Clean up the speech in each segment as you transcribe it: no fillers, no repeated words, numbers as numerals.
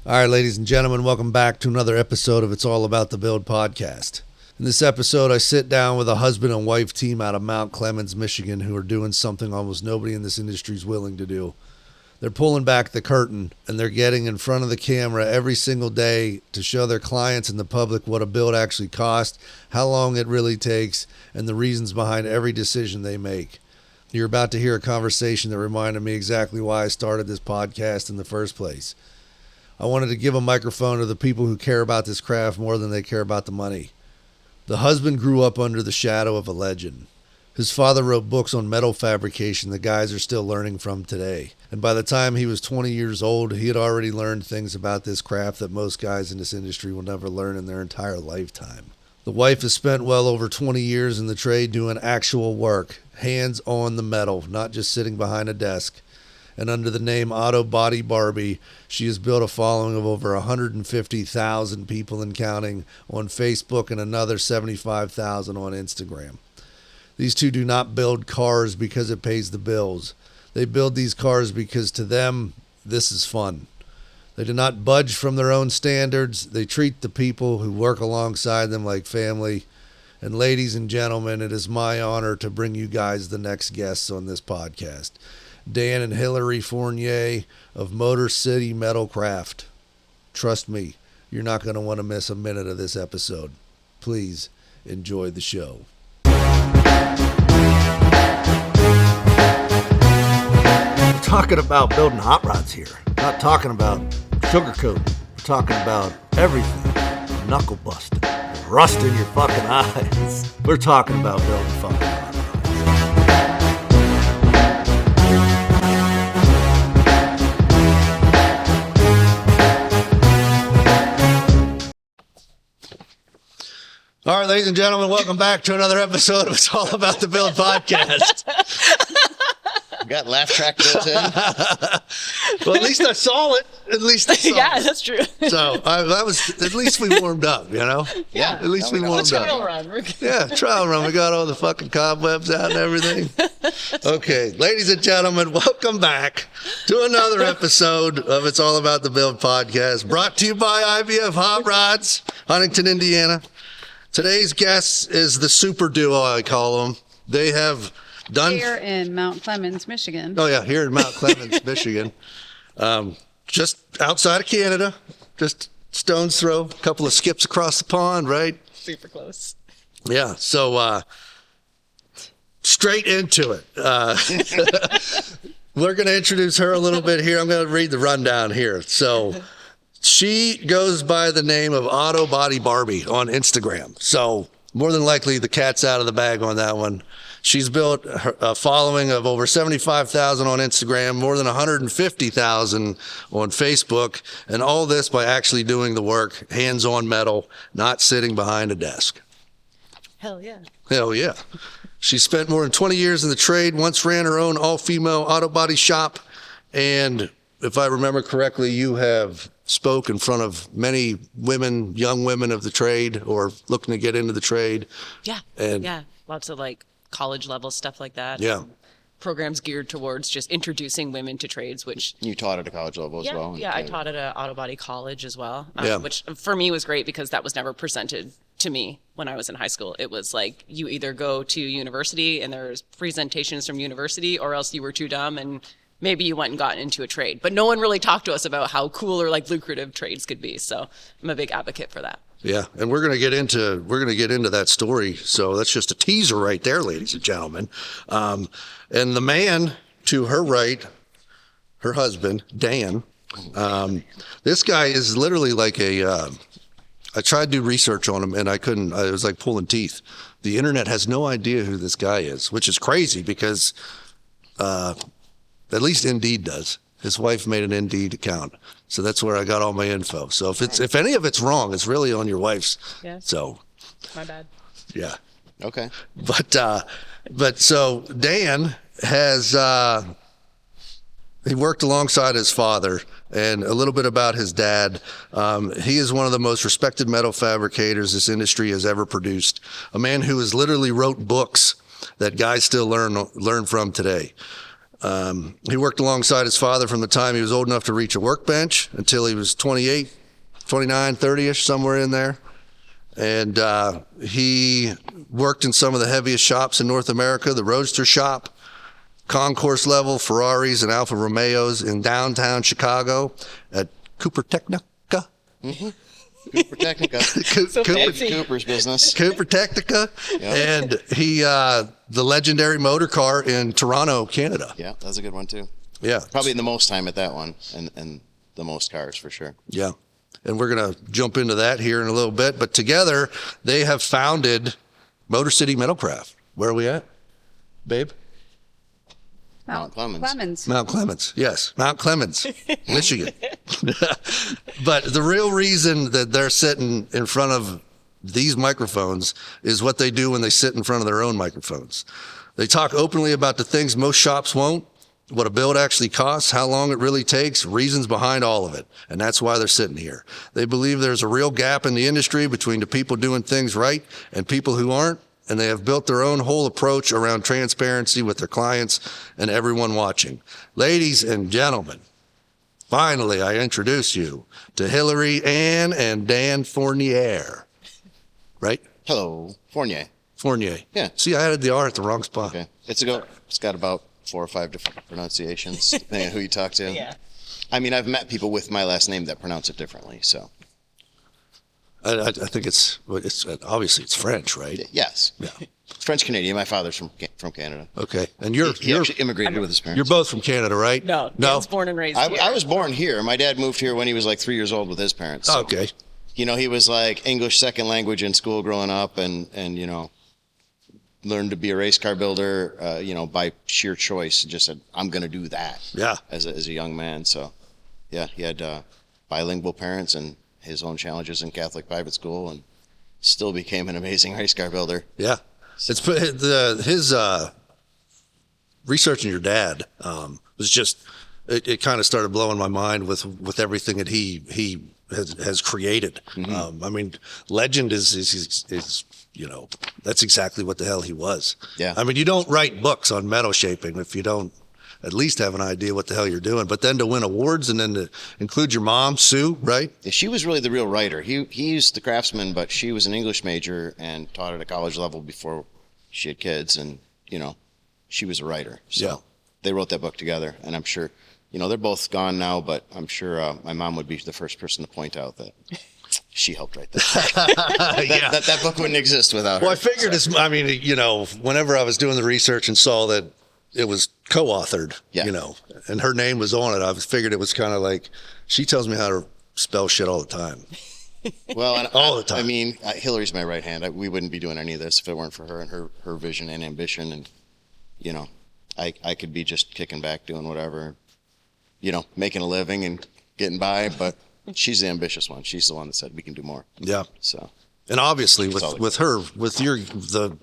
All right, ladies and gentlemen, welcome back to another episode of It's All About the Build podcast. In this episode, I sit down with a husband and wife team out of Mount Clemens, Michigan, who are doing something almost nobody in this industry is willing to do. They're pulling back the curtain, and they're getting in front of the camera every single day to show their clients and the public what a build actually costs, how long it really takes, and the reasons behind every decision they make. You're about to hear a conversation that reminded me exactly why I started this podcast in the first place. I wanted to give a microphone to the people who care about this craft more than they care about the money. The husband grew up under the shadow of a legend. His father wrote books on metal fabrication the guys are still learning from today. And by the time he was 20 years old, he had already learned things about this craft that most guys in this industry will never learn in their entire lifetime. The wife has spent well over 20 years in the trade doing actual work, hands on the metal, not just sitting behind a desk. And under the name Auto Body Barbie, she has built a following of over 150,000 people and counting on Facebook and another 75,000 on Instagram. These two do not build cars because it pays the bills. They build these cars because to them, this is fun. They do not budge from their own standards. They treat the people who work alongside them like family. And ladies and gentlemen, it is my honor to bring you guys the next guests on this podcast. Dan and Hilary Fournier of Motor City Metalcraft. Trust me, you're not going to want to miss a minute of this episode. Please enjoy the show. We're talking about building hot rods here. Not talking about sugarcoating. We're talking about everything. Knuckle busting. Rust in your fucking eyes. We're talking about building fucking hot rods. All right, ladies and gentlemen, welcome back to another episode of It's All About the Build podcast. Got laugh track built in. Well, at least I saw it. Yeah, that's true. So that was, at least we warmed up, you know? Yeah. At least we warmed up. Trial run. Yeah, trial run. We got all the fucking cobwebs out and everything. Okay, ladies and gentlemen, welcome back to another episode of It's All About the Build podcast, brought to you by IBF Hot Rods, Huntington, Indiana. Today's guest is the super duo, I call them. They have done... Here in Mount Clemens, Michigan. Oh, yeah, here in Mount Clemens, Michigan. Just outside of Canada, just stone's throw, a couple of skips across the pond, right? Super close. Yeah, so straight into it. We're going to introduce her a little bit here. I'm going to read the rundown here. So... she goes by the name of Auto Body Barbie on Instagram. So more than likely the cat's out of the bag on that one. She's built a following of over 75,000 on Instagram, more than 150,000 on Facebook, and all this by actually doing the work, hands-on metal, not sitting behind a desk. Hell yeah. Hell yeah. She spent more than 20 years in the trade, once ran her own all-female auto body shop, and if I remember correctly, you have spoke in front of many women, young women of the trade or looking to get into the trade. Yeah. And yeah. Lots of like college level stuff like that. Yeah. Programs geared towards just introducing women to trades, which... You taught at a college level as well? Yeah, I taught at an auto body college as well, yeah. Which for me was great because that was never presented to me when I was in high school. It was like you either go to university and there's presentations from university or else you were too dumb and maybe you went and got into a trade, but no one really talked to us about how cool or like lucrative trades could be. So I'm a big advocate for that. Yeah, and we're gonna get into that story. So that's just a teaser right there, ladies and gentlemen. And the man to her right, her husband Dan. This guy is literally like I tried to do research on him and I couldn't. It was like pulling teeth. The internet has no idea who this guy is, which is crazy because. At least Indeed does. His wife made an Indeed account. So that's where I got all my info. So if any of it's wrong, it's really on your wife's. Yeah. So. My bad. Yeah. Okay. But so Dan has, he worked alongside his father, and a little bit about his dad. He is one of the most respected metal fabricators this industry has ever produced. A man who has literally wrote books that guys still learn from today. He worked alongside his father from the time he was old enough to reach a workbench until he was 28, 29, 30-ish, somewhere in there. And he worked in some of the heaviest shops in North America, the Roadster shop, Concourse level, Ferraris and Alfa Romeos in downtown Chicago at Cooper Technica. Mm-hmm. Cooper Technica. Cooper's business. Cooper Technica. Yep. And he, the legendary Motorcar in Toronto, Canada. Yeah, that's a good one too. Yeah. Probably the most time at that one and the most cars for sure. Yeah. And we're going to jump into that here in a little bit. But together, they have founded Motor City Metalcraft. Where are we at, babe? Mount Clemens. Mount Clemens, yes. Mount Clemens, Michigan. But the real reason that they're sitting in front of these microphones is what they do when they sit in front of their own microphones. They talk openly about the things most shops won't, what a build actually costs, how long it really takes, reasons behind all of it. And that's why they're sitting here. They believe there's a real gap in the industry between the people doing things right and people who aren't. And they have built their own whole approach around transparency with their clients and everyone watching. Ladies and gentlemen, finally, I introduce you to Hilary Ann and Dan Fournier. Right? Hello, Fournier. Fournier. Yeah. See, I added the R at the wrong spot. Okay. It's got about 4 or 5 different pronunciations, depending on who you talk to. Yeah. I mean, I've met people with my last name that pronounce it differently, so. I think it's obviously it's French, right? Yes. Yeah. It's French Canadian. My father's from Canada. Okay, and He actually immigrated with his parents. You're both from Canada, right? No, Dan's born and raised here. I was born here. My dad moved here when he was like 3 years old with his parents. So, okay. You know, he was like English second language in school growing up, and you know, learned to be a race car builder. You know, by sheer choice, just said, "I'm going to do that." Yeah. As a young man, so yeah, he had bilingual parents and his own challenges in Catholic private school, and still became an amazing race car builder. Yeah. It's his researching your dad was just it kind of started blowing my mind with everything that he has created. Mm-hmm. I mean, legend is you know, that's exactly what the hell he was. Yeah. I mean, you don't write books on metal shaping if you don't at least have an idea what the hell you're doing. But then to win awards and then to include your mom, Sue, right? She was really the real writer. He's the craftsman, but she was an English major and taught at a college level before she had kids. And, you know, she was a writer. So yeah. They wrote that book together. And I'm sure, you know, they're both gone now, but I'm sure my mom would be the first person to point out that she helped write that. Yeah. that book wouldn't exist without her. Well, I figured I mean, you know, whenever I was doing the research and saw that it was co-authored, yeah. You know, and her name was on it, I figured it was kind of like, she tells me how to spell shit all the time. Well, and all the time. I mean, Hilary's my right hand. We wouldn't be doing any of this if it weren't for her and her vision and ambition. And, you know, I could be just kicking back, doing whatever, you know, making a living and getting by. But she's the ambitious one. She's the one that said we can do more. Yeah. So. And obviously with the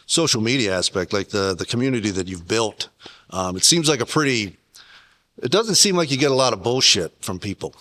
social media aspect, like the community that you've built, it seems like it doesn't seem like you get a lot of bullshit from people.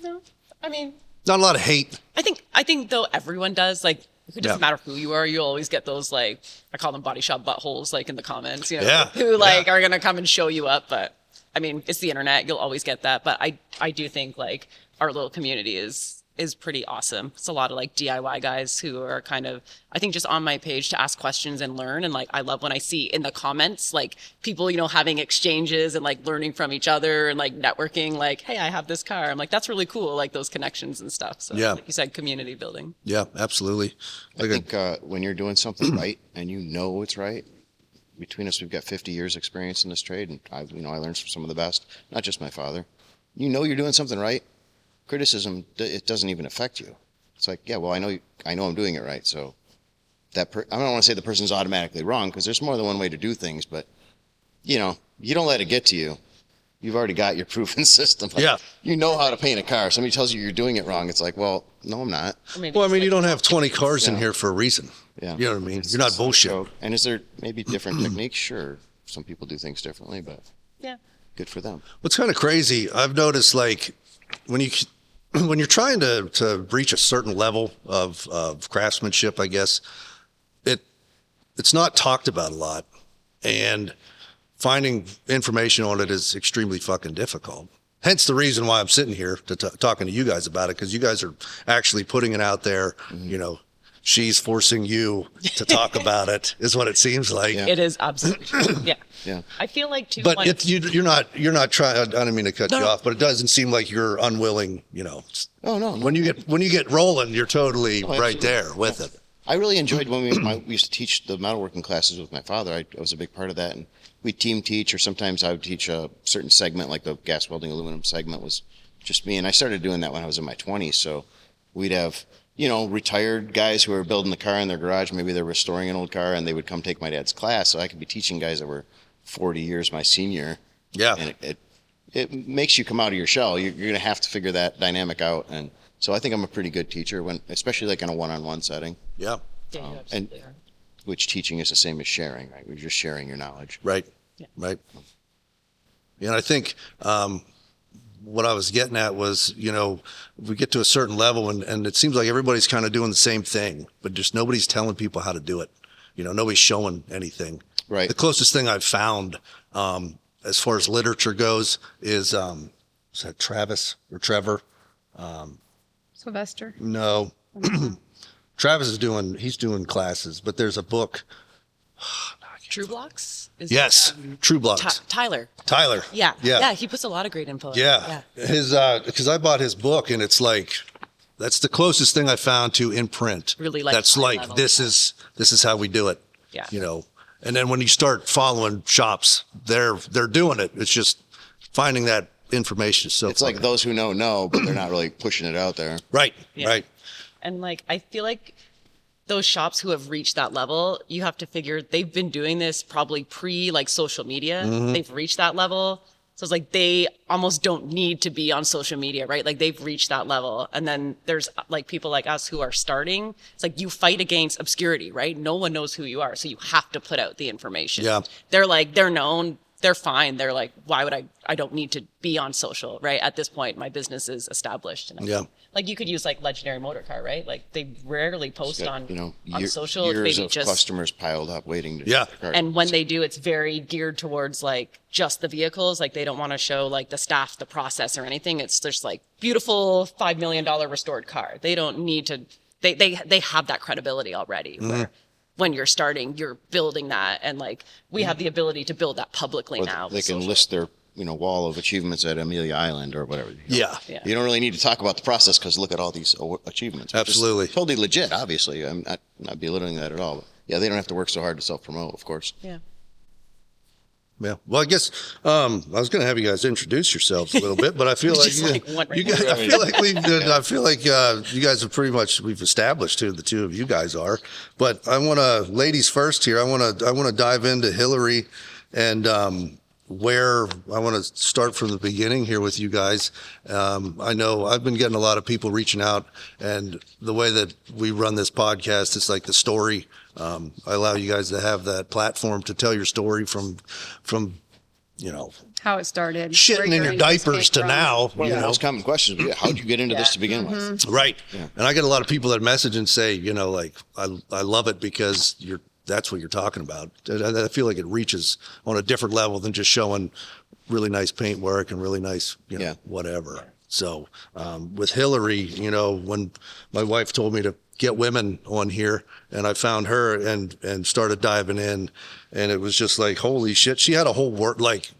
No, I mean, not a lot of hate. I think though everyone does, like, it doesn't Yeah. matter who you are, you'll always get those, like, I call them body shop buttholes, like in the comments, you know, Yeah. who like are going to come and show you up. But I mean, it's the internet. You'll always get that. But I do think like our little community is pretty awesome. It's a lot of like DIY guys who are kind of, I think, just on my page to ask questions and learn. And like, I love when I see in the comments, like people, you know, having exchanges and like learning from each other and like networking, like, hey, I have this car. I'm like, that's really cool. Like those connections and stuff. So yeah. Like you said, community building. Yeah, absolutely. I think when you're doing something right and you know it's right, between us, we've got 50 years experience in this trade. And I learned from some of the best, not just my father. You know, you're doing something right. Criticism, it doesn't even affect you. It's like, yeah, well, I know I'm doing it right. So I don't want to say the person's automatically wrong, because there's more than one way to do things, but you know, you don't let it get to you. You've already got your proven system. Like, yeah. You know how to paint a car. Somebody tells you you're doing it wrong. It's like, well, no, I'm not. Well, I mean, you don't have 20 cars in here for a reason. Yeah. You know what I mean? You're not bullshit. And is there maybe different techniques? Sure. Some people do things differently, but Yeah. good for them. What's kind of crazy, I've noticed, like, when you're trying to reach a certain level of craftsmanship, I guess, it's not talked about a lot. And finding information on it is extremely fucking difficult. Hence the reason why I'm sitting here talking to you guys about it, because you guys are actually putting it out there. You know, she's forcing you to talk about it, is what it seems like. Yeah. It is absolutely true. Yeah. Yeah. I feel like too. But you're not trying. I don't mean to cut you off, but it doesn't seem like you're unwilling. You know. Oh no. When you get rolling, you're totally right absolutely. there with it. I really enjoyed when we used to teach the metalworking classes with my father. I was a big part of that, and we team teach, or sometimes I would teach a certain segment, like the gas welding aluminum segment was just me. And I started doing that when I was in my 20s. So we'd have, you know, retired guys who were building the car in their garage. Maybe they're restoring an old car, and they would come take my dad's class. So I could be teaching guys that were 40 years my senior. Yeah. And it makes you come out of your shell. You're going to have to figure that dynamic out. And so I think I'm a pretty good teacher, especially like in a one-on-one setting. Yeah. Yeah, you and absolutely are. which teaching is the same as sharing, right? We're just sharing your knowledge. Right. Yeah. Right. Yeah, and I think what I was getting at was, you know, we get to a certain level and it seems like everybody's kind of doing the same thing, but just nobody's telling people how to do it. You know, nobody's showing anything. Right. The closest thing I've found as far as literature goes is that Travis or Trevor? Sylvester. No. Travis is doing classes, but there's a book. True Blocks? Yes, True Blocks. Tyler. Tyler. Yeah. Yeah. Yeah. He puts a lot of great info. Yeah. His because I bought his book and it's like that's the closest thing I found to in print. Really like that's high like level, this is how we do it. Yeah. You know. And then when you start following shops, they're doing it. It's just finding that information is so It's like those who know, but they're not really pushing it out there. Right. Yeah. Right. And like, I feel like those shops who have reached that level, you have to figure they've been doing this probably pre like social media. They've reached that level. So it's like they almost don't need to be on social media, right? Like they've reached that level. And then there's like people like us who are starting. It's like you fight against obscurity, right? No one knows who you are. So you have to put out the information. Yeah. They're known. They're fine. They're like, why would I don't need to be on social, right? At this point, my business is established. And Yeah. like you could use like Legendary Motorcar, right? Like they rarely post on Year- social. It's years maybe of just customers piled up waiting to Yeah. and when they do, it's very geared towards like just the vehicles. Like they don't want to show like the staff, the process or anything. It's just like beautiful $5 million restored car. They don't need to, they have that credibility already. Where when you're starting, you're building that. And like, we have the ability to build that publicly or now. they with can social. list their wall of achievements at Amelia Island or whatever. Yeah. Yeah. You don't really need to talk about the process because look at all these achievements. which is Absolutely. totally legit, obviously. I'm not belittling that at all. But yeah, they don't have to work so hard to self-promote, of course. Yeah. Yeah. Well, I guess I was going to have you guys introduce yourselves a little bit, but I feel like, Just like one right you guys, I feel like you guys have pretty much we've established who the two of you guys are. But I want to, ladies first here. I want to dive into Hilary and where I want to start from the beginning here with you guys. I know I've been getting a lot of people reaching out, and the way that we run this podcast, it's like the story. I allow you guys to have that platform to tell your story from you know, How it started. shitting where in your your interest diapers came to from. now. One You of the know, most common questions, but yeah, how'd you get into this to begin with? right? Yeah. And I get a lot of people that message and say, you know, like I love it because that's what you're talking about. I feel like it reaches on a different level than just showing really nice paint work and really nice, you know, Yeah. whatever. So with Hilary, you know, when my wife told me to get women on here, and I found her and started diving in, and it was just like, holy shit, she had a whole work, like,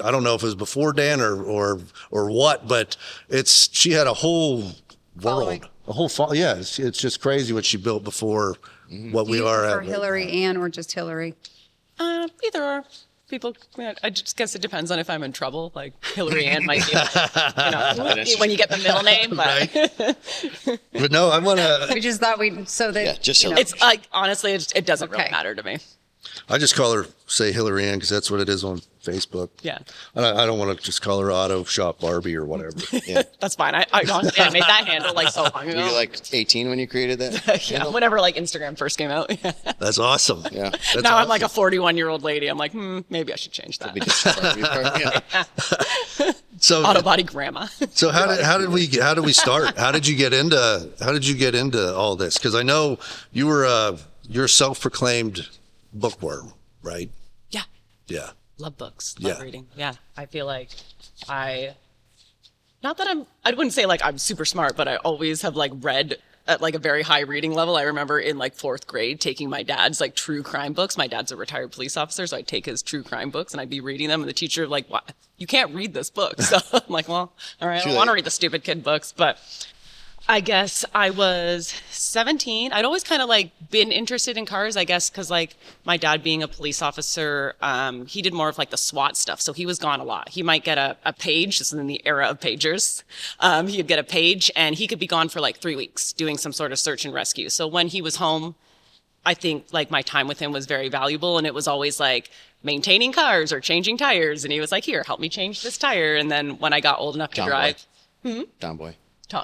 I don't know if it was before Dan or what, but she had a whole Following. world, a whole, yeah, it's just crazy what she built before what Do we you are prefer at. Hillary Ann or just Hillary? Either or. People, I just guess it depends on if I'm in trouble. Like Hillary Ann might be, when you get the middle name, but But no, I want to, We just thought Yeah, just you know, Hillary. it's like honestly, it doesn't really Okay. matter to me. I just call her, say Hillary Ann, because that's what it is on Facebook. Yeah, I don't want to just call her Auto Shop Barbie or whatever. Yeah. that's fine. I honestly I made that handle like so long Were ago. you like 18 when you created that? yeah, whenever like Instagram first came out. Yeah. That's awesome. Yeah. That's Now I'm awesome. like a 41-year-old lady. I'm like, maybe I should change that. We just yeah. So, Auto body grandma. so how did we start? How did you get into all this? Because I know you're a self-proclaimed bookworm, right? Yeah. Yeah. Love books. Love Yeah. reading. Yeah. I feel like not that I wouldn't say like I'm super smart, but I always have like read at like a very high reading level. I remember in like 4th grade taking my dad's like true crime books. My dad's a retired police officer, so I'd take his true crime books and I'd be reading them. And the teacher like, "What? You can't read this book." So I'm like, well, all right, I don't want to read the stupid kid books, but I guess I was 17. I'd always kind of like been interested in cars, I guess, because like my dad being a police officer, he did more of like the SWAT stuff. So he was gone a lot. He might get a page. This is in the era of pagers. He'd get a page and he could be gone for like 3 weeks doing some sort of search and rescue. So when he was home, I think like my time with him was very valuable. And it was always like maintaining cars or changing tires. And he was like, here, help me change this tire. And then when I got old enough to drive. John Boy.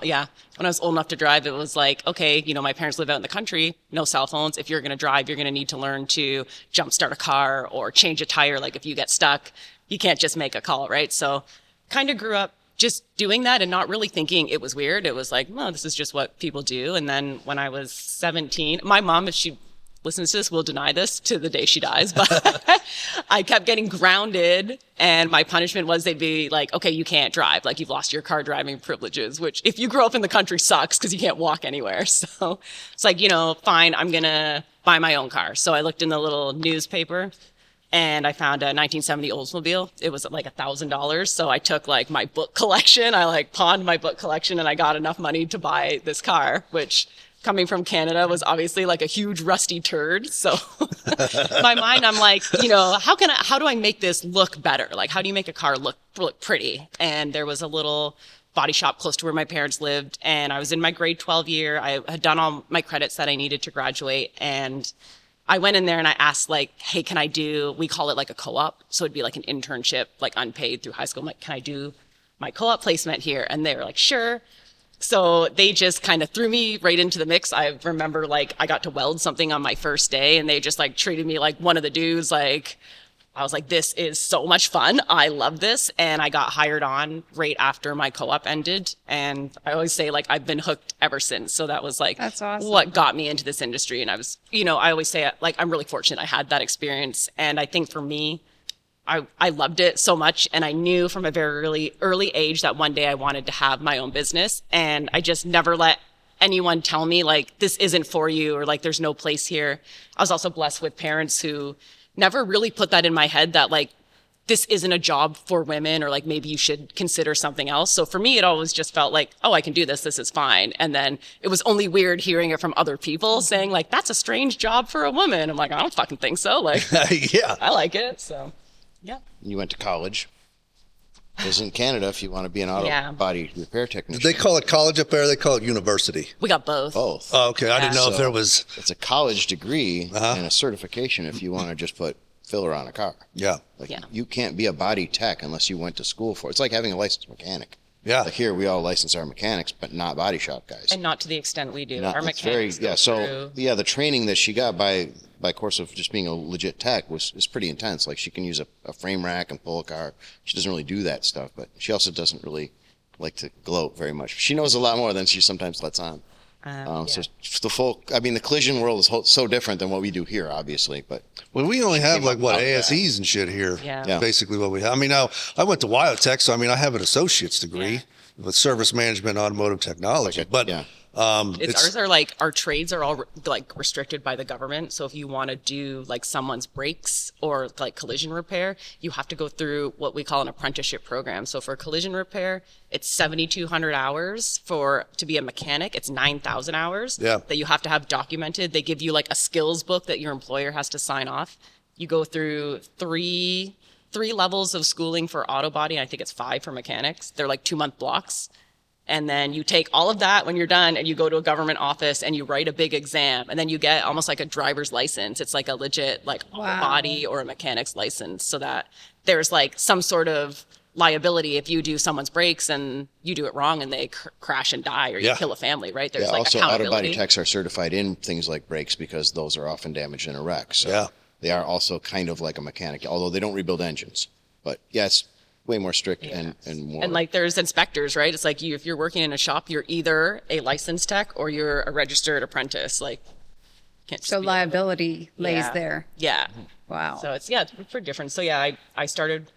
Yeah. When I was old enough to drive, it was like, okay, you know, my parents live out in the country, no cell phones. If you're going to drive, you're going to need to learn to jumpstart a car or change a tire. Like if you get stuck, you can't just make a call, right? So kind of grew up just doing that and not really thinking it was weird. It was like, well, this is just what people do. And then when I was 17, my mom, if she listens to this, will deny this to the day she dies, but I kept getting grounded and my punishment was they'd be like, okay, you can't drive. Like you've lost your car driving privileges, which if you grow up in the country sucks because you can't walk anywhere. So it's like, you know, fine, I'm going to buy my own car. So I looked in the little newspaper and I found a 1970 Oldsmobile. It was like $1,000. So I took like my book collection. I like pawned my book collection and I got enough money to buy this car, which coming from Canada was obviously like a huge rusty turd. So in my mind, I'm like, you know, how do I make this look better? Like, how do you make a car look pretty? And there was a little body shop close to where my parents lived. And I was in my grade 12 year. I had done all my credits that I needed to graduate. And I went in there and I asked like, hey, can I do, we call it like a co-op. So it'd be like an internship, like unpaid through high school. I'm like, can I do my co-op placement here? And they were like, sure. So they just kind of threw me right into the mix. I remember like I got to weld something on my first day and they just like treated me like one of the dudes. Like I was like, this is so much fun. I love this. And I got hired on right after my co-op ended. And I always say like I've been hooked ever since. So that was like That's awesome. what got me into this industry. And I was, you know, I always say like I'm really fortunate I had that experience. And I think for me, I loved it so much. And I knew from a very early age that one day I wanted to have my own business. And I just never let anyone tell me like, this isn't for you or like, there's no place here. I was also blessed with parents who never really put that in my head that like, this isn't a job for women or like, maybe you should consider something else. So for me, it always just felt like, oh, I can do this. This is fine. And then it was only weird hearing it from other people saying like, that's a strange job for a woman. I'm like, I don't fucking think so. Like, Yeah. I like it. So. Yeah. You went to college. Because in Canada, if you want to be an auto body repair technician. They call it college up there, or they call it university? We got both. Both. Oh, okay. I didn't know if there was. It's a college degree and a certification if you want to just put filler on a car. Yeah. Like you can't be a body tech unless you went to school for it. It's like having a licensed mechanic. Yeah. Like here, we all license our mechanics, but not body shop guys. And not to the extent we do. Not, Our it's mechanics very, go so through. the training that she got by course of just being a legit tech is pretty intense. Like she can use a frame rack and pull a car. She doesn't really do that stuff, but she also doesn't really like to gloat very much. She knows a lot more than she sometimes lets on. So the collision world is so different than what we do here, obviously. But Well, we only have like what up ASEs and shit here. Yeah. Basically, what we have. I mean, now I went to Wyotech, so I mean, I have an associate's degree with service management, automotive technology. But Ours are like, our trades are all like restricted by the government. So if you want to do like someone's brakes or like collision repair, you have to go through what we call an apprenticeship program. So for collision repair, it's 7,200 hours. To be a mechanic, it's 9,000 hours that you have to have documented. They give you like a skills book that your employer has to sign off. You go through three levels of schooling for auto body, and I think it's 5 for mechanics. They're like 2-month blocks. And then you take all of that when you're done and you go to a government office and you write a big exam, and then you get almost like a driver's license. It's like a legit like body or a mechanic's license, so that there's like some sort of liability if you do someone's brakes and you do it wrong and they crash and die or you kill a family, right? There's like also accountability. auto body techs are certified in things like brakes because those are often damaged in a wreck. So they are also kind of like a mechanic, although they don't rebuild engines. But it's way more strict and more. And like there's inspectors, right? It's like if you're working in a shop, you're either a licensed tech or you're a registered apprentice. Like, can't just So be liability lays there. Yeah. Wow. So it's pretty different. So yeah, I started,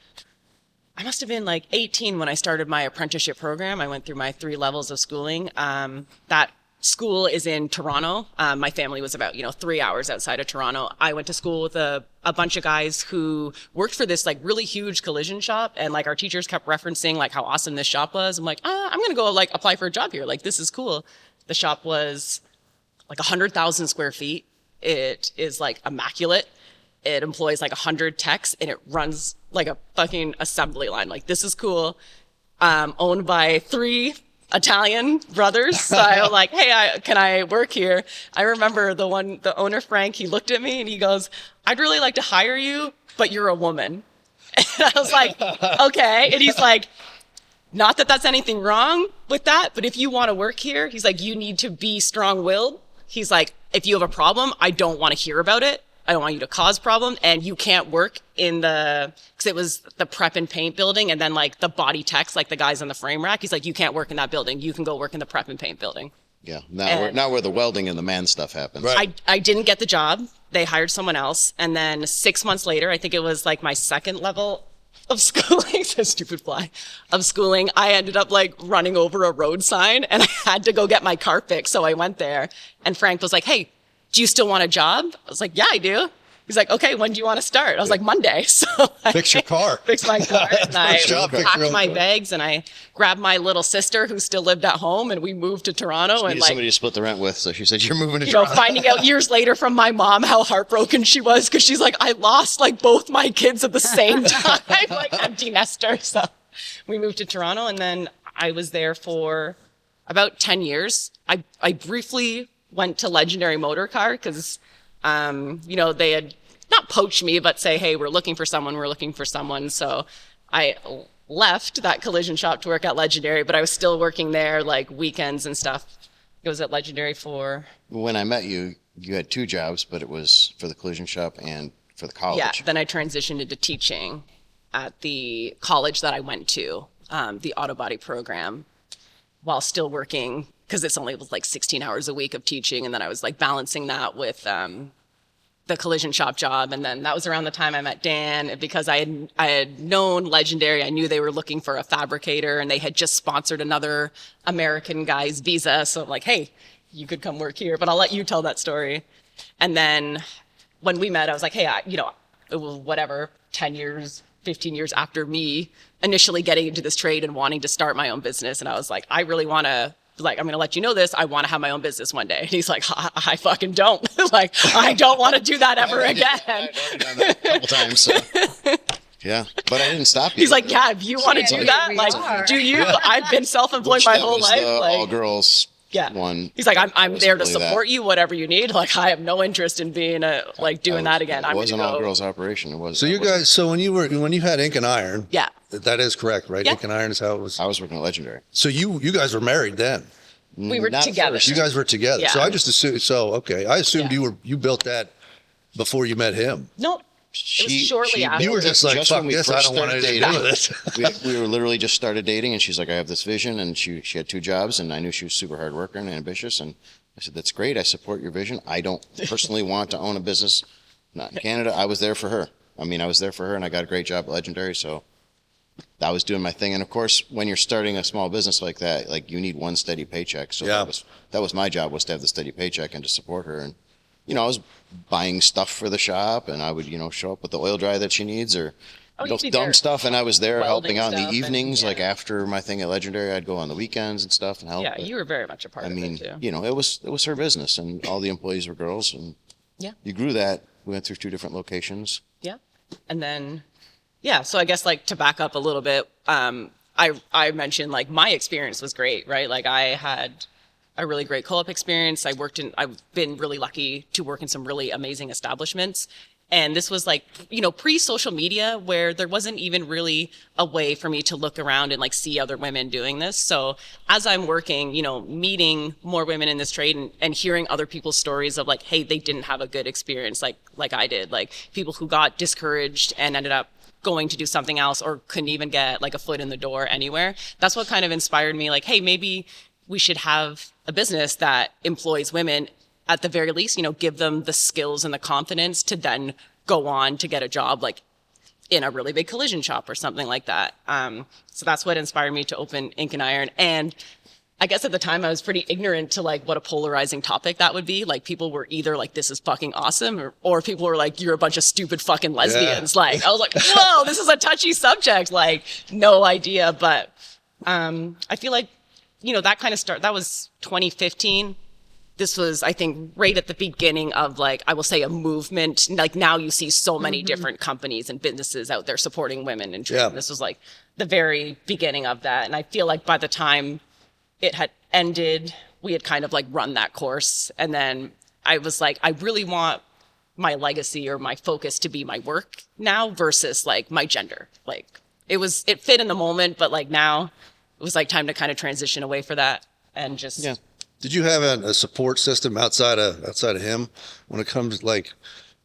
I must have been like 18 when I started my apprenticeship program. I went through my 3 levels of schooling. That school is in Toronto. My family was about, 3 hours outside of Toronto. I went to school with a bunch of guys who worked for this like really huge collision shop. And like our teachers kept referencing like how awesome this shop was. I'm like, I'm going to go like apply for a job here. Like, this is cool. The shop was like 100,000 square feet. It is like immaculate. It employs like 100 techs and it runs like a fucking assembly line. Like, this is cool. Owned by 3 Italian brothers. So I was like, hey, can I work here? I remember the owner, Frank, he looked at me and he goes, I'd really like to hire you, but you're a woman. And I was like, okay. And he's like, not that that's anything wrong with that, but if you want to work here, he's like, you need to be strong-willed. He's like, if you have a problem, I don't want to hear about it. I don't want you to cause problems, and you can't work in because it was the prep and paint building, and then like the body techs, like the guys on the frame rack. He's like, you can't work in that building. You can go work in the prep and paint building. Yeah, now where the welding and the man stuff happens. Right. I didn't get the job. They hired someone else, and then 6 months later, I think it was like my second level of schooling, so stupid fly, of schooling, I ended up like running over a road sign, and I had to go get my car fixed. So I went there, and Frank was like, hey, do you still want a job? I was like, yeah, I do. He's like, okay, when do you want to start? I was like, Monday. So Fix your car. Fix my car. And I job, fix your packed own my car. bags and I grabbed my little sister who still lived at home, and we moved to Toronto. And Needed like, somebody to split the rent with, so she said, you're moving to you know, Toronto. finding out years later from my mom how heartbroken she was because she's like, I lost like both my kids at the same time, like empty nester. So we moved to Toronto, and then I was there for about 10 years. I briefly went to Legendary Motorcar because, they had not poached me, but say, hey, we're looking for someone. So I left that collision shop to work at Legendary, but I was still working there like weekends and stuff. It was at Legendary for... When I met you, you had 2 jobs, but it was for the collision shop and for the college. Yeah, then I transitioned into teaching at the college that I went to, the auto body program, while still working, because it's only was like 16 hours a week of teaching, and then I was like balancing that with the collision shop job. And then that was around the time I met Dan, because I had known Legendary. I knew they were looking for a fabricator, and they had just sponsored another American guy's visa. So I'm like, hey, you could come work here, but I'll let you tell that story. And then when we met, I was like, hey, it was whatever, 10 years, 15 years after me initially getting into this trade and wanting to start my own business. And I was like, I really want to, like, I'm going to let you know this. I want to have my own business one day. And he's like, I fucking don't. Like, I don't want to do that ever again. I've already done that a couple times, so. Yeah, but I didn't stop you. He's like, yeah, if you want to do that, we like, are. do you? I've been self-employed my whole life. All Like, girls yeah. one. He's like, I'm there to Basically that. support you, whatever you need. Like, I have no interest in being doing that again. It I'm wasn't gonna all go. girls operation. It was. So you guys, when you had Ink and Iron, Yeah. that is correct, right? Yeah. Ink and Iron is how it was. I was working at Legendary. So you guys were married then. We were Not together. first. You guys were together. Yeah. So I just assumed. So okay, I assumed Yeah. you built that before you met him. No, it was shortly after. You were just like, fuck when we this, I first don't want started anything to do with this. we were literally just started dating, and she's like, I have this vision, and she had 2 jobs, and I knew she was super hard worker and ambitious, and I said, that's great. I support your vision. I don't personally want to own a business, not in Canada. I was there for her. I was there for her, and I got a great job at Legendary, so I was doing my thing. And of course, when you're starting a small business like that, like, you need one steady paycheck. So Yeah. that was my job, was to have the steady paycheck and to support her. And I was buying stuff for the shop, and I would show up with the oil dry that she needs, or you'd be dumb there stuff. And I was there welding helping out in stuff the and- evenings, yeah. like after my thing at Legendary, I'd go on the weekends and stuff and help. Yeah, But, you were very much a part of it too. it was her business, and all the employees were girls, and Yeah. you grew that. We went through 2 different locations. Yeah. And then, yeah, so I guess like to back up a little bit, I mentioned like my experience was great, right? Like I had a really great co-op experience. I've been really lucky to work in some really amazing establishments. And this was like, pre-social media, where there wasn't even really a way for me to look around and like see other women doing this. So as I'm working, meeting more women in this trade and hearing other people's stories of like, hey, they didn't have a good experience like I did, like people who got discouraged and ended up going to do something else or couldn't even get like a foot in the door anywhere. That's what kind of inspired me, like, hey, maybe we should have a business that employs women. At the very least, give them the skills and the confidence to then go on to get a job like in a really big collision shop or something like that. So that's what inspired me to open Ink and Iron. And I guess at the time I was pretty ignorant to like what a polarizing topic that would be. Like people were either like, this is fucking awesome, or people were like, you're a bunch of stupid fucking lesbians. Yeah. Like I was like, whoa, this is a touchy subject. Like no idea. But I feel like, you know, that kind of that was 2015. This was, I think, right at the beginning of like, I will say a movement. Like now you see so many different companies and businesses out there supporting women in trade. Yeah. This was like the very beginning of that. And I feel like by the time it had ended, we had kind of like run that course. And then I was like, I really want my legacy or my focus to be my work now versus like my gender. Like it fit in the moment, but like now it was like time to kind of transition away for that and just. Yeah. Did you have a support system outside of him when it comes like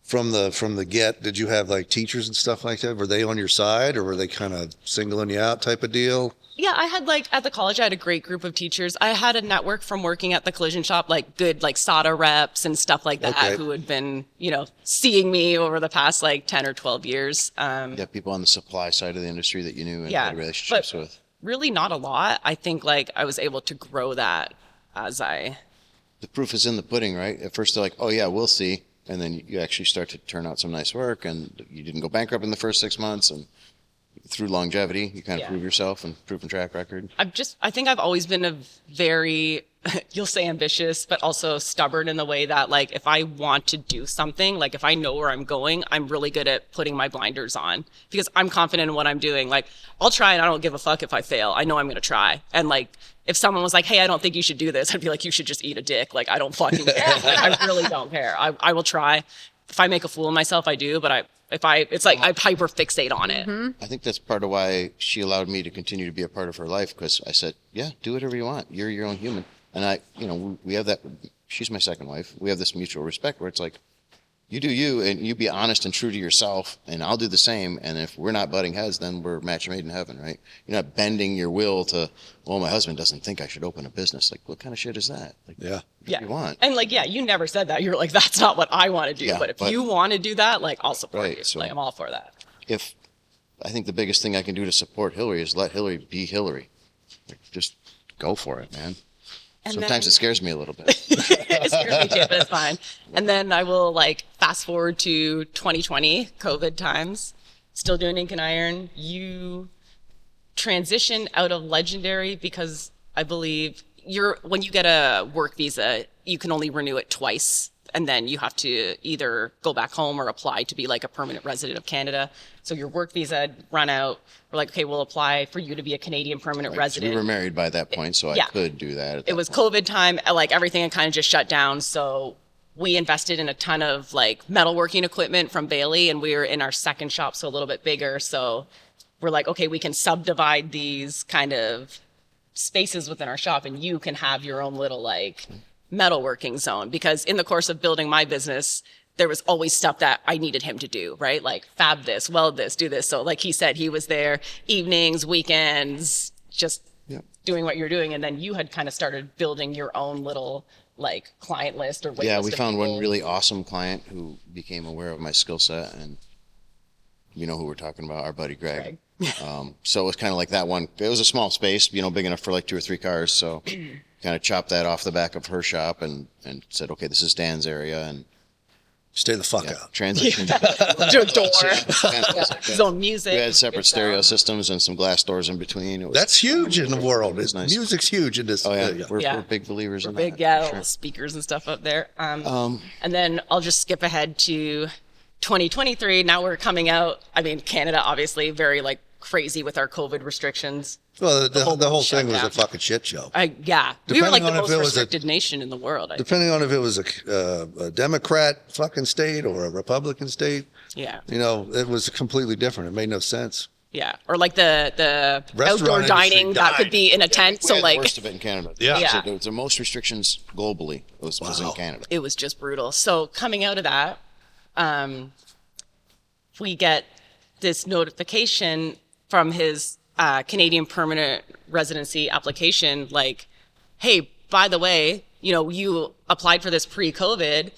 from the get? Did you have like teachers and stuff like that? Were they on your side or were they kind of singling you out type of deal? Yeah, I had like at the college, I had a great group of teachers. I had a network from working at the collision shop, like good like solder reps and stuff like that, Okay. who had been, you know, seeing me over the past like 10 or 12 years. Yeah, people on the supply side of the industry that you knew and Yeah, had relationships but- with. Really not a lot. I think like I was able to grow that as I. The proof is in the pudding, right? At first they're like, oh yeah, we'll see. And then you actually start to turn out some nice work and you didn't go bankrupt in the first 6 months, and through longevity, you kind of Yeah. prove yourself and proven track record. I think I've always been a very, you'll say ambitious, but also stubborn in the way that like, if I want to do something, like if I know where I'm going, I'm really good at putting my blinders on because I'm confident in what I'm doing. Like I'll try and I don't give a fuck if I fail. I know I'm going to try. And like, if someone was like, hey, I don't think you should do this, I'd be like, you should just eat a dick. Like, I don't fucking care. Like, I really don't care. I will try. If I make a fool of myself, I do. But it's like I hyper fixate on it. I think that's part of why she allowed me to continue to be a part of her life, because I said, yeah, do whatever you want. You're your own human. And we have that. She's my second wife. We have this mutual respect where it's like, you do you and you be honest and true to yourself, and I'll do the same. And if we're not butting heads, then we're match made in heaven, right? You're not bending your will to, well, my husband doesn't think I should open a business. Like, what kind of shit is that? Like, Yeah. Yeah. you want. And like, yeah, you never said that. You're like, that's not what I want to do. Yeah, but if but- you want to do that, like, I'll support Right, you. so- Like, I'm all for that. If I think the biggest thing I can do to support Hillary is let Hillary be Hillary. Like, just go for it, man. And Sometimes then- it scares me a little bit. It scares me too, but it's fine. And then I will like fast forward to 2020, COVID times, still doing Ink and Iron. You transition out of Legendary because I believe when you get a work visa, you can only renew it twice. And then you have to either go back home or apply to be like a permanent resident of Canada. So your work visa had run out. We're like, okay, we'll apply for you to be a Canadian permanent Right, so resident. we were married by that point, so Yeah. I could do that. It was COVID time, like everything had kind of just shut down. So we invested in a ton of like metalworking equipment from Baileigh, and we were in our second shop, so a little bit bigger. So we're like, okay, we can subdivide these kind of spaces within our shop, and you can have your own little like metalworking zone. Because in the course of building my business, there was always stuff that I needed him to do, right? Like fab this, weld this, do this. So like he said, he was there evenings, weekends, just doing what you're doing. And then you had kind of started building your own little like client list or wait Yeah, list we of found one people. really awesome client who became aware of my skill set, and you know who we're talking about, our buddy Greg. So it was kind of like that one. It was a small space, big enough for like 2 or 3 cars. So kind of chopped that off the back of her shop and said, okay, this is Dan's area, and Stay the fuck out. transitioned. To a door. His own music. We had separate good stereo sound. systems and some glass doors in between. It was, That's huge in the world. It's nice. Music's huge in this. oh yeah, we're Yeah. big believers in Big, that. yeah, for little sure. speakers and stuff up there. And then I'll just skip ahead to 2023. Now we're coming out. I mean, Canada, obviously, very like crazy with our COVID restrictions. Well, the whole shut thing was down. a fucking shit show. We were Depending like the on if most it was a- restricted nation in the world. Depending on if it was a Democrat fucking state or a Republican state, Yeah. it was completely different. It made no sense. Yeah. Or like the Restaurant outdoor industry dining that died. could be in a tent. We So had like the worst of it in Canada. Yeah. Yeah. So it was the most restrictions globally was in Wow. Canada. it was just brutal. So coming out of that, we get this notification from his Canadian permanent residency application, like, hey, by the way, you applied for this pre-COVID.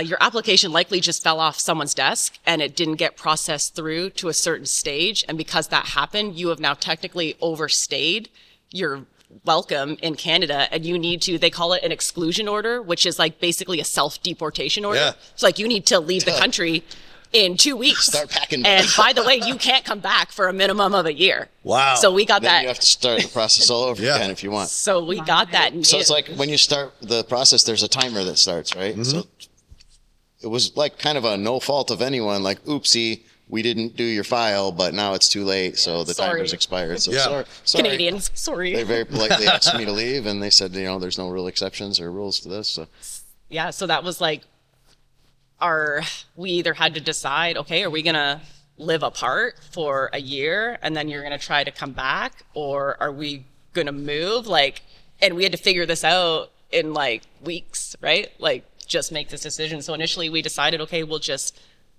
your application likely just fell off someone's desk and it didn't get processed through to a certain stage. And because that happened, you have now technically overstayed your welcome in Canada, and you need to, they call it an exclusion order, which is like basically a self-deportation order. Yeah. It's like you need to leave the country in 2 weeks. Start packing. And by the way, you can't come back for a minimum of a year. Wow. So we got Then that. you have to start the process all over again if you want. So we got that. So it's like when you start the process, there's a timer that starts, right? Mm-hmm. So it was like kind of a no fault of anyone, like, oopsie, we didn't do your file, but now it's too late, so the Sorry. timer's expired. So Yeah. sorry. Canadians, sorry. They very politely asked me to leave, and they said, there's no real exceptions or rules to this. So Yeah, so that was like we either had to decide, okay, are we going to live apart for a year and then you're going to try to come back, or are we going to move? And we had to figure this out in like weeks, right? Like just make this decision. So initially we decided, okay, we'll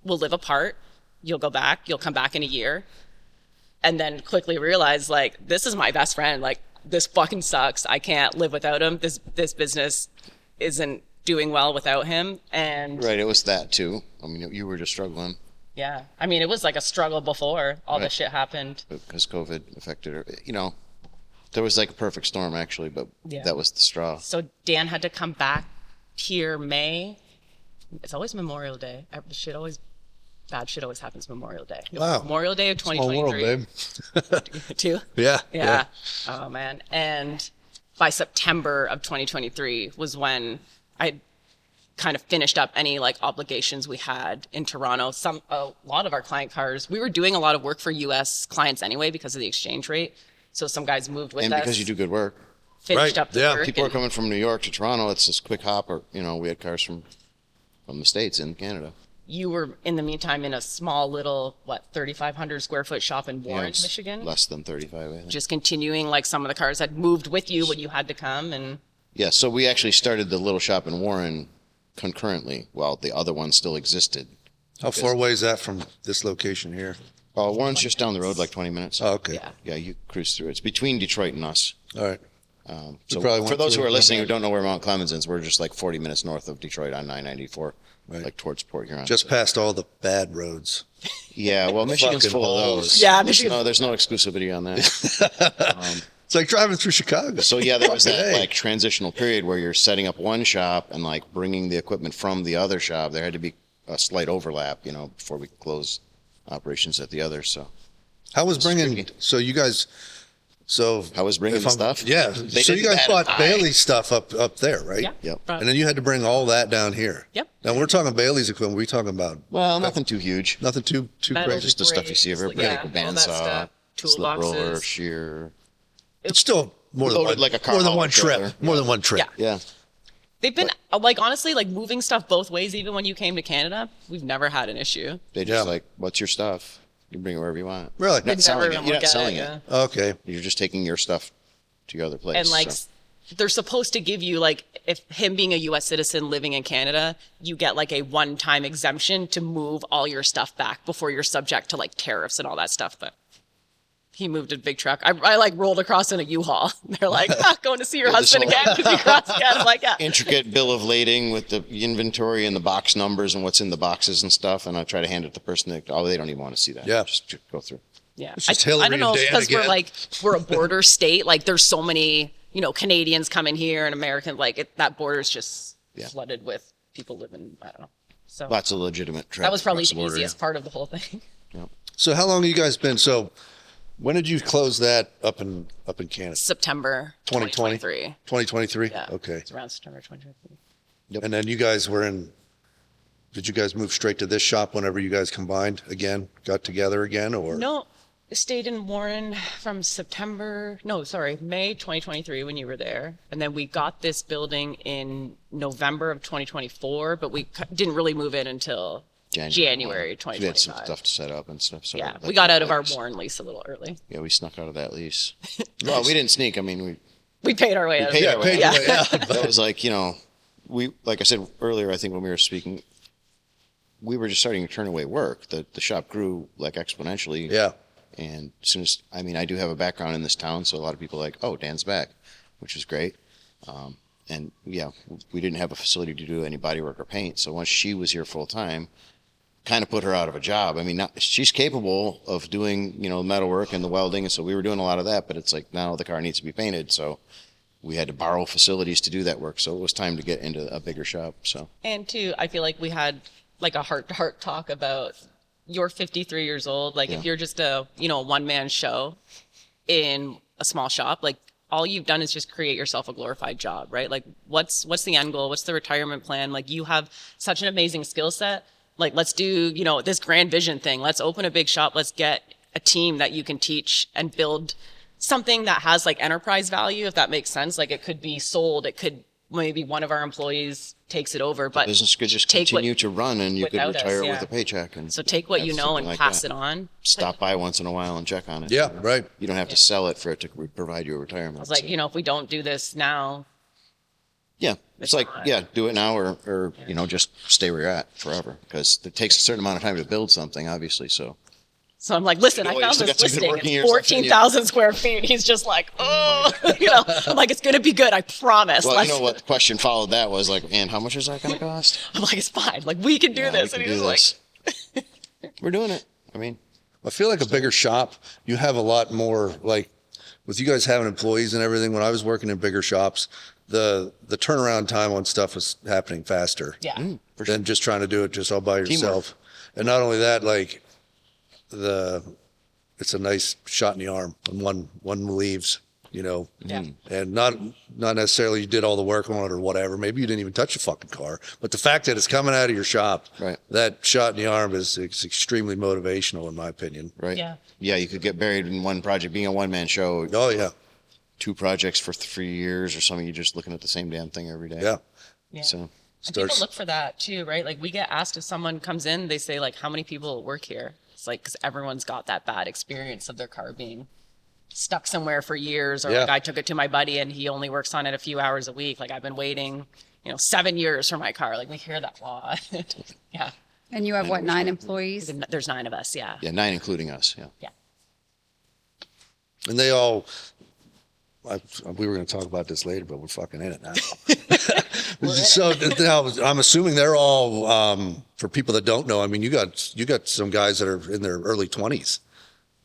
live apart. You'll go back, you'll come back in a year. And then quickly realize, like, this is my best friend. Like, this fucking sucks. I can't live without him. This business isn't doing well without him. And right, it was that too. I mean, you were just struggling yeah, I mean, it was like a struggle before all this shit happened. because COVID affected her. There was like a perfect storm actually, but Yeah. that was the straw. So Dan had to come back here May. It's always Memorial Day. Bad shit always happens Memorial Day. Wow. Memorial Day of Small world, 2023. babe. Too? Yeah. Yeah. Oh man. And by September of 2023 was when I kind of finished up any like obligations we had in Toronto. A lot of our client cars, we were doing a lot of work for US clients anyway because of the exchange rate. So some guys moved with And us. because you do good work. Finished Right, up the yeah. work. People are and- coming from New York to Toronto. It's this quick hop, or we had cars from the States in Canada. You were in the meantime in a small little 3,500 square foot shop in Warren, It's Michigan. Less than 35, I think. Just continuing, like some of the cars had moved with you when you had to come. And Yeah, so we actually started the little shop in Warren concurrently while the other one still existed. How far away is that from this location here? Warren's just down the road, like 20 minutes. Oh, okay. yeah, Yeah, you cruise through. It's between Detroit and us. All right. So probably for went those who through are it. listening who don't know where Mount Clemens is, we're just like 40 minutes north of Detroit on 994, Right. like towards Port Huron. Just past all the bad roads. Yeah, well, Michigan's Fucking full of holes. those. Yeah, Michigan's- No, there's no exclusivity on that. It's like driving through Chicago. So yeah, there was that Hey. like transitional period where you're setting up one shop and like bringing the equipment from the other shop. There had to be a slight overlap, before we could close operations at the other. So How was bringing? tricky. So you guys. So How was bringing if the I'm- stuff? Yeah. They So you did guys that bought high. Baileigh stuff up there, right? yeah. Yep. And then you had to bring all that down here. Yep. Now we're talking Bailey's equipment. We're talking about Well, nothing too huge. nothing too Metal crazy. Just the stuff you see everywhere, Yeah, like a all that bandsaw, stuff. slip roller, Toolboxes. shear. It's still more than Loaded one, like a car more than hauler one trip. trailer. More than one trip. Yeah. Yeah. They've been like honestly like moving stuff both ways. Even when you came to Canada, we've never had an issue. They just Yeah. like, what's your stuff? You bring it wherever you want. Really? You're not selling it. even You're look not at selling yeah. it. Okay. You're just taking your stuff to your other place. And like so. they're supposed to give you like if him being a US citizen living in Canada, you get like a one-time exemption to move all your stuff back before you're subject to like tariffs and all that stuff. But he moved a big truck. I like rolled across in a U-Haul. They're like, going to see your Yeah, this husband whole- again because you crossed again. I'm like, yeah. Intricate bill of lading with the inventory and the box numbers and what's in the boxes and stuff. And I try to hand it to the person. They don't even want to see that. Yeah. Just go through. Yeah. It's just I Hilary don't know and Dan because again. we're a border state. Like there's so many, Canadians coming here and American, that border's just Yeah. flooded with people living, I don't know. So Lots of legitimate traffic. that was probably across the border, easiest part of the whole thing. So how long have you guys been? So when did you close that up in Canada? September 2020? 2023. 2023? Yeah. Okay. It's around September 2023. And then you guys did you guys move straight to this shop whenever you guys combined again, got together again, or? No, stayed in Warren from May 2023 when you were there. And then we got this building in November of 2024, but we didn't really move in until January We had some 2025. stuff to set up and stuff. So Yeah, that we got took out of our place. Warren lease a little early. Yeah, we snuck out of that lease. Well, we didn't sneak. I mean, We paid our way out of paid it. our way paid out. your way out. that was like, like I said earlier, I think when we were speaking, we were just starting to turn away work. The shop grew like exponentially. Yeah. And as soon as, I do have a background in this town, so a lot of people are like, oh, Dan's back, which is great. And yeah, we didn't have a facility to do any bodywork or paint. So once she was here full time, kind of put her out of a job. I mean, she's capable of doing, metalwork and the welding. And so we were doing a lot of that, but it's like now the car needs to be painted. So we had to borrow facilities to do that work. So it was time to get into a bigger shop. So. And two, I feel like we had like a heart-to-heart talk about you're 53 years old. Like if you're just a one-man show in a small shop, like all you've done is just create yourself a glorified job, right? Like what's the end goal? What's the retirement plan? Like you have such an amazing skill set. Like let's do, this grand vision thing. Let's open a big shop. Let's get a team that you can teach and build something that has like enterprise value, if that makes sense. Like it could be sold. It could maybe one of our employees takes it over, but the business could just continue to run and you could retire with a paycheck. And so take what you know and like pass it on. Stop by once in a while and check on it. Yeah, right. You don't have to sell it for it to provide you a retirement. I was like, if we don't do this now. Yeah, it's like, do it now or just stay where you're at forever, because it takes a certain amount of time to build something, obviously. So I'm like, listen, I found this listing. It's 14,000 square feet. He's just like, I'm like, it's going to be good. I promise. Well, what the question followed that was like, and how much is that going to cost? I'm like, it's fine. Like, we can do this. And he's like, we're doing it. I mean, I feel like a bigger shop, you have a lot more, like with you guys having employees and everything. When I was working in bigger shops, the turnaround time on stuff was happening faster. Yeah. Than just trying to do it just all by yourself. Teamwork. And not only that, like it's a nice shot in the arm when one leaves, and not necessarily you did all the work on it or whatever. Maybe you didn't even touch the fucking car, but the fact that it's coming out of your shop, right, that shot in the arm is extremely motivational in my opinion. Right. Yeah. You could get buried in one project, being a one-man show. Oh yeah. 2 projects for 3 years or something. You're just looking at the same damn thing every day. Yeah. So and people look for that too, right? Like we get asked if someone comes in, they say like, how many people work here? It's like, because everyone's got that bad experience of their car being stuck somewhere for years, or like I took it to my buddy and he only works on it a few hours a week. Like I've been waiting, 7 years for my car. Like we hear that a lot. Yeah. And you have 9 employees? There's 9 of us. Yeah. Yeah. 9, including us. Yeah. Yeah. And they all, we were going to talk about this later, but we're fucking in it now. So now, I'm assuming they're all, for people that don't know, I mean, you got some guys that are in their early 20s.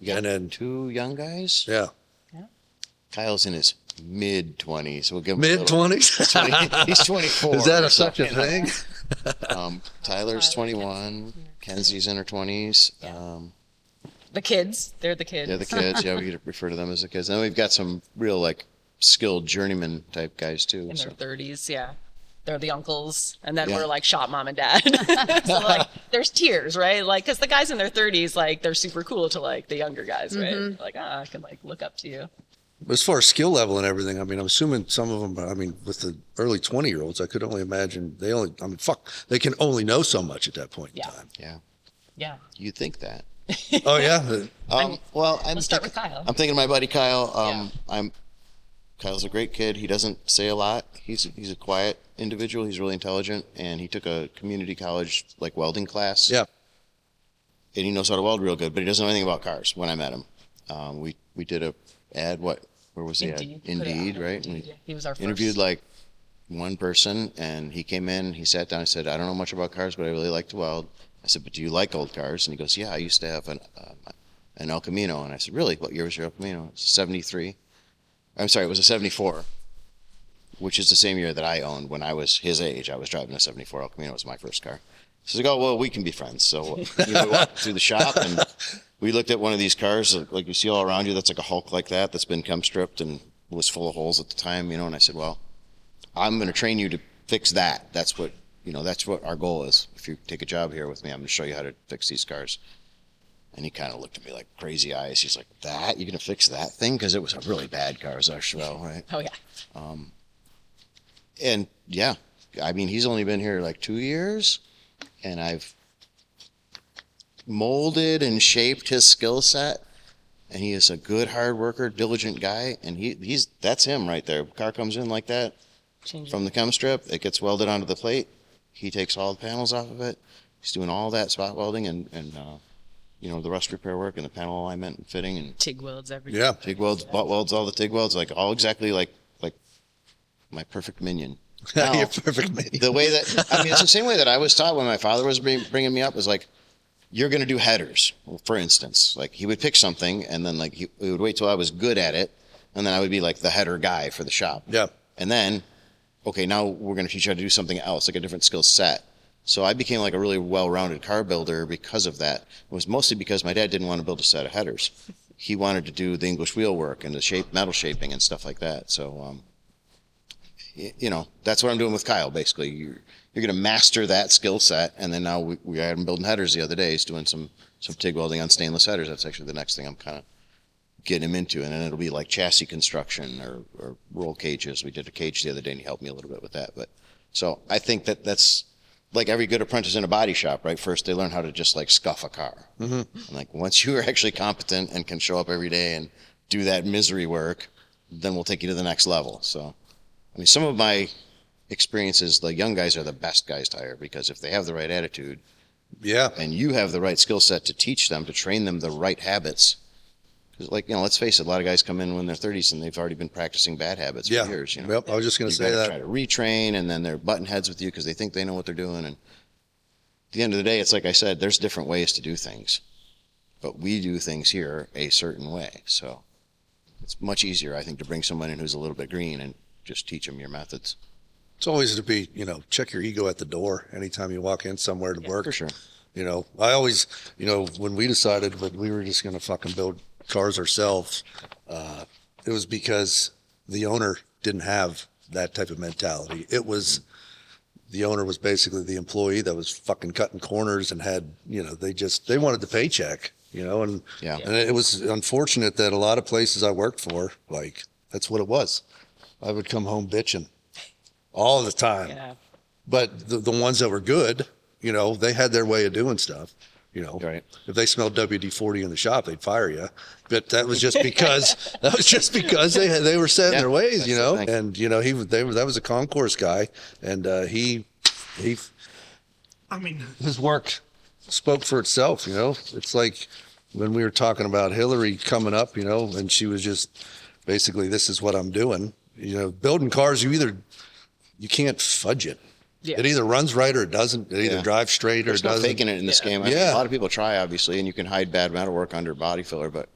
And then 2 young guys. Yeah. Kyle's in his mid-20s. We'll give him mid-20s. He's 24. Is that such a thing? Tyler's 21. Kenzie's in her 20s. The kids. They're the kids. They're the kids. Yeah, we refer to them as the kids. And then we've got some real skilled journeyman type guys too. In their 30s, yeah. They're the uncles, and then we're like shop mom and dad. So like, there's tiers, right? Like, because the guys in their 30s, like, they're super cool to like the younger guys, right? Mm-hmm. Like, I can like look up to you. As far as skill level and everything, I mean, I'm assuming some of them. I mean, with the early 20-year-olds, I could only imagine they can only know so much at that point in time. Yeah. You think that? Oh yeah. Let's start with Kyle. I'm thinking of my buddy Kyle. Kyle's a great kid. He doesn't say a lot. He's a quiet individual. He's really intelligent, and he took a community college welding class. Yeah. And he knows how to weld real good, but he doesn't know anything about cars. When I met him, we did a ad. Where was he at? Indeed, right? And he was our first. Interviewed one person, and he came in. He sat down. He said, "I don't know much about cars, but I really like to weld." I said, "But do you like old cars?" And he goes, "Yeah, I used to have an El Camino." And I said, "Really? What year was your El Camino?" It's 73. I'm sorry, it was a 74, which is the same year that I owned when I was his age. I was driving a 74 El Camino. It was my first car. So I go, well, we can be friends. So we walked through the shop, and we looked at one of these cars, like you see all around you, that's like a Hulk like that's been Chem stripped and was full of holes at the time, and I said, well, I'm going to train you to fix that. That's what our goal is. If you take a job here with me, I'm going to show you how to fix these cars. And he kind of looked at me like crazy eyes. He's like, "That? You're going to fix that thing?" Because it was a really bad car, as our Chevelle, right? Oh, yeah. And yeah, I mean, he's only been here 2 years, and I've molded and shaped his skill set. And he is a good, hard worker, diligent guy. And that's him right there. Car comes in like that from the Chem strip. It gets welded onto the plate. He takes all the panels off of it. He's doing all that spot welding and the rust repair work and the panel alignment and fitting and TIG welds everything. Yeah. TIG welds, butt welds, all the TIG welds, all exactly like my perfect minion. You're perfect, man. The way that, I mean, it's the same way that I was taught when my father was bringing me up, was like, you're going to do headers, for instance. Like, he would pick something, and then, like, he would wait till I was good at it, and then I would be, like, the header guy for the shop. Yeah. And then, okay, now we're going to teach you how to do something else, like a different skill set. So I became, like, a really well-rounded car builder because of that. It was mostly because my dad didn't want to build a set of headers. He wanted to do the English wheel work and the metal shaping and stuff like that. So, you know, that's what I'm doing with Kyle, basically. You're going to master that skill set, and then now we had him building headers the other day. He's doing some TIG welding on stainless headers. That's actually the next thing I'm kind of getting him into, and then it'll be like chassis construction or roll cages. We did a cage the other day, and he helped me a little bit with that. But so I think that's like every good apprentice in a body shop, right? First, they learn how to just like scuff a car. Mm-hmm. And like once you are actually competent and can show up every day and do that misery work, then we'll take you to the next level. So, I mean, some of my experiences, the young guys are the best guys to hire, because if they have the right attitude, Yeah. and you have the right skill set to teach them, to train them the right habits. Because, like, you know, let's face it, a lot of guys come in when they're 30s and they've already been practicing bad habits for years. You know? Yep. I was just going to say gotta that. try to retrain, and then they're button heads with you because they think they know what they're doing. And at the end of the day, it's like I said, there's different ways to do things, but we do things here a certain way. So it's much easier, I think, to bring someone in who's a little bit green and just teach them your methods. It's always to be, you know, check your ego at the door anytime you walk in somewhere to work. For sure. You know, I always, you know, when we decided that we were just going to fucking build cars ourselves, it was because the owner didn't have that type of mentality. It was, the owner was basically the employee that was fucking cutting corners and had, you know, they wanted the paycheck, you know, and it was unfortunate that a lot of places I worked for, like, that's what it was. I would come home bitching all the time. Yeah. But the ones that were good, you know, they had their way of doing stuff. You know, Right. If they smelled WD-40 in the shop, they'd fire you. But that was just because they were set in their ways, you know. And you know, that was a Concourse guy, and he, I mean, his work spoke for itself. You know, it's like when we were talking about Hilary coming up, you know, and she was just basically, this is what I'm doing. You know, building cars, you can't fudge it. Yeah. It either runs right or it doesn't. It either drives straight or it There's no doesn't. faking it in this game. I mean, a lot of people try, obviously, and you can hide bad metal work under body filler, but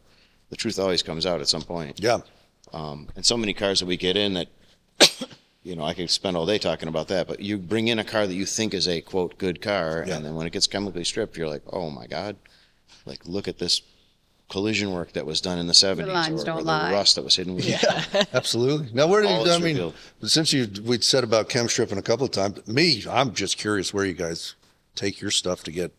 the truth always comes out at some point. Yeah. And so many cars that we get in that, you know, I could spend all day talking about that, but you bring in a car that you think is a, quote, good car, and then when it gets chemically stripped, you're like, oh my God, like, look at this collision work that was done in the 70s, lines or don't the lie. rust that was hidden. Absolutely. Now, where did All you, is I mean, revealed. since we'd said about chem stripping a couple of times, I'm just curious where you guys take your stuff to get.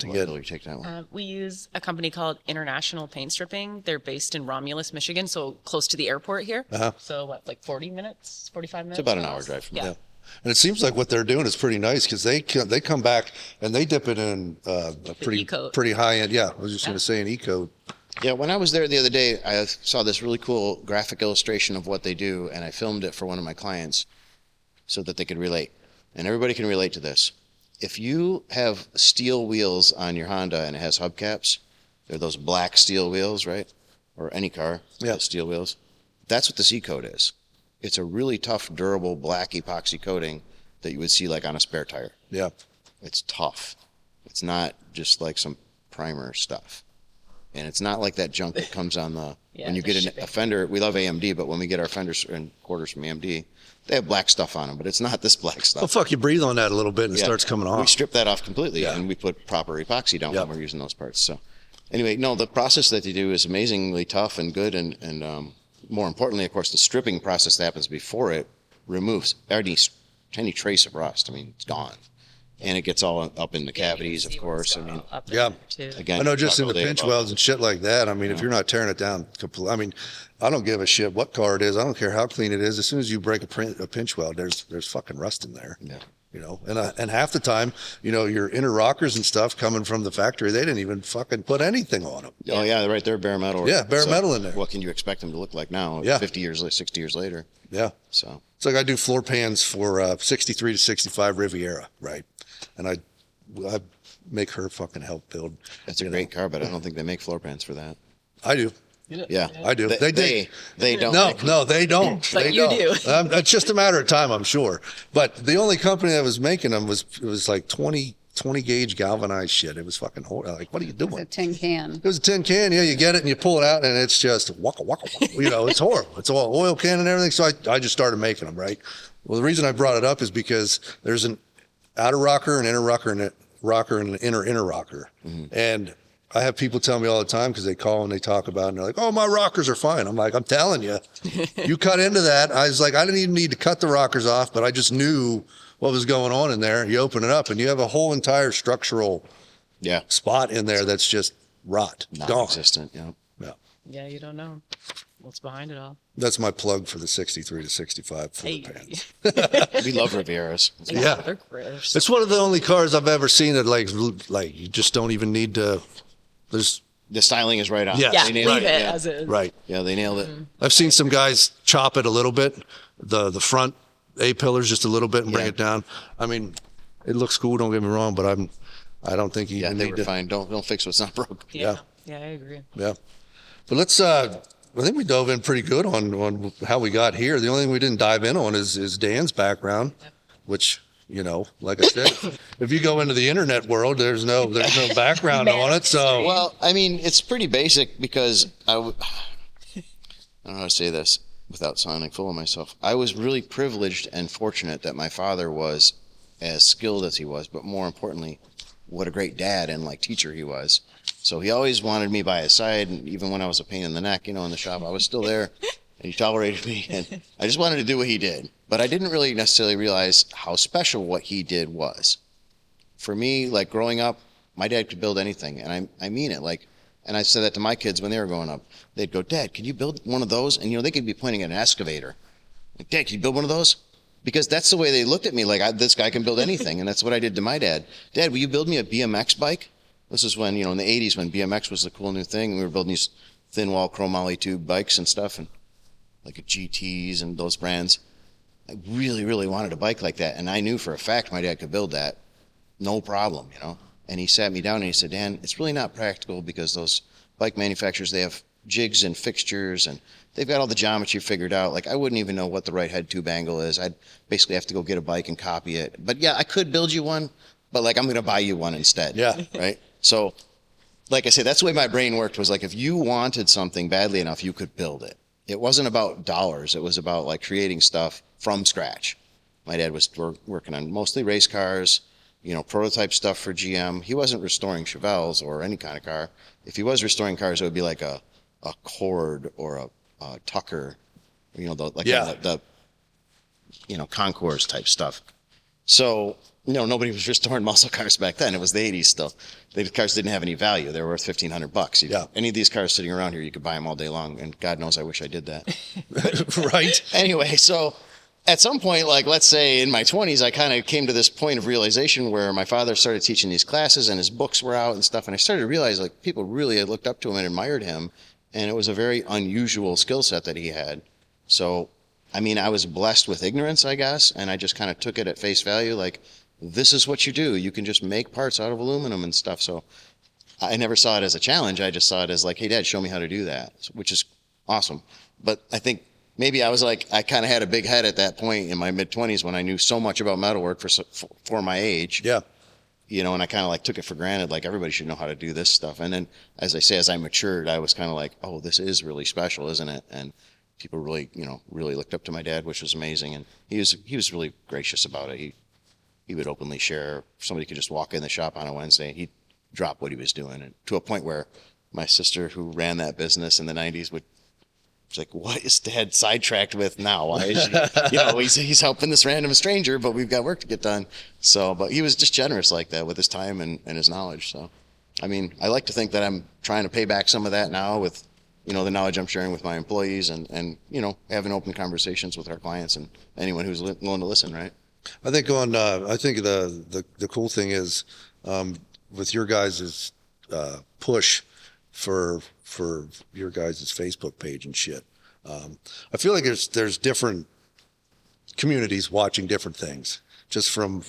You take that one. We use a company called International Paint Stripping. They're based in Romulus, Michigan, so close to the airport here. So what, like 40 minutes, 45 minutes? It's about an hour drive from Yeah. there. And it seems like what they're doing is pretty nice because they come back and they dip it in a E-coat. pretty high end. Yeah, I was just going to say an E-coat. Yeah, when I was there the other day, I saw this really cool graphic illustration of what they do, and I filmed it for one of my clients so that they could relate. And everybody can relate to this. If you have steel wheels on your Honda and it has hubcaps, they're those black steel wheels, right? Or any car, Yeah. steel wheels. That's what the C-coat is. It's a really tough, durable, black epoxy coating that you would see like on a spare tire. Yeah. It's tough. It's not just like some primer stuff. And it's not like that junk that comes on the, when you the get shipping. a fender, we love AMD, but when we get our fenders and quarters from AMD, they have black stuff on them, but it's not this black stuff. Well, fuck, you breathe on that a little bit and it Yeah. starts coming off. We strip that off completely and we put proper epoxy down when we're using those parts. So anyway, no, the process that they do is amazingly tough and good. And more importantly, of course, the stripping process that happens before it removes any trace of rust. I mean, it's gone. And it gets all up in the cavities, of course. I mean, Yeah. again, I know just in talk the all day pinch about- welds and shit like that. I mean, if you're not tearing it down, I mean, I don't give a shit what car it is. I don't care how clean it is. As soon as you break a pinch weld, there's fucking rust in there. Yeah. You know, and half the time, you know, your inner rockers and stuff coming from the factory, they didn't even fucking put anything on them. Oh yeah, they're right there, bare metal. Yeah, bare metal in there. What can you expect them to look like now? Yeah. 50 years, 60 years later. Yeah. So It's like I do floor pans for 63 to 65 Riviera, right? And I make her fucking help build. that's a great car, but I don't think they make floor pans for that. I do. Yeah. I do. They don't. No, they don't. But they you don't. do. It's just a matter of time, I'm sure. But the only company that was making them was like 20 gauge galvanized shit. It was fucking horrible. Like, what are you doing? A tin can. It was a tin can. Yeah, you get it and you pull it out and it's just waka waka. It's horrible. It's all oil can and everything. So I just started making them, right? Well, the reason I brought it up is because there's an outer rocker, an inner rocker, and an inner rocker. Mm-hmm. And I have people tell me all the time because they call and they talk about it and they're like, oh, my rockers are fine. I'm like, I'm telling you, you cut into that. I was like, I didn't even need to cut the rockers off, but I just knew what was going on in there. You open it up and you have a whole entire structural spot in there that's just rot. Non-existent, yeah. Yeah, you don't know what's behind it all. That's my plug for the 63 to 65 floor pans. We love Rivieras. Yeah. They're great. It's one of the only cars I've ever seen that like you just don't even need to. There's the styling is right on. Yes. Yeah, They leave nailed it as is. right. Yeah, they nailed it. I've seen some guys chop it a little bit, the front A pillars just a little bit and bring it down. I mean, it looks cool. Don't get me wrong, but I don't think you Yeah, even they need were to. fine. Don't fix what's not broke. Yeah, I agree. Yeah, but let's. I think we dove in pretty good on how we got here. The only thing we didn't dive in on is Dan's background, which. Like I said, if you go into the internet world, there's no background on it. So, well, I mean, it's pretty basic because I don't know how to say this without sounding full of myself. I was really privileged and fortunate that my father was as skilled as he was, but more importantly, what a great dad and like teacher he was. So he always wanted me by his side, and even when I was a pain in the neck, in the shop, I was still there. And he tolerated me, and I just wanted to do what he did. But I didn't really necessarily realize how special what he did was. For me, like growing up, my dad could build anything, and I mean it. Like, and I said that to my kids when they were growing up. They'd go, Dad, can you build one of those? And they could be pointing at an excavator. Like, Dad, can you build one of those? Because that's the way they looked at me. Like, this guy can build anything, and that's what I did to my dad. Dad, will you build me a BMX bike? This is when in the '80s when BMX was the cool new thing, and we were building these thin wall chromoly tube bikes and stuff, and like a GTs and those brands. I really, really wanted a bike like that. And I knew for a fact my dad could build that. No problem, And he sat me down and he said, Dan, it's really not practical because those bike manufacturers, they have jigs and fixtures and they've got all the geometry figured out. Like, I wouldn't even know what the right head tube angle is. I'd basically have to go get a bike and copy it. But yeah, I could build you one, but like, I'm going to buy you one instead. Yeah. Right? So, like I said, that's the way my brain worked, was like, if you wanted something badly enough, you could build it. It wasn't about dollars. It was about like creating stuff from scratch. My dad was working on mostly race cars, prototype stuff for GM. He wasn't restoring Chevelles or any kind of car. If he was restoring cars, it would be like a Cord or a Tucker, the Concourse type stuff. So, nobody was restoring muscle cars back then. It was the 80s still. The cars didn't have any value. They were worth $1,500. Yeah. Any of these cars sitting around here, you could buy them all day long. And God knows I wish I did that. Right. Anyway, so at some point, like let's say in my 20s, I kind of came to this point of realization where my father started teaching these classes and his books were out and stuff. And I started to realize like people really had looked up to him and admired him. And it was a very unusual skill set that he had. So, I mean, I was blessed with ignorance, I guess. And I just kind of took it at face value. Like, this is what you do. You can just make parts out of aluminum and stuff. So I never saw it as a challenge. I just saw it as like, hey, Dad, show me how to do that, which is awesome. But I think maybe I was like, I kind of had a big head at that point in my mid-20s when I knew so much about metalwork for my age. Yeah. And I kind of like took it for granted, like everybody should know how to do this stuff. And then, as I say, as I matured, I was kind of like, oh, this is really special, isn't it? And people really, really looked up to my dad, which was amazing. And he was really gracious about it. He would openly share. Somebody could just walk in the shop on a Wednesday and he'd drop what he was doing, and to a point where my sister, who ran that business in the 90s, was like, what is Dad sidetracked with now? Why is she, he's helping this random stranger, but we've got work to get done. So, but he was just generous like that with his time and his knowledge. So, I mean, I like to think that I'm trying to pay back some of that now with, the knowledge I'm sharing with my employees and having open conversations with our clients and anyone who's willing to listen, right? I think I think the cool thing is with your guys' push for your guys' Facebook page and shit. I feel like there's different communities watching different things. just from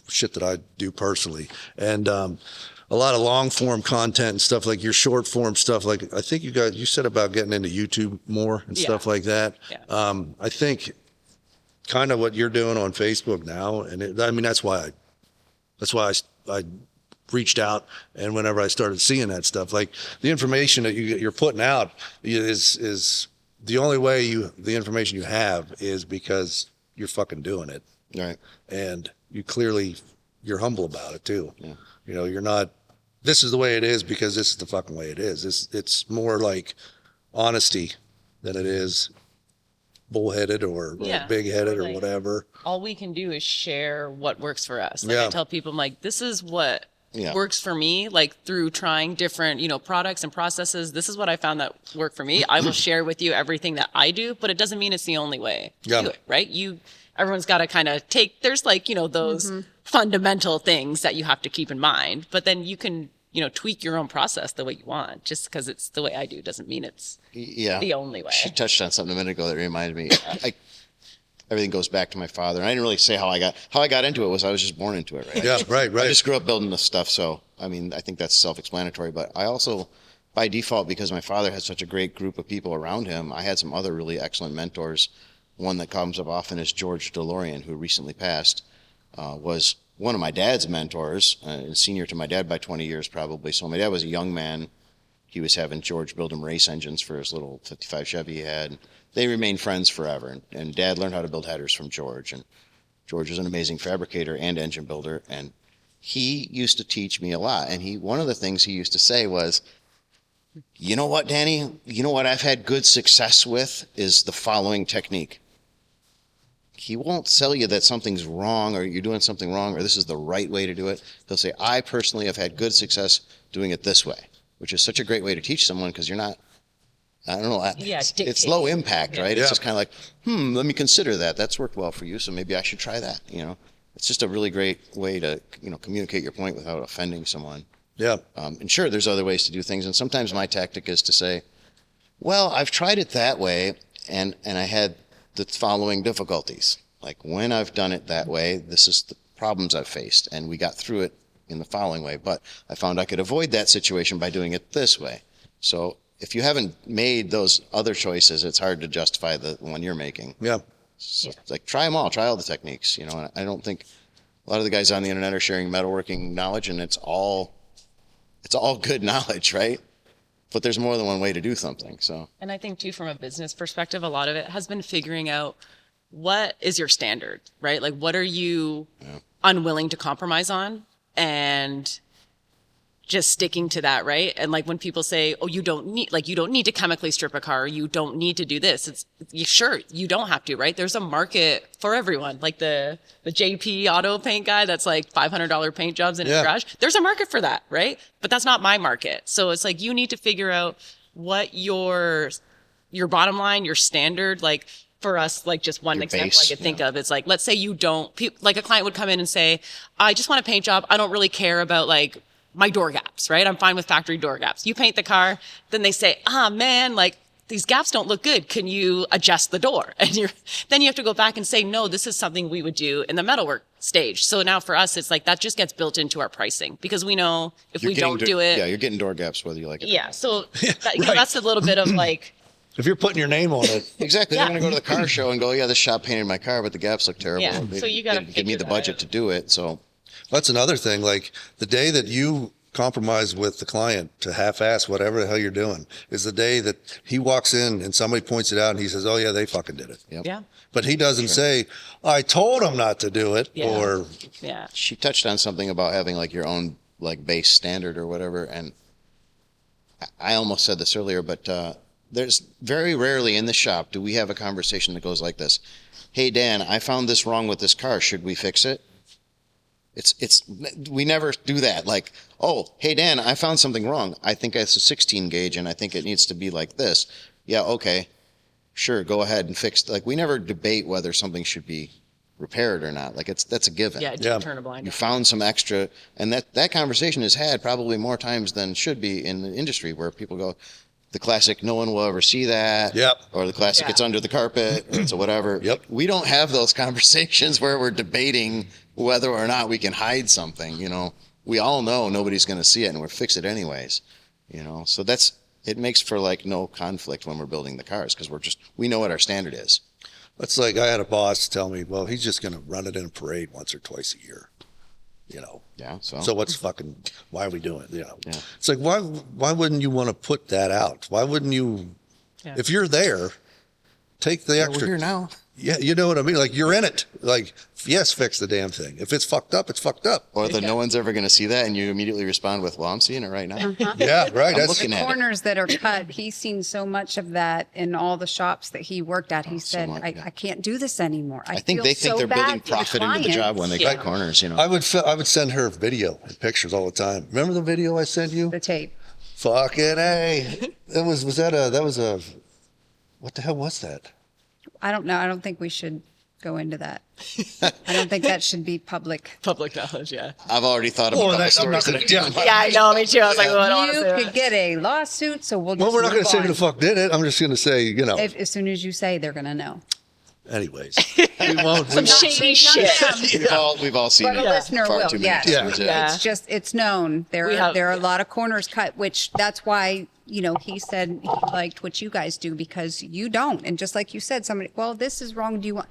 shit that I do personally. And a lot of long form content and stuff, like your short form stuff. Like I think you said about getting into YouTube more and stuff like that. Yeah. I think kind of what you're doing on Facebook now, and I mean that's why I reached out, and whenever I started seeing that stuff, like the information that you're putting out is the only way the information you have is because you're fucking doing it, Right. and you're humble about it too. Yeah. You know, you're not, this is the way it is because this is the fucking way it is. It's more like honesty than it is bullheaded or big-headed or whatever. All we can do is share what works for us. Like I tell people, I'm like, this is what works for me, like through trying different, products and processes. This is what I found that work for me. I will share with you everything that I do, but it doesn't mean it's the only way to do it, right? Everyone's got to kind of there's like, those fundamental things that you have to keep in mind, but then you can, tweak your own process the way you want. Just because it's the way I do doesn't mean it's the only way. She touched on something a minute ago that reminded me. Everything goes back to my father, and I didn't really say how I got into it. Was I was just born into it, right? Yeah, right. I just grew up building this stuff, so I mean, I think that's self-explanatory. But I also, by default, because my father had such a great group of people around him, I had some other really excellent mentors. One that comes up often is George DeLorean, who recently passed, was one of my dad's mentors, senior to my dad by 20 years probably. So my dad was a young man. He was having George build him race engines for his little 55 Chevy he had. They remained friends forever. And Dad learned how to build headers from George. And George was an amazing fabricator and engine builder. And he used to teach me a lot. And one of the things he used to say was, you know what, Danny? You know what I've had good success with is the following technique. He won't tell you that something's wrong or you're doing something wrong or this is the right way to do it. He'll say, I personally have had good success doing it this way, which is such a great way to teach someone because you're not, I don't know, it's low impact, right? It's just kind of like, let me consider that. That's worked well for you, so maybe I should try that, It's just a really great way to, communicate your point without offending someone. Yeah. And sure, there's other ways to do things. And sometimes my tactic is to say, well, I've tried it that way, and I had the following difficulties. Like when I've done it that way, this is the problems I've faced, and we got through it in the following way. But I found I could avoid that situation by doing it this way. So if you haven't made those other choices, it's hard to justify the one you're making. Yeah. So like try them all, try all the techniques, And I don't think a lot of the guys on the internet are sharing metalworking knowledge, and it's all good knowledge, right? But there's more than one way to do something. So, and I think too, from a business perspective, a lot of it has been figuring out what is your standard, right? Like, what are you unwilling to compromise on, and just sticking to that, right? And like when people say, "Oh, you don't need to chemically strip a car, or you don't need to do this," sure, you don't have to, right? There's a market for everyone. Like the JP auto paint guy that's like $500 paint jobs in his garage. There's a market for that, right? But that's not my market. So it's like you need to figure out what your bottom line, your standard, like. For us, like just one example I could think of, it's like, let's say you don't, like a client would come in and say, I just want a paint job. I don't really care about like my door gaps, right? I'm fine with factory door gaps. You paint the car, then they say, man, like these gaps don't look good. Can you adjust the door? And then you have to go back and say, no, this is something we would do in the metalwork stage. So now for us, it's like that just gets built into our pricing because we know if we don't do it. Yeah, you're getting door gaps whether you like it. Yeah, so that's a little bit of like, if you're putting your name on it. Exactly. They're going to go to the car show and go, yeah, this shop painted my car, but the gaps look terrible. Yeah. So you got to give me the budget to do it. So that's another thing. Like the day that you compromise with the client to half-ass whatever the hell you're doing is the day that he walks in and somebody points it out and he says, oh yeah, they fucking did it. Yep. Yeah. But he doesn't say, I told him not to do it. Yeah. Or she touched on something about having like your own like base standard or whatever. And I almost said this earlier, but, there's very rarely in the shop do we have a conversation that goes like this. Hey, Dan, I found this wrong with this car. Should we fix it? We never do that. Like, oh, hey, Dan, I found something wrong. I think it's a 16 gauge and I think it needs to be like this. Yeah, okay, sure, go ahead and fix it. Like, we never debate whether something should be repaired or not. Like, that's a given. Yeah, turn a blind eye. You found some extra, and that conversation is had probably more times than should be in the industry where people go, the classic, no one will ever see that. Yep. Or the classic, it's under the carpet, or it's whatever. Yep. We don't have those conversations where we're debating whether or not we can hide something, you know. We all know nobody's going to see it and we'll fix it anyways, you know. So it makes for like no conflict when we're building the cars because we know what our standard is. It's like I had a boss tell me, well, he's just going to run it in a parade once or twice a year, you know. Yeah. So why are we doing it? You know, Yeah. It's like, why wouldn't you want to put that out? Why wouldn't you, if you're there, take the extra. We're here now. Yeah. You know what I mean? Like you're in it. Like, yes, fix the damn thing. If it's fucked up, it's fucked up. Or that no one's ever going to see that, and you immediately respond with, "Well, I'm seeing it right now." Yeah, right. I'm That's looking at it. Corners that are cut. He's seen so much of that in all the shops that he worked at. He so said, much, yeah. I can't do this anymore. I think feel they think so they're building bad for the profit into the client." job when they cut corners, you know. I would send her video and pictures all the time. Remember the video I sent you? The tape. Fucking A. What the hell was that? I don't know. I don't think we should go into that. I don't think that should be public. Public knowledge, yeah. I've already thought about the I'm stories not that gonna, I do. yeah. Yeah, I know, me too. I was like, well, I don't want to You say could that. get a lawsuit, so we'll just Well, we're not going to move say on. who the fuck did it. I'm just going to say, you know. As soon as you say, they're going to know. Anyways, we won't. Some shady shit. We've all seen But a it listener far will, too many yes. times. Yeah. It's known. There are a lot of corners cut, which that's why, you know, he said he liked what you guys do because you don't. And just like you said, somebody, well, this is wrong. Do you want?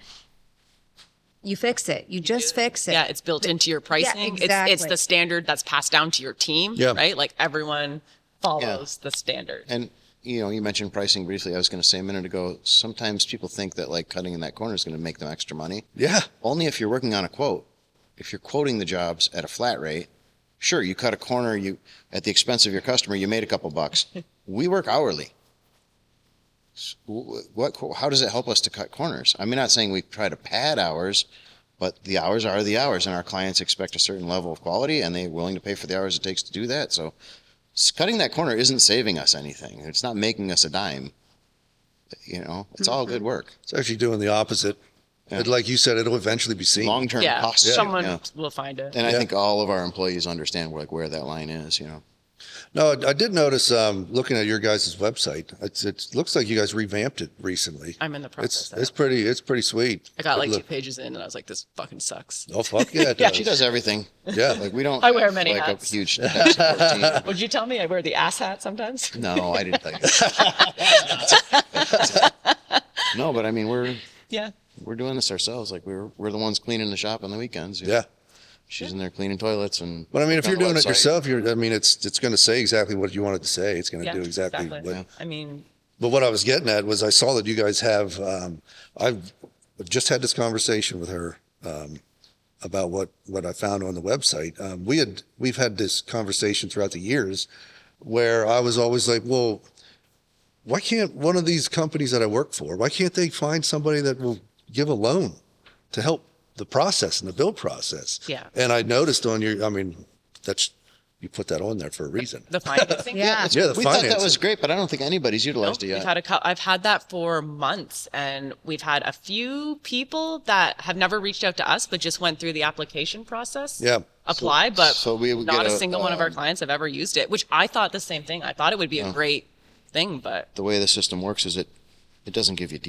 You fix it. You just fix it. Yeah, it's built into your pricing. exactly. It's the standard that's passed down to your team, Yeah. right? Like everyone follows the standard. And you know, you mentioned pricing briefly. I was going to say a minute ago, sometimes people think that like cutting in that corner is going to make them extra money. Yeah. Only if you're working on a quote. If you're quoting the jobs at a flat rate, sure, you cut a corner, you at the expense of your customer, you made a couple bucks. We work hourly. How does it help us to cut corners? I'm not saying we try to pad hours, but the hours are the hours, and our clients expect a certain level of quality, and they're willing to pay for the hours it takes to do that. So cutting that corner isn't saving us anything. It's not making us a dime. You know, it's all good work. It's actually doing the opposite. Yeah. But like you said, it'll eventually be seen. Long-term Yeah, costs. someone will find it. And I think all of our employees understand where that line is, you know. No, I did notice looking at your guys' website, it looks like you guys revamped it recently. I'm in the process. It's pretty sweet. I got like Good 2 pages in and I was like, this fucking sucks. Oh, fuck yeah. It Yeah, does. She does everything. Yeah. Like we don't I wear many like hats. a huge tech support team. Would you tell me I wear the ass hat sometimes? No, I didn't think that. No, but I mean Yeah. we're doing this ourselves. Like we're the ones cleaning the shop on the weekends. you know. Yeah. She's in there cleaning toilets and. But I mean, if on you're the doing it website. yourself, it's going to say exactly what you want it to say. It's going to Yeah, do exactly what. Yeah. I mean, But what I was getting at was I saw that you guys have, I've just had this conversation with her about what I found on the website. We've had this conversation throughout the years where I was always like, well, why can't one of these companies that I work for, why can't they find somebody that will give a loan to help the process and the build process? Yeah. And I noticed on your, you put that on there for a reason. the financing. Yeah. Yeah, the We thought that financing. was great, but I don't think anybody's utilized it We've yet. had I've had that for months, and we've had a few people that have never reached out to us, but just went through the application process. Yeah. Apply, but so we would not get a a, single one of our clients have ever used it, which I thought the same thing. I thought it would be a great thing, but The way the system works is it doesn't give you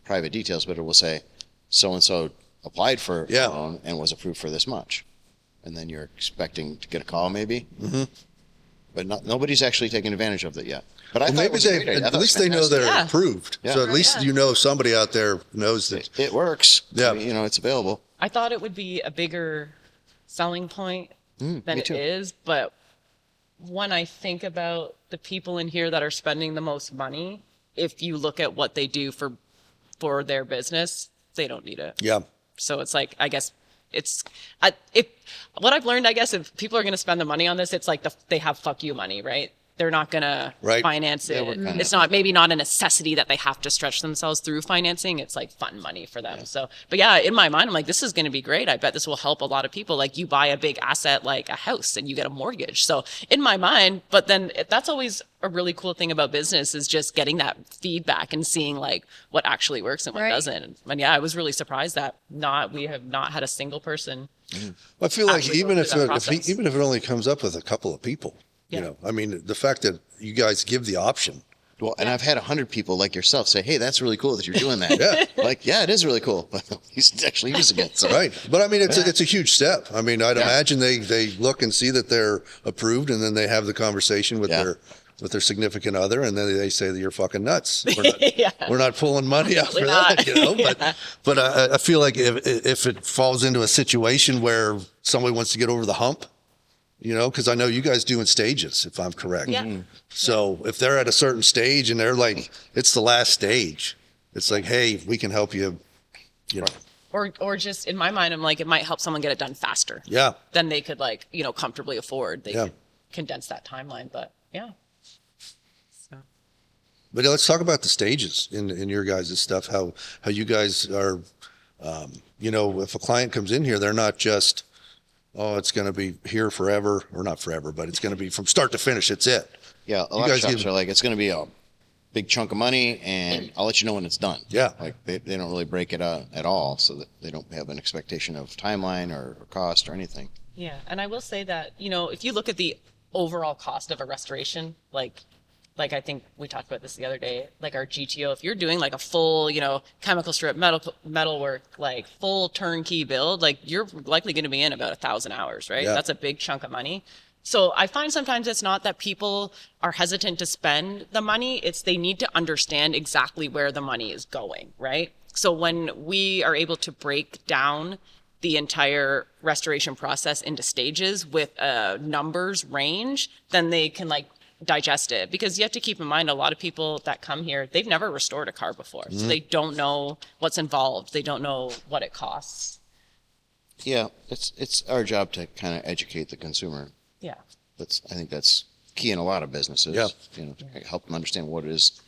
private details, but it will say so and so applied for a loan and was approved for this much, and then you're expecting to get a call maybe. Mm-hmm. But nobody's actually taken advantage of it yet. But I Well, thought it maybe was a great idea. I at thought it least was they know fantastic. they're Yeah. approved. Yeah. So at least Yeah. you know somebody out there knows that. It works. Yeah. I mean, it's available. I thought it would be a bigger selling point than me it too. is. But when I think about the people in here that are spending the most money, if you look at what they do for their business, they don't need it. Yeah. So it's like, I guess what I've learned, I guess, if people are going to spend the money on this, it's like they have fuck you money, right? They're not going to Right. finance it. we're kinda- It's maybe not a necessity that they have to stretch themselves through financing. It's like fun money for them. So, but yeah, in my mind, I'm like, this is going to be great. I bet this will help a lot of people. Like you buy a big asset, like a house, and you get a mortgage. So in my mind, but then that's always a really cool thing about business is just getting that feedback and seeing like what actually works and what Right. doesn't. And yeah, I was really surprised that we have not had a single person. I feel like Actually even go if through that process. even if it only comes up with a couple of people, Yeah. you know, I mean, the fact that you guys give the option Well, and I've had 100 people like yourself say, "Hey, that's really cool that you're doing that." Like, yeah, it is really cool. But he's actually using it. So. Right. But I mean, it's a huge step. I mean, I'd imagine they look and see that they're approved, and then they have the conversation with their significant other, and then they say that you're fucking nuts. We're not pulling money out for that, you know. But I feel like if it falls into a situation where somebody wants to get over the hump, you know, because I know you guys do in stages, if I'm correct. Yeah. So if they're at a certain stage and they're like, it's the last stage, it's like, hey, we can help you, you know. Or just in my mind, I'm like, it might help someone get it done faster. Yeah. Than they could like, you know, comfortably afford. They could condense that timeline, but yeah. So. But let's talk about the stages in your guys' stuff, how you guys are, you know, if a client comes in here, they're not just, oh, it's going to be here forever, or not forever, but it's going to be from start to finish. It's it. Yeah, a lot of shops are like, it's going to be a big chunk of money, and I'll let you know when it's done. Yeah. Like they don't really break it out at all, so that they don't have an expectation of timeline or cost or anything. Yeah, and I will say that, you know, if you look at the overall cost of a restoration, like I think we talked about this the other day, like our GTO, if you're doing like a full, you know, chemical strip, metalwork, like full turnkey build, like you're likely going to be in about 1,000 hours, right? Yeah. That's a big chunk of money. So I find sometimes it's not that people are hesitant to spend the money, it's they need to understand exactly where the money is going, right? So when we are able to break down the entire restoration process into stages with a numbers range, then they can like digest it, because you have to keep in mind a lot of people that come here, they've never restored a car before, so they don't know what's involved, they don't know what it costs. Yeah, it's our job to kind of educate the consumer. Yeah, I think that's key in a lot of businesses. Yeah. You know, help them understand what it is,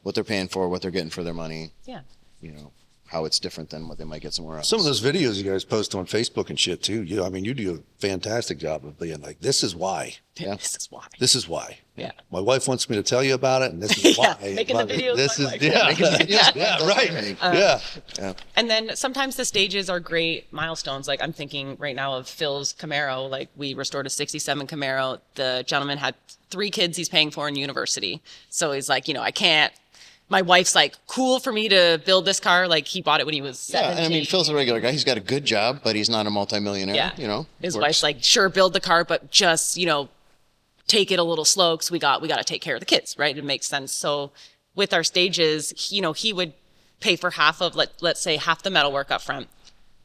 what they're paying for, what they're getting for their money. yeah. You know, how it's different than what they might get somewhere else. Some of those videos you guys post on Facebook and shit too. I mean, you do a fantastic job of being like, this is why. Yeah. This is why. This is why. Yeah. My wife wants me to tell you about it, and this is why. Making the videos This look is like yeah, right. Yeah. And then sometimes the stages are great milestones. Like I'm thinking right now of Phil's Camaro. Like we restored a 67 Camaro. The gentleman had 3 kids he's paying for in university. So he's like, you know, I can't. My wife's like, cool for me to build this car. Like he bought it when he was 17. Yeah, and I mean, Phil's a regular guy. He's got a good job, but he's not a multimillionaire. Yeah. You know, his wife's like, sure, build the car, but just, you know, take it a little slow because we got to take care of the kids, right? It makes sense. So with our stages, you know, he would pay for half of, let's say half the metalwork up front.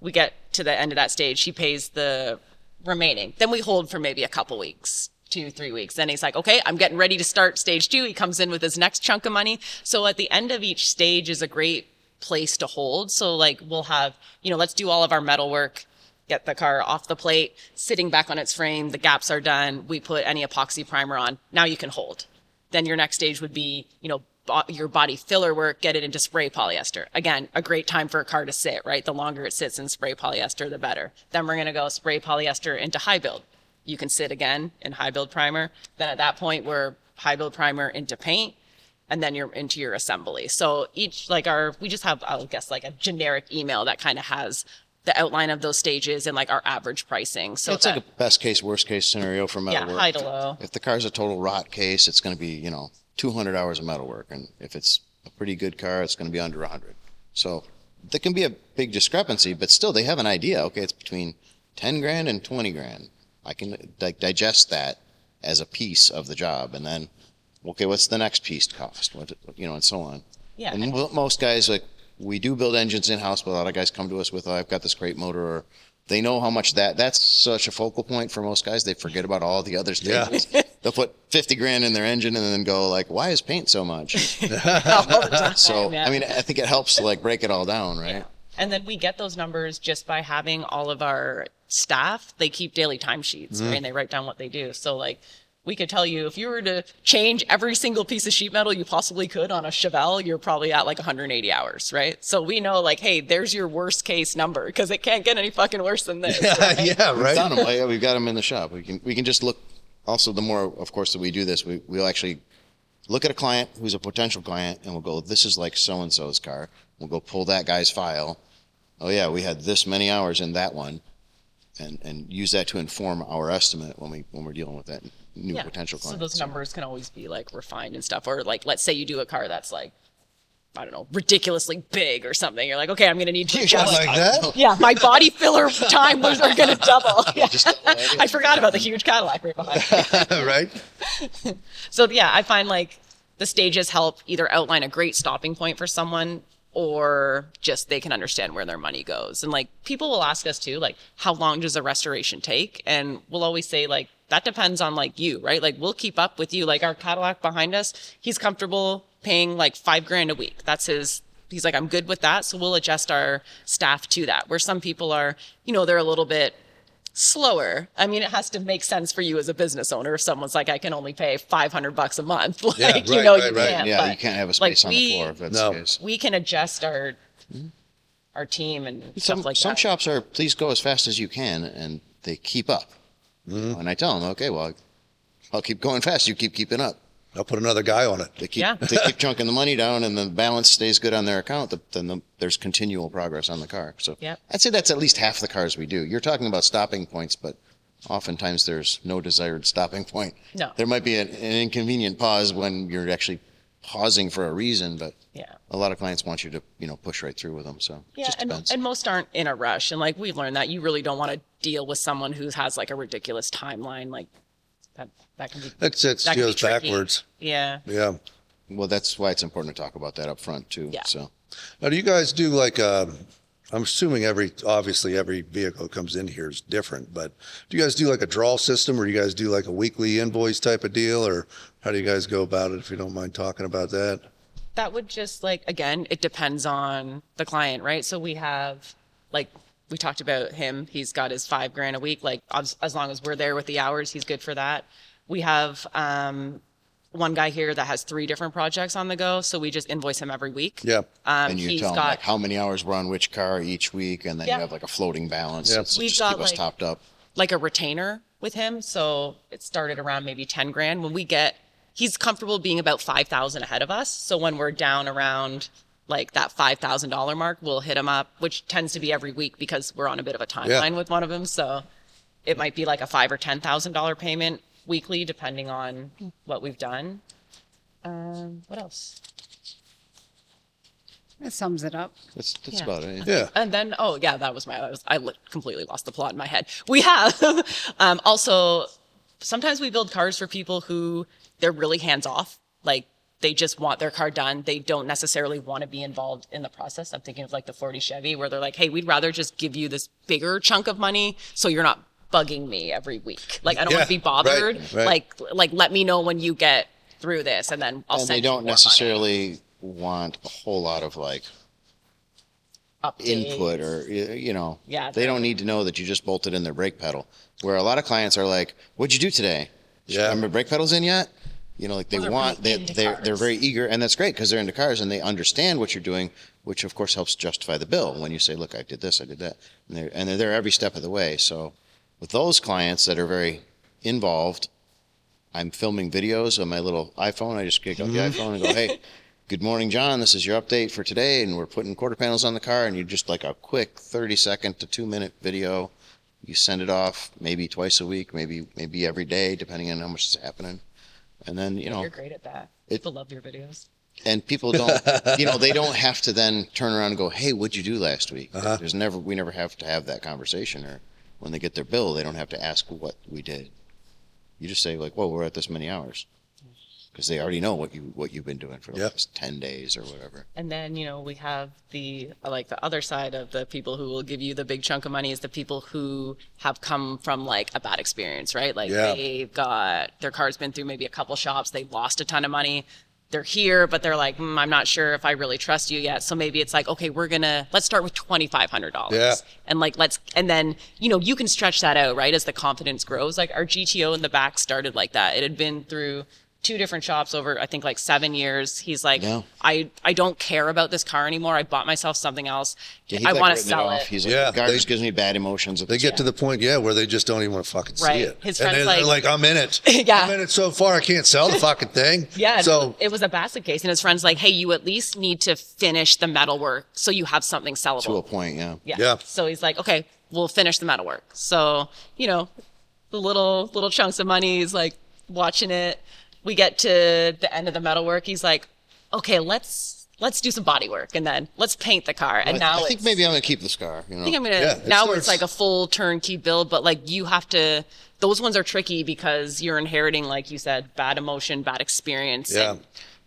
We get to the end of that stage, he pays the remaining. Then we hold for maybe a couple weeks, 2-3 weeks. Then he's like, okay, I'm getting ready to start stage 2. He comes in with his next chunk of money. So at the end of each stage is a great place to hold. So like we'll have, you know, let's do all of our metalwork, get the car off the plate, sitting back on its frame, the gaps are done, we put any epoxy primer on, now you can hold. Then your next stage would be, you know, your body filler work, get it into spray polyester. Again, a great time for a car to sit, right? The longer it sits in spray polyester, the better. Then we're gonna go spray polyester into high build. You can sit again in high build primer. Then at that point, we're high build primer into paint, and then you're into your assembly. So each, like we just have, I guess, like a generic email that kind of has the outline of those stages and like our average pricing. So it's like a best case, worst case scenario for metalwork. Yeah, high to low. If the car's a total rot case, it's going to be, you know, 200 hours of metalwork. And if it's a pretty good car, it's going to be under 100. So there can be a big discrepancy, but still they have an idea. Okay, it's between 10 grand and 20 grand. I can digest that as a piece of the job. And then, okay, what's the next piece cost? What, you know, and so on. Yeah. And most guys, like, we do build engines in-house, but a lot of guys come to us with, oh, I've got this great motor, or they know how much that's such a focal point for most guys. They forget about all the other stages. Yeah. They'll put 50 grand in their engine and then go like, why is paint so much? So, I mean, I think it helps to like break it all down, right? Yeah. And then we get those numbers just by having all of our staff, they keep daily timesheets, right? And they write down what they do. So like, we could tell you if you were to change every single piece of sheet metal you possibly could on a Chevelle, you're probably at like 180 hours, right? So we know like, hey, there's your worst case number because it can't get any fucking worse than this. Right? Yeah, right. We've got them in the shop. We can just look. Also, the more, of course, that we do this, we'll actually look at a client who's a potential client, and we'll go, this is like so and so's car. We'll go pull that guy's file. Oh yeah, we had this many hours in that one, and use that to inform our estimate when we're dealing with that. new potential clients. So those numbers can always be like refined and stuff. Or like, let's say you do a car that's like, I don't know, ridiculously big or something. You're like, okay, I'm going to need to adjust. Like that? Yeah, my body filler time was are going to double. Yeah. I forgot about the huge Cadillac right behind me. Right? So yeah, I find like the stages help either outline a great stopping point for someone or just they can understand where their money goes. And like people will ask us too, like, how long does a restoration take? And we'll always say like, that depends on like you, right? Like we'll keep up with you. Like our Cadillac behind us, he's comfortable paying like $5,000 a week. That's he's like, I'm good with that. So we'll adjust our staff to that. Where some people are, you know, they're a little bit slower. I mean, it has to make sense for you as a business owner. If someone's like, I can only pay $500 a month, like, Yeah, you right, know, right, you right. can't. Yeah, but, you can't have a space like, on the floor if that's No. the case. we can adjust our team and stuff like Some that. shops are, please go as fast as you can, and they keep up. And I tell them, okay, well, I'll keep going fast. You keep keeping up. I'll put another guy on it. They keep chunking the money down, and the balance stays good on their account. Then there's continual progress on the car. So Yep. I'd say that's at least half the cars we do. You're talking about stopping points, but oftentimes there's no desired stopping point. No. There might be an inconvenient pause when you're actually pausing for a reason, but Yeah. a lot of clients want you to, push right through with them. So it Yeah, just depends. and most aren't in a rush. And like we've learned that you really don't want to deal with someone who has like a ridiculous timeline. Like that can be That can be goes tricky. backwards. Yeah. Yeah. Well, that's why it's important to talk about that up front too. Yeah. So Now, do you guys do like, I'm assuming obviously every vehicle that comes in here is different, but do you guys do like a draw system, or you guys do like a weekly invoice type of deal, or how do you guys go about it, if you don't mind talking about that? That would just like, again, it depends on the client, right? So we have like, we talked about him. He's got his $5,000 a week. Like as long as we're there with the hours, he's good for that. We have one guy here that has 3 different projects on the go. So we just invoice him every week. Yeah. and you He's tell them got like how many hours we're on which car each week, and then Yeah. you have like a floating balance. Yeah. So We've just got, keep us like- topped up. like a retainer with him. So it started around maybe 10 grand. When we get, he's comfortable being about 5,000 ahead of us. So when we're down around like that $5,000 mark, we'll hit him up, which tends to be every week because we're on a bit of a timeline with one of them. So it might be like a $5,000 or $10,000 payment weekly, depending on what we've done. What else? That sums it up. That's Yeah. about it. Yeah. And then, that was completely lost the plot in my head. We have also, sometimes we build cars for people who they're really hands off. Like they just want their car done. They don't necessarily want to be involved in the process. I'm thinking of like the 40 Chevy where they're like, hey, we'd rather just give you this bigger chunk of money so you're not bugging me every week. Like I don't want to be bothered. Right. Like let me know when you get through this and then I'll And send they you don't more necessarily want a whole lot of like money. input Updates. or Yeah, they don't need to know that you just bolted in their brake pedal. Where a lot of clients are like, "What'd you do today? Yeah. Remember brake pedals in yet?" Like they Well, they're want really into they're cars. very eager, and that's great because they're into cars and they understand what you're doing, which of course helps justify the bill when you say, "Look, I did this, I did that," and they're there every step of the way. So with those clients that are very involved, I'm filming videos on my little iPhone. I just pick up the iPhone and go, "Hey, good morning, John. This is your update for today, and we're putting quarter panels on the car." And you just like a quick 30-second to 2-minute video. You send it off maybe twice a week, maybe every day, depending on how much is happening. And then You're great at that. People love your videos. and people don't, they don't have to then turn around and go, "Hey, what'd you do last week?" We never have to have that conversation. Or when they get their bill, they don't have to ask what we did. You just say like, "Well, we're at this many hours," because they already know what you've been doing for the last 10 days or whatever. And then, we have the other side of the people who will give you the big chunk of money is the people who have come from like a bad experience, right? Like they've got, their car's been through maybe a couple shops, they lost a ton of money. They're here, but they're like, I'm not sure if I really trust you yet. So maybe it's like, okay, let's start with $2,500. Yeah. And like, and then, you can stretch that out, right? As the confidence grows, like our GTO in the back started like that. It had been through 2 different shops over, I think, like 7 years. He's like, Yeah. I don't care about this car anymore. I bought myself something else. Yeah, he's I like want to written sell off. it. He's like, Yeah, "The car they- just gives me bad emotions." They get to the point, where they just don't even want to fucking see Right. it. His And friend's they're like- like, I'm in it. Yeah. I'm in it so far, I can't sell the fucking thing. Yeah. So, it was a basket case. And his friend's like, hey, you at least need to finish the metalwork so you have something sellable. to a point, yeah. Yeah. So he's like, okay, we'll finish the metalwork. So, the little chunks of money is like watching it. We get to the end of the metalwork. He's like, okay, let's do some body work, and then let's paint the car. And now I think maybe I'm gonna keep the scar. You know? I think I'm gonna. Now it's like a full turnkey build, but like you have to. Those ones are tricky because you're inheriting, like you said, bad emotion, bad experience. Yeah.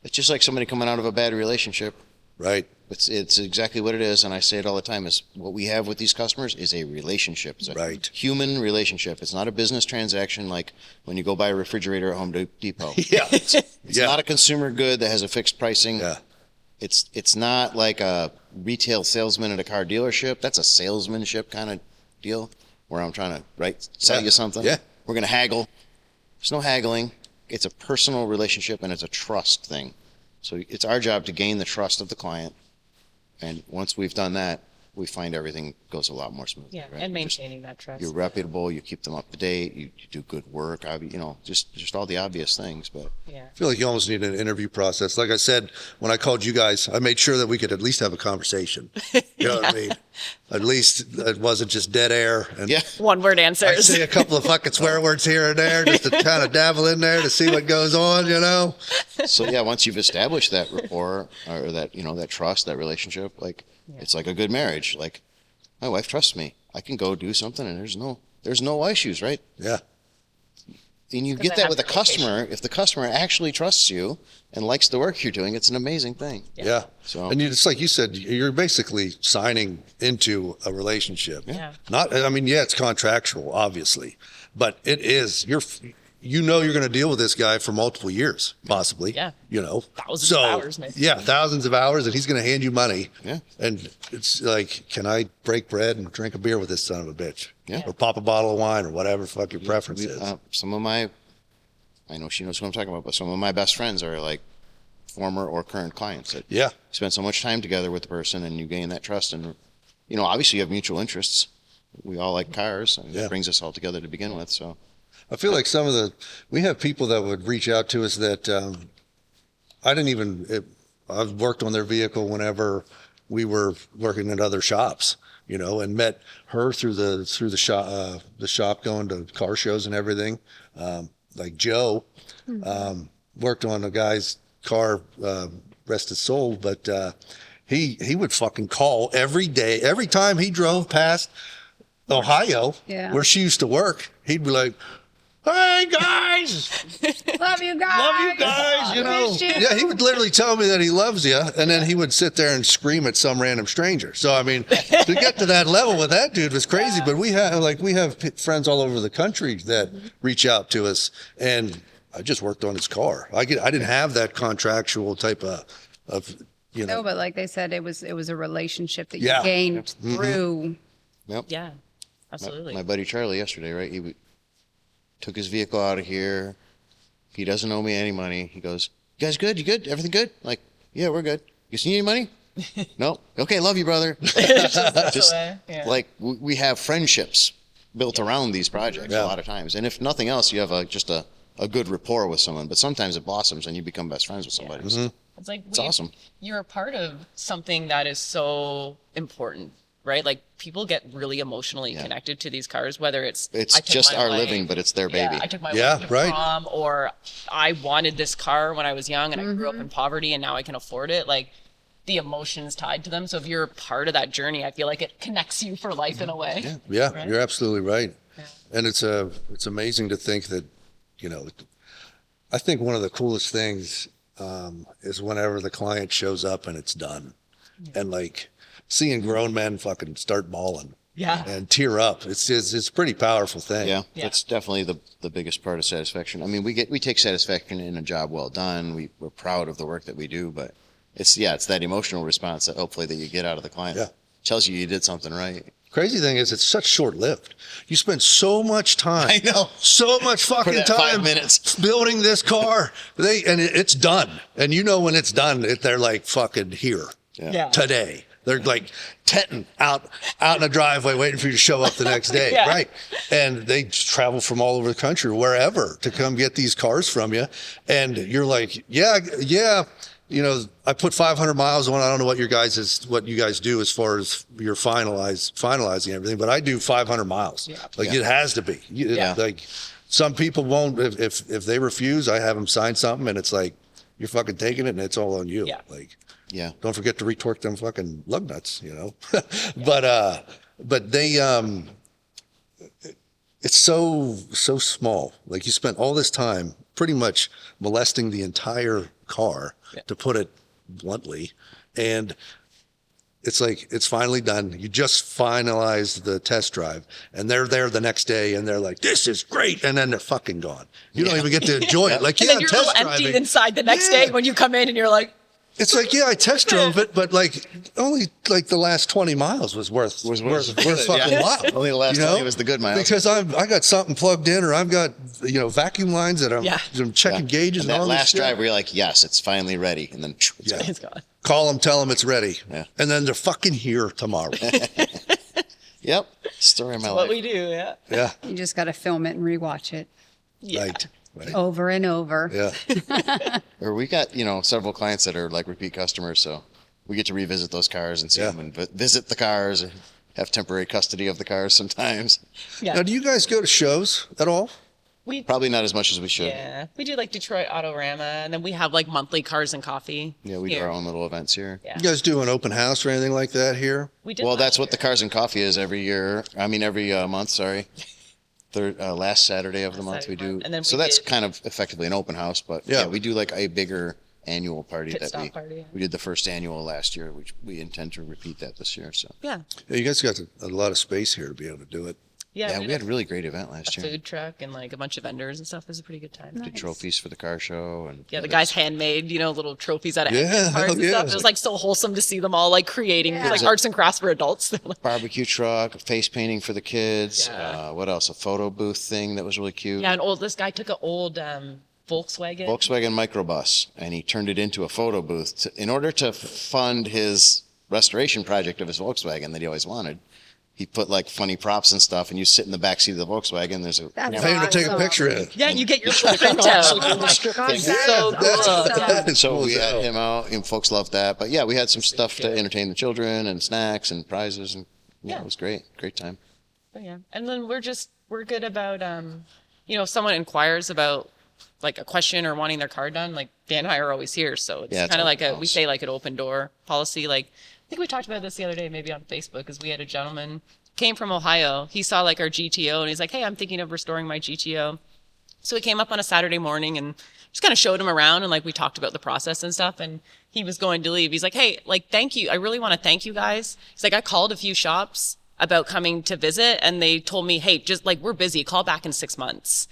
It's just like somebody coming out of a bad relationship. Right. It's exactly what it is, and I say it all the time, is what we have with these customers is a relationship. It's a human relationship. It's not a business transaction like when you go buy a refrigerator at Home Depot. Yeah. It's not a consumer good that has a fixed pricing. Yeah. It's not like a retail salesman at a car dealership. That's a salesmanship kind of deal where I'm trying to sell you something. Yeah. We're going to haggle. There's no haggling. It's a personal relationship, and it's a trust thing. So it's our job to gain the trust of the client. And once we've done that, we find everything goes a lot more smoothly. Yeah, right? and maintaining that trust. You're reputable. You keep them up to date. You do good work. Just all the obvious things. But Yeah. I feel like you almost need an interview process. Like I said, when I called you guys, I made sure that we could at least have a conversation. You know what I mean? At least it wasn't just dead air. And One word I answers. say a couple of fucking swear words here and there just to kind of dabble in there to see what goes on, you know? so once you've established that rapport or that, that trust, that relationship, it's like a good marriage. Like, my wife trusts me. I can go do something and there's no issues, right? Yeah. And you get that with a customer. If the customer actually trusts you and likes the work you're doing, it's an amazing thing. Yeah. So, and it's like you said, you're basically signing into a relationship. Yeah. It's contractual, obviously, but it is, you're going to deal with this guy for multiple years, possibly. Yeah. Thousands of hours, maybe. Yeah, thousands of hours, and he's going to hand you money. Yeah. And it's like, can I break bread and drink a beer with this son of a bitch? Yeah. Or pop a bottle of wine or whatever fuck your preference is. I know she knows who I'm talking about, but some of my best friends are like former or current clients that spend so much time together with the person, and you gain that trust. And, obviously you have mutual interests. We all like cars, and it brings us all together to begin with. So I feel like we have people that would reach out to us that I've worked on their vehicle whenever we were working at other shops, and met her through the shop going to car shows and everything. Like Joe, worked on a guy's car, rest his soul, but he would fucking call every day, every time he drove past Ohio, where she used to work, he'd be like, "Hey guys, Love you love guys. you guys." Miss you. Yeah, he would literally tell me that he loves you, and then he would sit there and scream at some random stranger. So I mean, to get to that level with that dude was crazy. But we have friends all over the country that reach out to us, and I just worked on his car. I didn't have that contractual type of. No, but like they said, it was a relationship that you gained through. Yep. Yeah, absolutely. My buddy Charlie yesterday, right? He took his vehicle out of here. He doesn't owe me any money. He goes, "You guys good? You good? Everything good?" Like, "Yeah, we're good." "You need any money?" "No." "Okay, love you, brother." Just like we have friendships built around these projects a lot of times. And if nothing else, you have just a good rapport with someone. But sometimes it blossoms and you become best friends with somebody. Yeah. It's like it's awesome. You're a part of something that is so important, right? Like people get really emotionally connected to these cars, whether it's just our living, but it's their baby. I took my wife to prom, or I wanted this car when I was young and I grew up in poverty and now I can afford it. Like the emotions tied to them. So if you're a part of that journey, I feel like it connects you for life in a way. Yeah, right? You're absolutely right. Yeah. And it's amazing to think that, I think one of the coolest things is whenever the client shows up and it's done, and like seeing grown men fucking start bawling, and tear up. It's a pretty powerful thing. Yeah, it's definitely the biggest part of satisfaction. I mean, we take satisfaction in a job well done. We're proud of the work that we do, but it's that emotional response that hopefully that you get out of the client. Yeah, tells you did something right. Crazy thing is, it's such short-lived. You spend so much time. I know. So much fucking time. 5 minutes. Building this car. It's done. And when it's done, they're like fucking here. Yeah. Today. They're like tenting out in the driveway waiting for you to show up the next day. Right. And they travel from all over the country, wherever, to come get these cars from you. And you're like, yeah, I put 500 miles on. I don't know what you guys do as far as your finalizing everything, but I do 500 miles. Yeah. It has to be. Like some people won't. If they refuse, I have them sign something, and it's like you're fucking taking it, and it's all on you. Yeah. Don't forget to retorque them fucking lug nuts. But they it's so small. Like you spent all this time pretty much molesting the entire car, to put it bluntly, and it's like it's finally done. You just finalized the test drive, and they're there the next day, and they're like, "This is great," and then they're fucking gone. You don't even get to enjoy it. Like, and then you're a little emptied inside the next day when you come in, and you're like. It's like, I test drove it, but like only like the last 20 miles was worth fucking wild. Only the last 20 was the good miles. Because I got something plugged in, or I've got vacuum lines that I'm checking gauges. And that last drive where you're like, yes, it's finally ready, and then it's gone. Call them, tell them it's ready, and then they're fucking here tomorrow. Yep, story of my life. What we do, yeah. You just got to film it and rewatch it. Yeah. Right. Over and over. Yeah. Or we got, several clients that are like repeat customers, so we get to revisit those cars and see them and visit the cars and have temporary custody of the cars sometimes. Yeah. Now, do you guys go to shows at all? We probably not as much as we should. Yeah. We do like Detroit Autorama, and then we have like monthly Cars and Coffee. Yeah, we do our own little events here. Yeah. You guys do an open house or anything like that here? We did. Well, that's what the Cars and Coffee is every month, sorry. Last Saturday of the month we do. And then that's kind of effectively an open house, but we do like a bigger annual party we did the first annual last year, which we intend to repeat that this year. So you guys got a lot of space here to be able to do it. Yeah, we had a really great event last year. Food truck and like a bunch of vendors and stuff. It was a pretty good time. Did trophies for the car show and the guys handmade, little trophies out of parts and stuff. It was like so wholesome to see them all like creating like arts and crafts for adults. Barbecue truck, face painting for the kids. What else? A photo booth thing that was really cute. Yeah, this guy took an old Volkswagen microbus, and he turned it into a photo booth in order to fund his restoration project of his Volkswagen that he always wanted. He put like funny props and stuff, and you sit in the back seat of the Volkswagen. There's to take a picture of it. Yeah, you get your printout. So we had him out, and folks loved that. But we had some stuff to entertain the children and snacks and prizes, and it was great time. But and then we're good about if someone inquires about like a question or wanting their car done, like Dan and I are always here, so it's kind of like we say like an open door policy, like. I think we talked about this the other day, maybe on Facebook, because we had a gentleman came from Ohio. He saw like our GTO and he's like, "Hey, I'm thinking of restoring my GTO." So he came up on a Saturday morning and just kind of showed him around, and like we talked about the process and stuff. And he was going to leave. He's like, "Hey, like, thank you. I really want to thank you guys." He's like, "I called a few shops about coming to visit, and they told me, hey, just like we're busy. Call back in 6 months."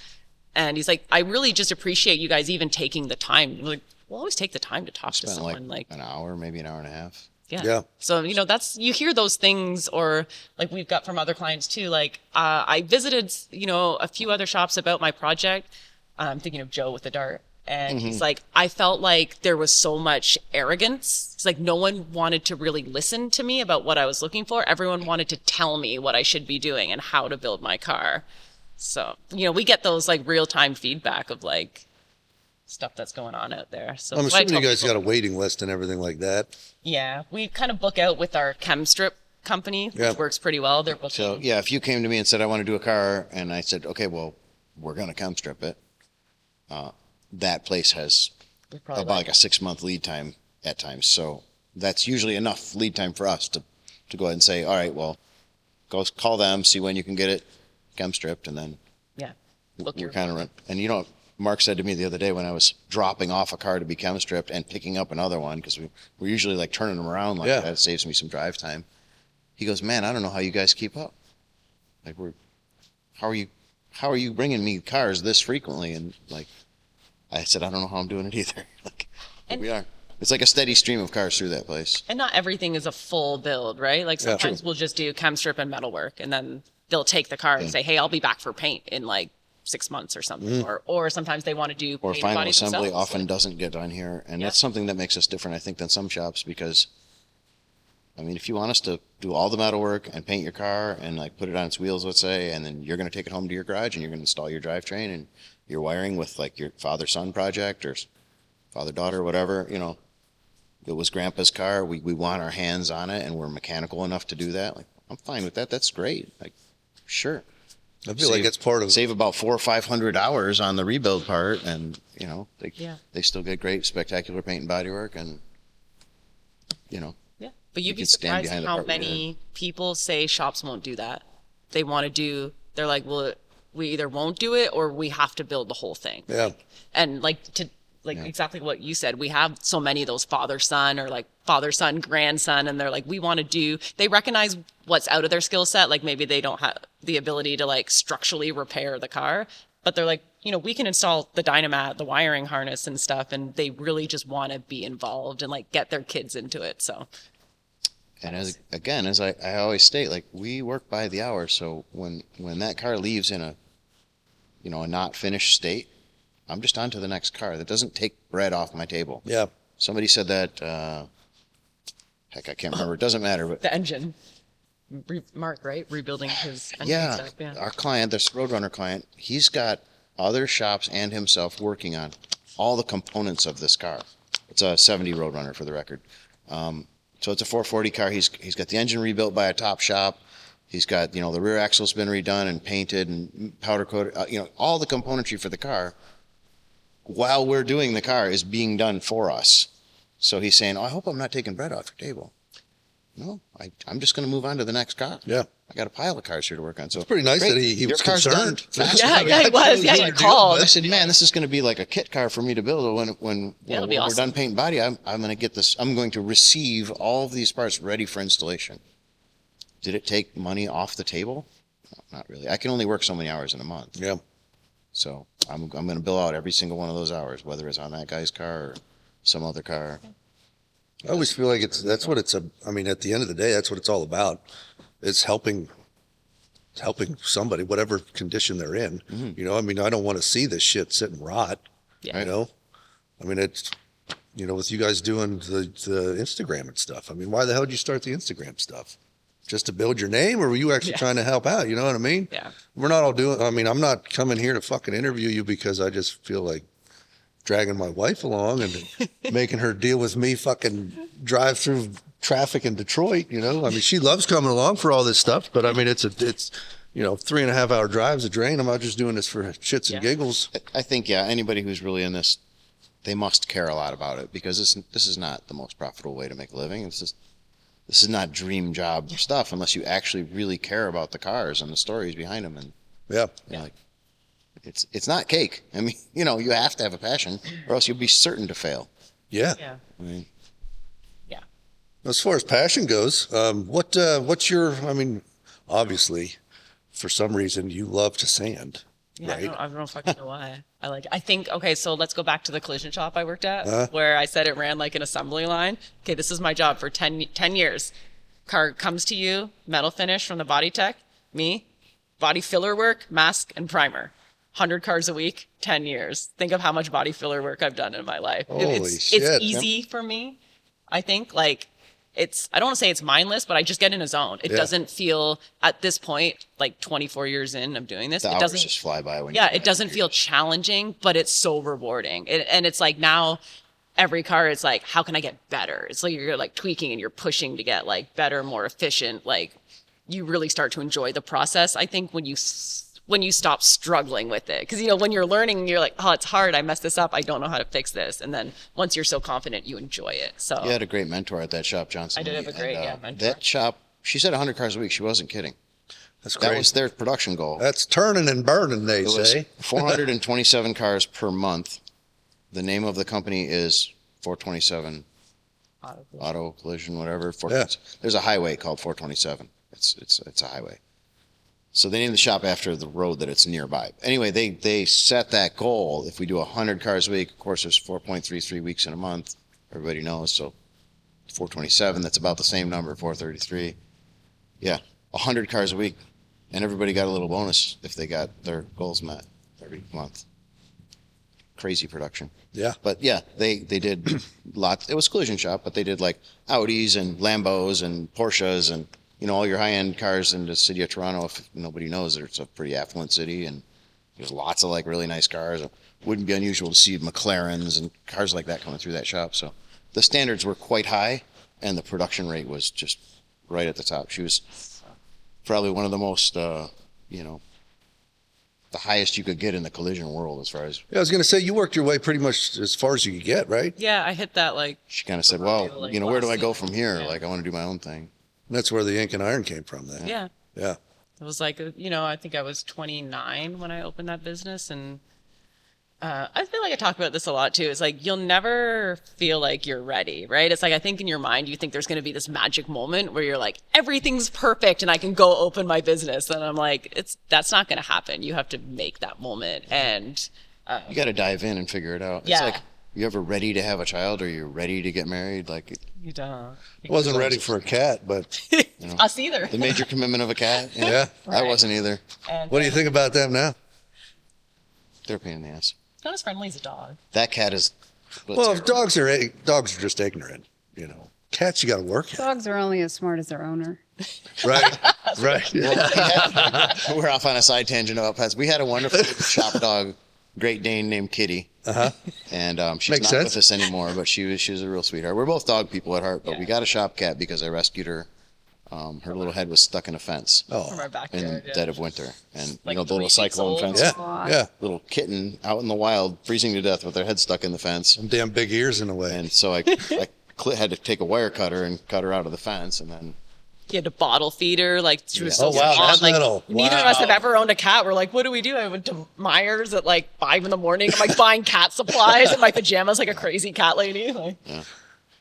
And he's like, "I really just appreciate you guys even taking the time." We're like, we'll always take the time to talk to someone. Like an hour, maybe an hour and a half. Yeah. So, you hear those things, or like we've got from other clients too. Like, I visited, a few other shops about my project. I'm thinking of Joe with the dart. And he's like, I felt like there was so much arrogance. It's like no one wanted to really listen to me about what I was looking for. Everyone wanted to tell me what I should be doing and how to build my car. So, we get those like real time feedback of like, stuff that's going on out there. So I'm assuming you guys got a waiting list and everything like that. Yeah, we kind of book out with our Chem strip company, which works pretty well. They're booking. So if you came to me and said I want to do a car, and I said, okay, well, we're going to Chem strip it. That place has about like a 6-month lead time at times. So that's usually enough lead time for us to go ahead and say, all right, well, go call them, see when you can get it Chem stripped, and then we're kind of and Mark said to me the other day when I was dropping off a car to be Chem stripped and picking up another one, because we're usually like turning them around like that. It saves me some drive time. He goes, "Man, I don't know how you guys keep up. Like how are you bringing me cars this frequently?" And like, I said, "I don't know how I'm doing it either." Like, we are. It's like a steady stream of cars through that place. And not everything is a full build, right? Like sometimes we'll just do Chem strip and Metalwork, and then they'll take the car and say, "Hey, I'll be back for paint in like 6 months or something." Or sometimes they want to do or paint final bodies assembly themselves. often doesn't get done here, and that's something that makes us different, I think, than some shops, because I mean, if you want us to do all the metal work and paint your car and like put it on its wheels, let's say, and then you're going to take it home to your garage and you're going to install your drivetrain and your wiring with like your father-son project or father-daughter, whatever, it was Grandpa's car. We want our hands on it, and we're mechanical enough to do that. Like, I'm fine with that. That's great. Like, sure. I feel like it's part of save about 400 or 500 hours on the rebuild part, and they still get great spectacular paint and bodywork, and Yeah, but you'd be surprised at how many people say shops won't do that. They want to do. They're like, well, we either won't do it or we have to build the whole thing. Yeah, and exactly what you said. We have so many of those father-son or like father-son, grandson, and they're like, we want to do. They recognize what's out of their skill set. Like maybe they don't have the ability to like structurally repair the car, but they're like, we can install the dynamat, the wiring harness and stuff, and they really just want to be involved and like get their kids into it. So. And as I always state, like we work by the hour. So when that car leaves in a not finished state, I'm just on to the next car. That doesn't take bread off my table. Yeah. Somebody said that, I can't remember. It doesn't matter. But the engine. Mark, right? Rebuilding his engine stuff. Yeah. Our client, this Roadrunner client, he's got other shops and himself working on all the components of this car. It's a 70 Roadrunner for the record. So it's a 440 car. He's got the engine rebuilt by a top shop. He's got, the rear axle's been redone and painted and powder coated, all the componentry for the car while we're doing the car is being done for us. So he's saying, I hope I'm not taking bread off your table. No, I'm just going to move on to the next car. Yeah. I got a pile of cars here to work on. So it's pretty nice that he was concerned. Yeah, he was. Yeah, he called. I said, man, this is going to be like a kit car for me to build. When we're done painting body, I'm going to get this. I'm going to receive all of these parts ready for installation. Did it take money off the table? No, not really. I can only work so many hours in a month. Yeah. So I'm going to bill out every single one of those hours, whether it's on that guy's car or some other car. I always feel like that's what it's I mean, at the end of the day, that's what it's all about. It's helping somebody, whatever condition they're in. Mm-hmm. I mean, I don't want to see this shit sit and rot. Yeah. I mean, it's, with you guys doing the Instagram and stuff. I mean, why the hell did you start the Instagram stuff? Just to build your name, or were you actually trying to help out? You know what I mean? Yeah. We're not all doing, I mean, I'm not coming here to fucking interview you because I just feel like dragging my wife along and making her deal with me fucking drive through traffic in Detroit, I mean, she loves coming along for all this stuff, but I mean, it's 3.5 hour drives a drain. I'm not just doing this for shits and giggles. I think, anybody who's really in this, they must care a lot about it, because this is not the most profitable way to make a living. This is not dream job stuff unless you actually really care about the cars and the stories behind them. And like, it's not cake. I mean, you have to have a passion, or else you'll be certain to fail. Yeah. Yeah. I mean, as far as passion goes, what's your, I mean, obviously, for some reason, you love to sand, right? I don't fucking know why. I think, okay, so let's go back to the collision shop I worked at, where I said it ran like an assembly line. Okay, this is my job for 10 years. Car comes to you, metal finish from the body tech, me, body filler work, mask, and primer. 100 cars a week, 10 years. Think of how much body filler work I've done in my life. It's easy for me, I think. Like, I don't want to say it's mindless, but I just get in a zone. It doesn't feel, at this point, like 24 years in of doing this, the it doesn't hours just fly by when it doesn't feel challenging, but it's so rewarding. And it's like, now every car is like, how can I get better? It's like you're like tweaking and you're pushing to get like better, more efficient. Like, you really start to enjoy the process, I think, when you stop struggling with it. Because, when you're learning, you're like, oh, it's hard. I messed this up. I don't know how to fix this. And then once you're so confident, you enjoy it. So you had a great mentor at that shop, Johnson. I did have a great mentor. That shop, she said 100 cars a week. She wasn't kidding. That's great. That was their production goal. That's turning and burning, they it say. Was 427 cars per month. The name of the company is 427 Auto Collision, whatever. There's a highway called 427. It's a highway. So they named the shop after the road that it's nearby. Anyway, they set that goal. If we do 100 cars a week, of course, there's 4.33 weeks in a month. Everybody knows. So 427, that's about the same number, 433. Yeah, 100 cars a week. And everybody got a little bonus if they got their goals met every month. Crazy production. Yeah. But yeah, they did lots. It was a collision shop, but they did like Audis and Lambos and Porsches and all your high-end cars in the city of Toronto. If nobody knows, it's a pretty affluent city, and there's lots of like really nice cars. It wouldn't be unusual to see McLarens and cars like that coming through that shop. So the standards were quite high, and the production rate was just right at the top. She was probably one of the most, you know, the highest you could get in the collision world as far as. Yeah, I was going to say, you worked your way pretty much as far as you could get, right? Yeah, I hit that like. She kind of said, well, you know, where do I go from here? Like, I want to do my own thing. And that's where the ink and iron came from then. Yeah. Yeah. It was like, you know, I think I was 29 when I opened that business. And I feel like I talk about this a lot too. It's like, you'll never feel like you're ready, right? It's like, I think in your mind, you think there's going to be this magic moment where you're like, everything's perfect and I can go open my business. And I'm like, that's not going to happen. You have to make that moment. And you got to dive in and figure it out. Yeah. It's like, you ever ready to have a child or you're ready to get married? Like, you don't. I wasn't ready for a cat, but you know, Us either. the major commitment of a cat. yeah. I wasn't either. And, What do you think about them now? They're a pain in the ass. Not as friendly as a dog. That cat is. Well, if dogs are just ignorant, you know. Cats, you got to work at. Dogs are only as smart as their owner. Right. Right. We're off on a side tangent about pets. We had a wonderful shop dog, Great Dane named Kitty. And she's Makes not sense. with us anymore, but she was a real sweetheart. We're both dog people at heart, but we got a shop cat because I rescued her. Her little head was stuck in a fence From Oh. our in backyard. the dead of winter. And, Like you know, the 3 little weeks cyclone old. fence. Yeah. Aw. Yeah. Little kitten out in the wild, freezing to death with their head stuck in the fence. Some damn big ears in the way. And so I had to take a wire cutter and cut her out of the fence. And then You had to bottle feed her, like she was Yeah. so Oh, wow, small. that's Like little. neither of us Wow. have ever owned a cat. We're like, what do we do? I went to Myers at like 5 in the morning. I'm like buying cat supplies in my pajamas like a crazy cat lady. Like,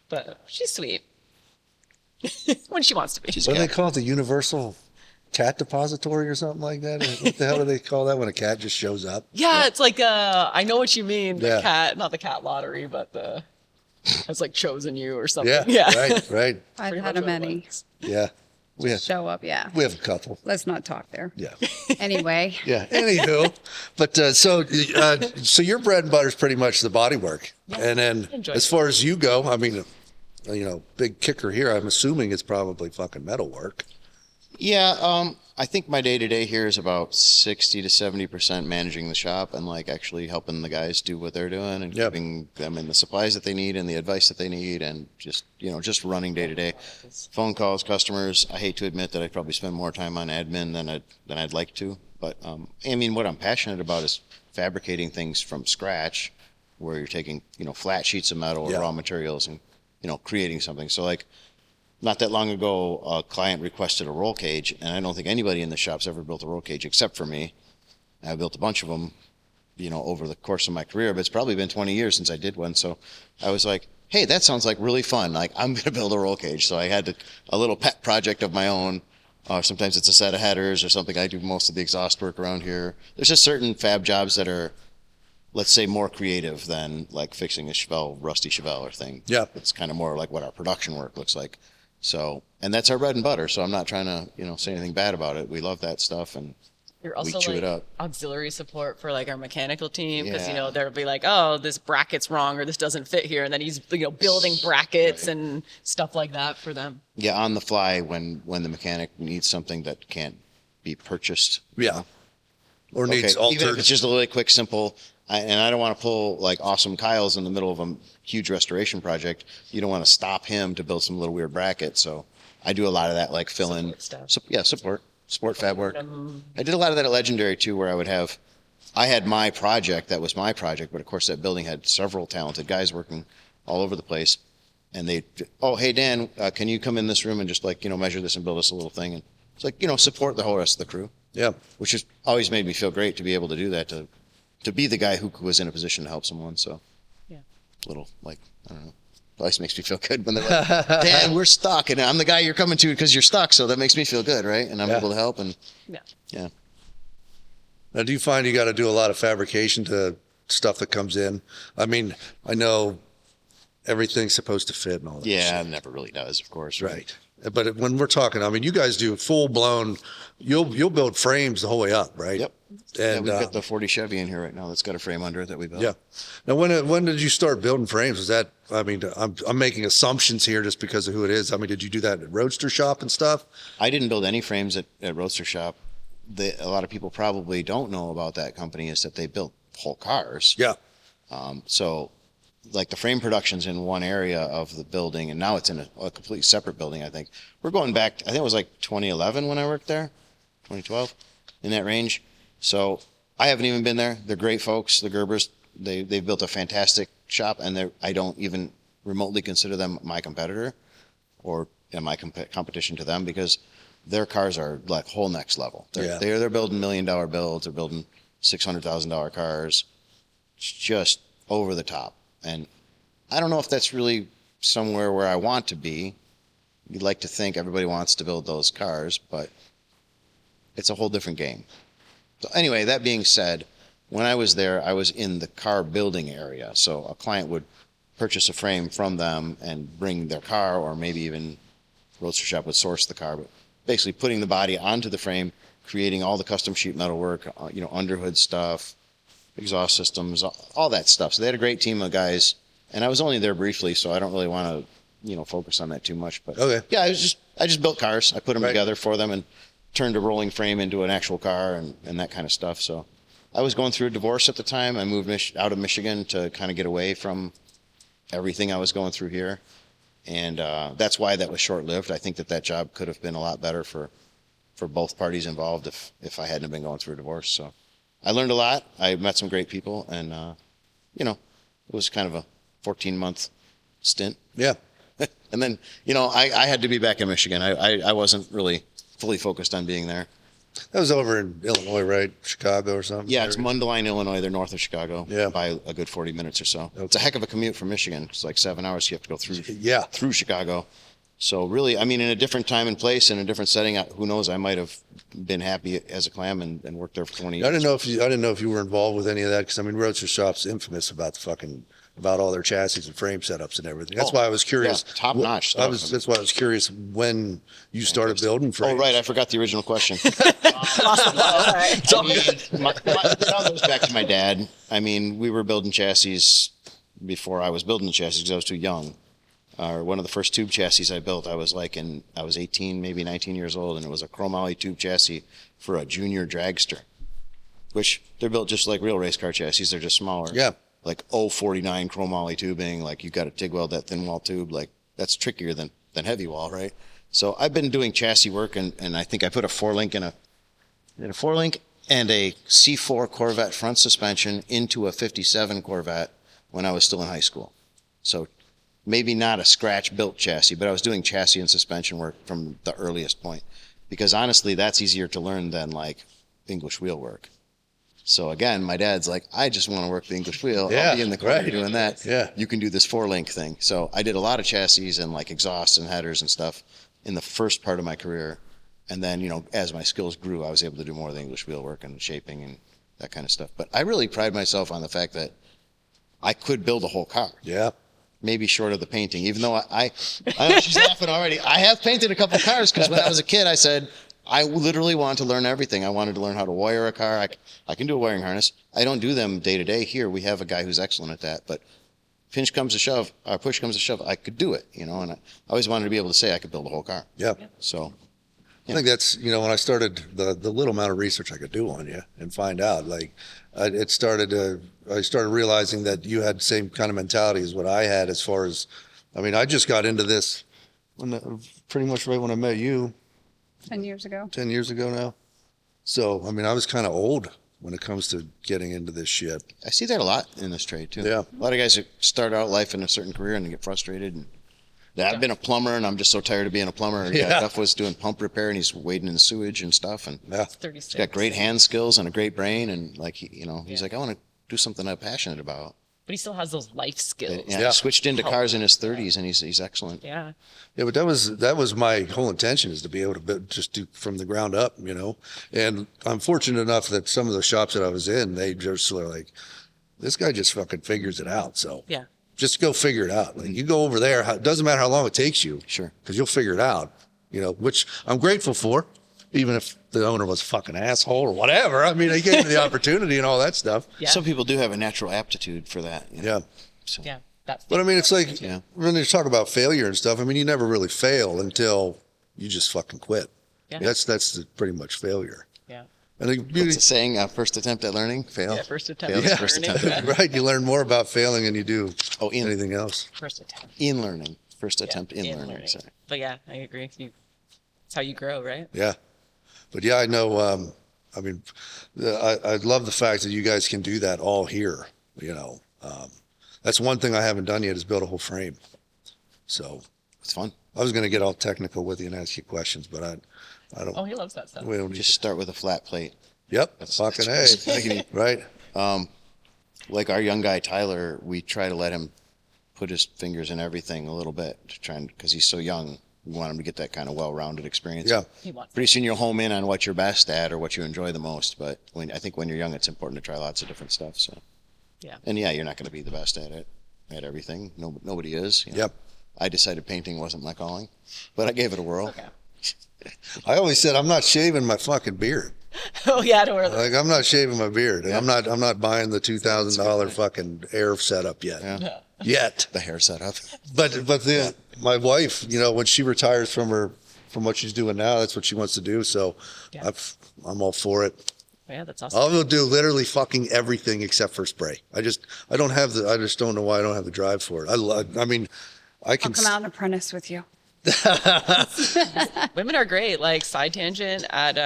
but she's sweet when she wants to be. What do they call it? The Universal Cat Depository or something like that? What the hell do they call that when a cat just shows up? Yeah, it's like I know what you mean. The Yeah. cat, not the cat lottery, but it's like chosen you or something. Yeah. Right. Right. I've Pretty had much a what it many was. Yeah. We have show up. Yeah. a couple. Let's not talk there. Yeah. Anyway. Yeah. Anywho, but so your bread and butter is pretty much the bodywork, and then Enjoy as it. far as you go, I mean, you know, big kicker here. I'm assuming it's probably fucking metalwork. Yeah, I think my day to day here is about 60 to 70% managing the shop and like actually helping the guys do what they're doing and Yep. giving them in the supplies that they need and the advice that they need and just, you know, just running day to day. Phone calls, customers. I hate to admit that I probably spend more time on admin than I'd like to, but I mean, what I'm passionate about is fabricating things from scratch, where you're taking, you know, flat sheets of metal or Yeah. raw materials and, you know, creating something. So like. Not that long ago, a client requested a roll cage, and I don't think anybody in the shop's ever built a roll cage except for me. I built a bunch of them, you know, over the course of my career, but it's probably been 20 years since I did one. So I was like, hey, that sounds like really fun. Like, I'm going to build a roll cage. So I had a little pet project of my own. Sometimes it's a set of headers or something. I do most of the exhaust work around here. There's just certain fab jobs that are, let's say, more creative than like fixing a Chevelle, rusty Chevelle or thing. Yeah. It's kind of more like what our production work looks like. So, and that's our bread and butter. So I'm not trying to, you know, say anything bad about it. We love that stuff, and You're we also chew it like up. auxiliary support for like our mechanical team because you Yeah. know they'll be like, oh, this bracket's wrong or this doesn't fit here, and then he's building brackets and stuff like that for them. Yeah, on the fly when the mechanic needs something that can't be purchased. Yeah. Or needs Okay, even if altered. it's just a really quick, simple, and I don't want to pull like awesome Kyle's in the middle of a huge restoration project. You don't want to stop him to build some little weird bracket. So I do a lot of that, like fill in. Support stuff. Support fab work. I did a lot of that at Legendary too, where I had my project that was my project, but of course that building had several talented guys working all over the place. And hey Dan, can you come in this room and just like, you know, measure this and build us a little thing? And it's like, you know, support the whole rest of the crew. Yeah. Which has always made me feel great to be able to do that, to be the guy who was in a position to help someone. So, Yeah. little, like, I don't know. It always makes me feel good when they're like, Dad, we're stuck. And I'm the guy you're coming to because you're stuck. So that makes me feel good, right? And I'm Yeah. able to help. And Yeah. yeah. Now, do you find you got to do a lot of fabrication to stuff that comes in? I mean, I know everything's supposed to fit and all that. Yeah, shit. it never really does, of course. Right. But when we're talking, I mean, you guys do full blown. You'll build frames the whole way up, right? Yep. Yeah, And we've got the 40 Chevy in here right now that's got a frame under it that we built. yeah. Now, when did you start building frames? Was that? I mean, I'm making assumptions here just because of who it is. I mean, did you do that at Roadster shop and stuff? I didn't build any frames at Roadster Shop. A lot of people probably don't know about that company is that they built whole cars. Yeah. So like the frame production's in one area of the building, and now it's in a completely separate building. I think we're going back. I think it was like 2011 when I worked there, 2012, in that range. So I haven't even been there. They're great folks, the Gerbers. They've built a fantastic shop, and I don't even remotely consider them my competitor or my competition to them, because their cars are like whole next level. They're building $1 million builds. They're building $600,000 cars. It's just over the top. And I don't know if that's really somewhere where I want to be. You'd like to think everybody wants to build those cars, but it's a whole different game. So anyway, that being said, when I was there, I was in the car building area. So a client would purchase a frame from them and bring their car, or maybe even Roadster shop would source the car, but basically putting the body onto the frame, creating all the custom sheet metal work, underhood stuff, exhaust systems, all that stuff. So they had a great team of guys, and I was only there briefly, so I don't really want to, focus on that too much. But yeah, I just built cars. I put them together for them and turned a rolling frame into an actual car and that kind of stuff. So I was going through a divorce at the time. I moved out of Michigan to kind of get away from everything I was going through here. And that's why that was short-lived. I think that job could have been a lot better for both parties involved if I hadn't been going through a divorce. So I learned a lot. I met some great people, and it was kind of a 14-month stint. Yeah. And then, I had to be back in Michigan. I wasn't really fully focused on being there. That was over in Illinois, right? Chicago or something? Yeah, it's Mundelein, Illinois. They're north of Chicago. Yeah. By a good 40 minutes or so. Okay. It's a heck of a commute from Michigan. It's like 7 hours you have to go through through Chicago. So really, in a different time and place, in a different setting, who knows, I might have been happy as a clam and worked there for 20 years. I didn't know if you were involved with any of that, because Roadster Shop's infamous about all their chassis and frame setups and everything. That's why I was curious. Yeah, top notch stuff. That's why I was curious when you started building frames. Oh, right. I forgot the original question. It goes back to my dad. We were building chassis before I was building the chassis because I was too young. One of the first tube chassis I built, I was 18, maybe 19 years old, and it was a Chromoly tube chassis for a junior dragster, which they're built just like real race car chassis. They're just smaller. Yeah. Like 049 Chromoly tubing, like you got to TIG weld that thin wall tube. Like that's trickier than heavy wall, right? So I've been doing chassis work, and I think I put a 4-link and a 4-link and a C4 Corvette front suspension into a 57 Corvette when I was still in high school. So maybe not a scratch built chassis, but I was doing chassis and suspension work from the earliest point, because honestly, that's easier to learn than like English wheel work. So again, my dad's like, I just want to work the English wheel. I'll be in the corner doing that. Yeah. You can do this 4-link thing. So I did a lot of chassis and like exhausts and headers and stuff in the first part of my career. And then, as my skills grew, I was able to do more of the English wheel work and shaping and that kind of stuff. But I really pride myself on the fact that I could build a whole car. Yeah. Maybe short of the painting, even though I know she's laughing already. I have painted a couple cars because when I was a kid, I said, I literally wanted to learn everything. I wanted to learn how to wire a car. I can do a wiring harness. I don't do them day to day here. We have a guy who's excellent at that. But push comes to shove, I could do it, And I always wanted to be able to say I could build a whole car. Yeah. So I think that's, when I started the little amount of research I could do on you and find out, I started realizing that you had the same kind of mentality as what I had as far as, I just got into this pretty much right when I met you. 10 years ago. 10 years ago now. So, I was kind of old when it comes to getting into this shit. I see that a lot in this trade too. Yeah. A lot of guys that start out life in a certain career and get frustrated. And I've been a plumber and I'm just so tired of being a plumber. Yeah. Duff was doing pump repair and he's wading in the sewage and stuff. And Yeah. 36. he's got great hand skills and a great brain. And he's like, I want to do something I'm passionate about. But he still has those life skills. Yeah. He switched into cars in his 30s and he's excellent. Yeah. Yeah, but that was my whole intention, is to be able to just do from the ground up, And I'm fortunate enough that some of the shops that I was in, they just were like, this guy just fucking figures it out. So Yeah. just go figure it out. Like, you go over there, it doesn't matter how long it takes you. Sure. Because you'll figure it out, which I'm grateful for, even if the owner was a fucking asshole or whatever. He gave me the opportunity and all that stuff. Yeah. Some people do have a natural aptitude for that. Yeah. So. Yeah. That's But it's like, Yeah. when you talk about failure and stuff, you never really fail until you just fucking quit. Yeah. That's pretty much failure. Yeah. And the beauty, What's the saying? First attempt at learning, fail. Yeah, first attempt Fail, at first learning. attempt at right? You learn more about failing than you do anything else. First attempt. in learning. First Yeah, attempt in learning. Sorry. But yeah, I agree. It's how you grow, right? Yeah, but yeah, I know. I mean, I love the fact that you guys can do that all here. You know, that's one thing I haven't done yet is build a whole frame. So It's fun. I was going to get all technical with you and ask you questions, but I don't. Oh, he loves that stuff. We don't Just start with a flat plate. Yep. Fucking A. Right. Like our young guy Tyler, we try to let him put his fingers in everything a little bit to try and because he's so young. We want him to get that kind of well-rounded experience. Yeah. He wants Pretty soon you'll home in on what you're best at or what you enjoy the most. But I think when you're young, it's important to try lots of different stuff. So. Yeah. And yeah, you're not going to be the best at it, at everything. Nobody is. You know? Yep. I decided painting wasn't my calling, but I gave it a whirl. Okay. I always said I'm not shaving my fucking beard. Oh yeah, don't worry. Like I'm not shaving my beard. And I'm not buying the $2,000 fucking air setup yet. Yeah. Yet. The hair setup. But my wife, you know, when she retires from what she's doing now, that's what she wants to do. So Yeah. I'm all for it. Yeah, that's awesome. I'll do literally fucking everything except for spray. I just don't know why I don't have the drive for it. I mean, I can. I'll come out and apprentice with you. Women are great. Like side tangent at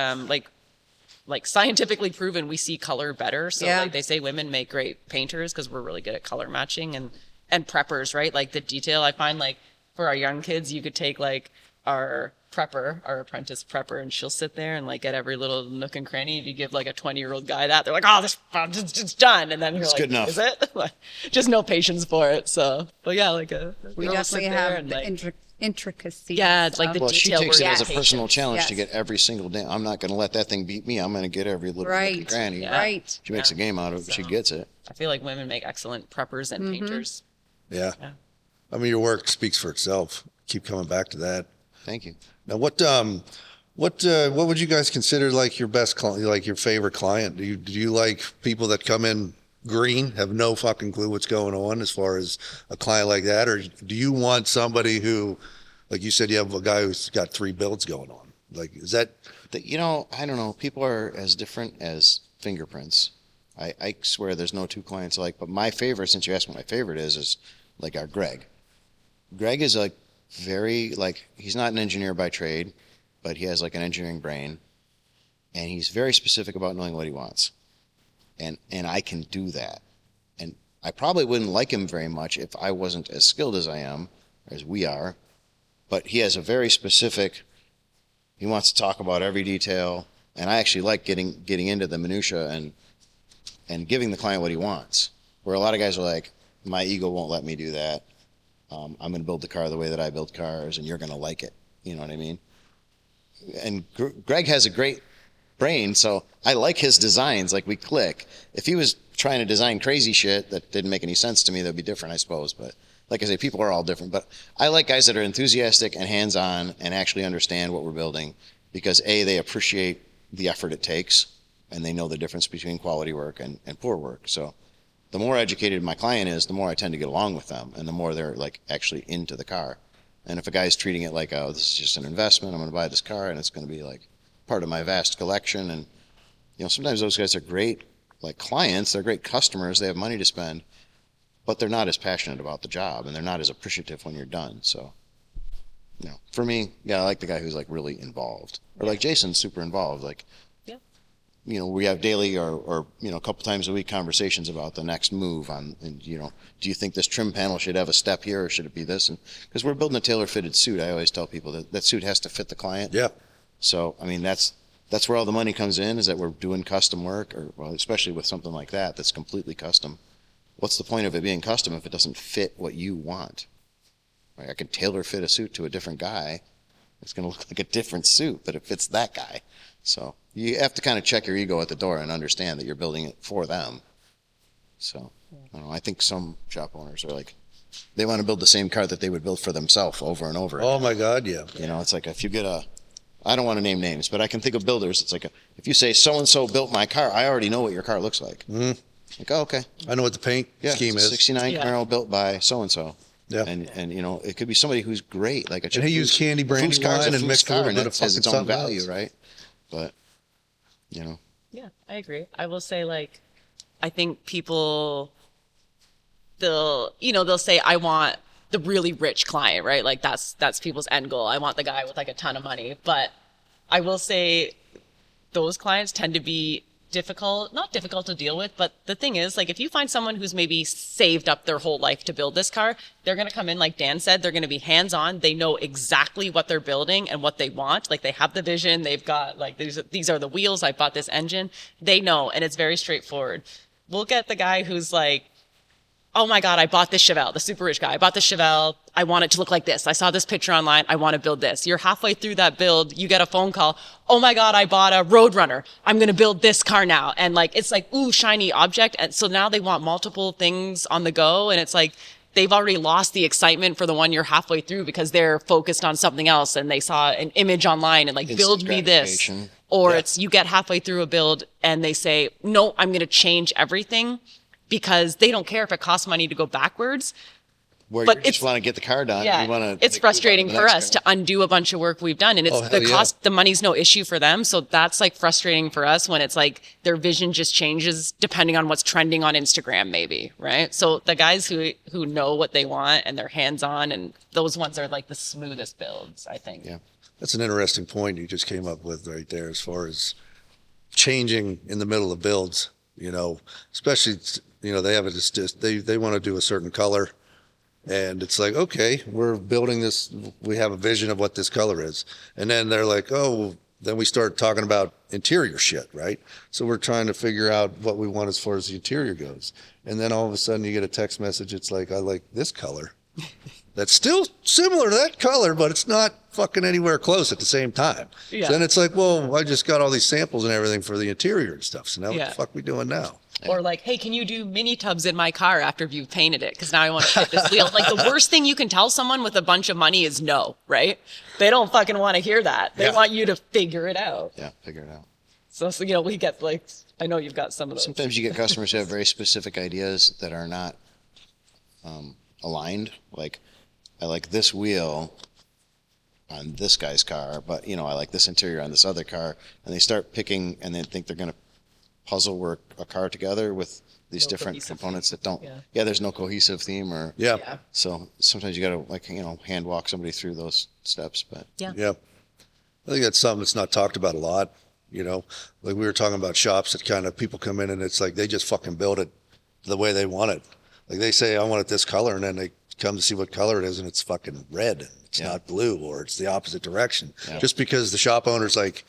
like scientifically proven, we see color better. So Yeah. like they say women make great painters because we're really good at color matching and preppers, right? Like the detail. I find like for our young kids, you could take like our apprentice prepper, and she'll sit there and like get every little nook and cranny. If you give like a 20-year-old guy that, they're like, oh, this it's done. And then you're like, good enough. is it? Like, just no patience for it. So, but yeah, like We girl will sit definitely there have and, the like, intricacies. Yeah, it's like the Well, she detail takes it as a orientation. personal challenge to Yes. get every single damn. I'm not going to let that thing beat me. I'm going to get every little Right. nook and cranny. Yeah. Right. She makes a game out of it. She So- gets it. I feel like women make excellent preppers and painters. Yeah. Yeah. I mean, your work speaks for itself. Keep coming back to that. Thank you. Now, what would you guys consider like your best client, like your favorite client? Do you like people that come in green, have no fucking clue what's going on as far as a client like that? Or do you want somebody who, like you said, you have a guy who's got 3 builds going on? Like, is that? You know, I don't know. People are as different as fingerprints. I swear there's no two clients alike. But my favorite, since you asked what my favorite is like our Greg. Greg is like very, like, he's not an engineer by trade, but he has like an engineering brain. And he's very specific about knowing what he wants. And I can do that. And I probably wouldn't like him very much if I wasn't as skilled as I am, as we are. But he has a very specific, he wants to talk about every detail. And I actually like getting into the minutia and giving the client what he wants. Where a lot of guys are like, my ego won't let me do that. I'm going to build the car the way that I build cars, and you're going to like it. You know what I mean? And Greg has a great brain, so I like his designs. Like, we click. If he was trying to design crazy shit that didn't make any sense to me, that'd be different, I suppose. But like I say, people are all different. But I like guys that are enthusiastic and hands-on and actually understand what we're building, because A, they appreciate the effort it takes, and they know the difference between quality work and poor work. So the more educated my client is, the more I tend to get along with them, and the more they're like actually into the car. And if a guy's treating it like, oh, this is just an investment, I'm going to buy this car and it's going to be like part of my vast collection. And, you know, sometimes those guys are great, like clients, they're great customers, they have money to spend, but they're not as passionate about the job and they're not as appreciative when you're done. So, you know, for me, yeah, I like the guy who's like really involved, or like Jason's super involved. Like, Yeah. you know, we have daily or you know, a couple times a week conversations about the next move on, and, you know, do you think this trim panel should have a step here or should it be this? And because we're building a tailor-fitted suit, I always tell people that suit has to fit the client. Yeah. So, I mean, that's where all the money comes in, is that we're doing custom work, or, well, especially with something like that that's completely custom. What's the point of it being custom if it doesn't fit what you want? Right? I could tailor fit a suit to a different guy. It's going to look like a different suit, but it fits that guy. So you have to kind of check your ego at the door and understand that you're building it for them. So I don't know, I think some shop owners are like, they want to build the same car that they would build for themselves over and over. Oh my God. Yeah. You know, it's like if you get I don't want to name names, but I can think of builders. It's like if you say so-and-so built my car, I already know what your car looks like. Mm-hmm. Like, oh, okay. I know what the paint scheme it's a is. 69 Camaro built by so-and-so. Yeah. And you know, it could be somebody who's great, like a And he used candy brandy Fuchs car's wine a and Fuchs mixed a car, little and bit it of has fucking its own something value, else. right? But, you know, Yeah, I agree. I will say, like, I think people, they'll say, I want the really rich client, right? Like that's people's end goal. I want the guy with like a ton of money. But I will say those clients tend to be not difficult to deal with. But the thing is, like, if you find someone who's maybe saved up their whole life to build this car, they're going to come in, like Dan said, they're going to be hands-on. They know exactly what they're building and what they want. Like, they have the vision. They've got, like, these are the wheels. I bought this engine. They know, and it's very straightforward. We'll get the guy who's like, oh my God, I bought this Chevelle, the super rich guy. I bought this Chevelle. I want it to look like this. I saw this picture online. I want to build this. You're halfway through that build. You get a phone call. Oh my God, I bought a Roadrunner. I'm going to build this car now. And like, it's like, ooh, shiny object. And so now they want multiple things on the go. And it's like, they've already lost the excitement for the one you're halfway through because they're focused on something else. And they saw an image online and like, build me this. Or it's, you get halfway through a build and they say, no, I'm going to change everything. Because they don't care if it costs money to go backwards. But you just want to get the car done. Yeah, you want to it's frustrating for us to undo a bunch of work we've done. And it's the cost, the money's no issue for them. So that's like frustrating for us when it's like their vision just changes depending on what's trending on Instagram maybe, right? So the guys who know what they want and they're hands-on, and those ones are like the smoothest builds, I think. Yeah, that's an interesting point you just came up with right there as far as changing in the middle of builds, you know, especially... You know, they have they want to do a certain color, and it's like, okay, we're building this. We have a vision of what this color is, and then they're like, oh, then we start talking about interior shit, right? So we're trying to figure out what we want as far as the interior goes, and then all of a sudden you get a text message. It's like, I like this color. That's still similar to that color, but it's not fucking anywhere close at the same time. Yeah. So then it's like, well, I just got all these samples and everything for the interior and stuff. So now what the fuck we doing now? Or like, hey, can you do mini tubs in my car after you've painted it? Because now I want to fit this wheel. Like, the worst thing you can tell someone with a bunch of money is no, right? They don't fucking want to hear that. They want you to figure it out. Yeah, figure it out. So, you know, we get like, I know you've got some of those. Sometimes you get customers who have very specific ideas that are not aligned. Like, I like this wheel on this guy's car, but, you know, I like this interior on this other car. And they start picking and they think they're going to puzzle work a car together with these different components that don't. Yeah, there's no cohesive theme or. Yeah. So sometimes you got to, like, you know, hand walk somebody through those steps. But yeah. I think that's something that's not talked about a lot. You know, like we were talking about shops that kind of people come in and it's like they just fucking build it the way they want it. Like they say, I want it this color, and then they come to see what color it is, and it's fucking red. It's not blue, or it's the opposite direction. Yeah. Just because the shop owner's like,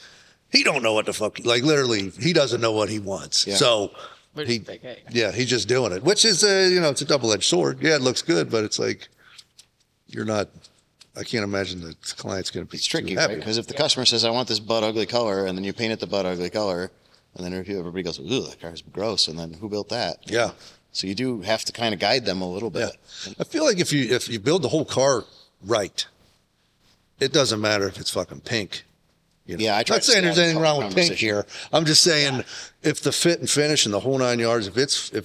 he don't know what the fuck, like literally, he doesn't know what he wants. Yeah. So he's just doing it, which is you know, it's a double-edged sword. Yeah, it looks good, but it's like, you're not. I can't imagine the client's going to be. It's tricky, right? Because if the customer says, I want this butt ugly color, and then you paint it the butt ugly color, and then everybody goes, ooh, that car's gross, and then who built that? Yeah. So you do have to kind of guide them a little bit. Yeah. I feel like if you build the whole car right, it doesn't matter if it's fucking pink. You know? Yeah, I'm not saying there's anything wrong with pink here. I'm just saying if the fit and finish and the whole 9 yards, if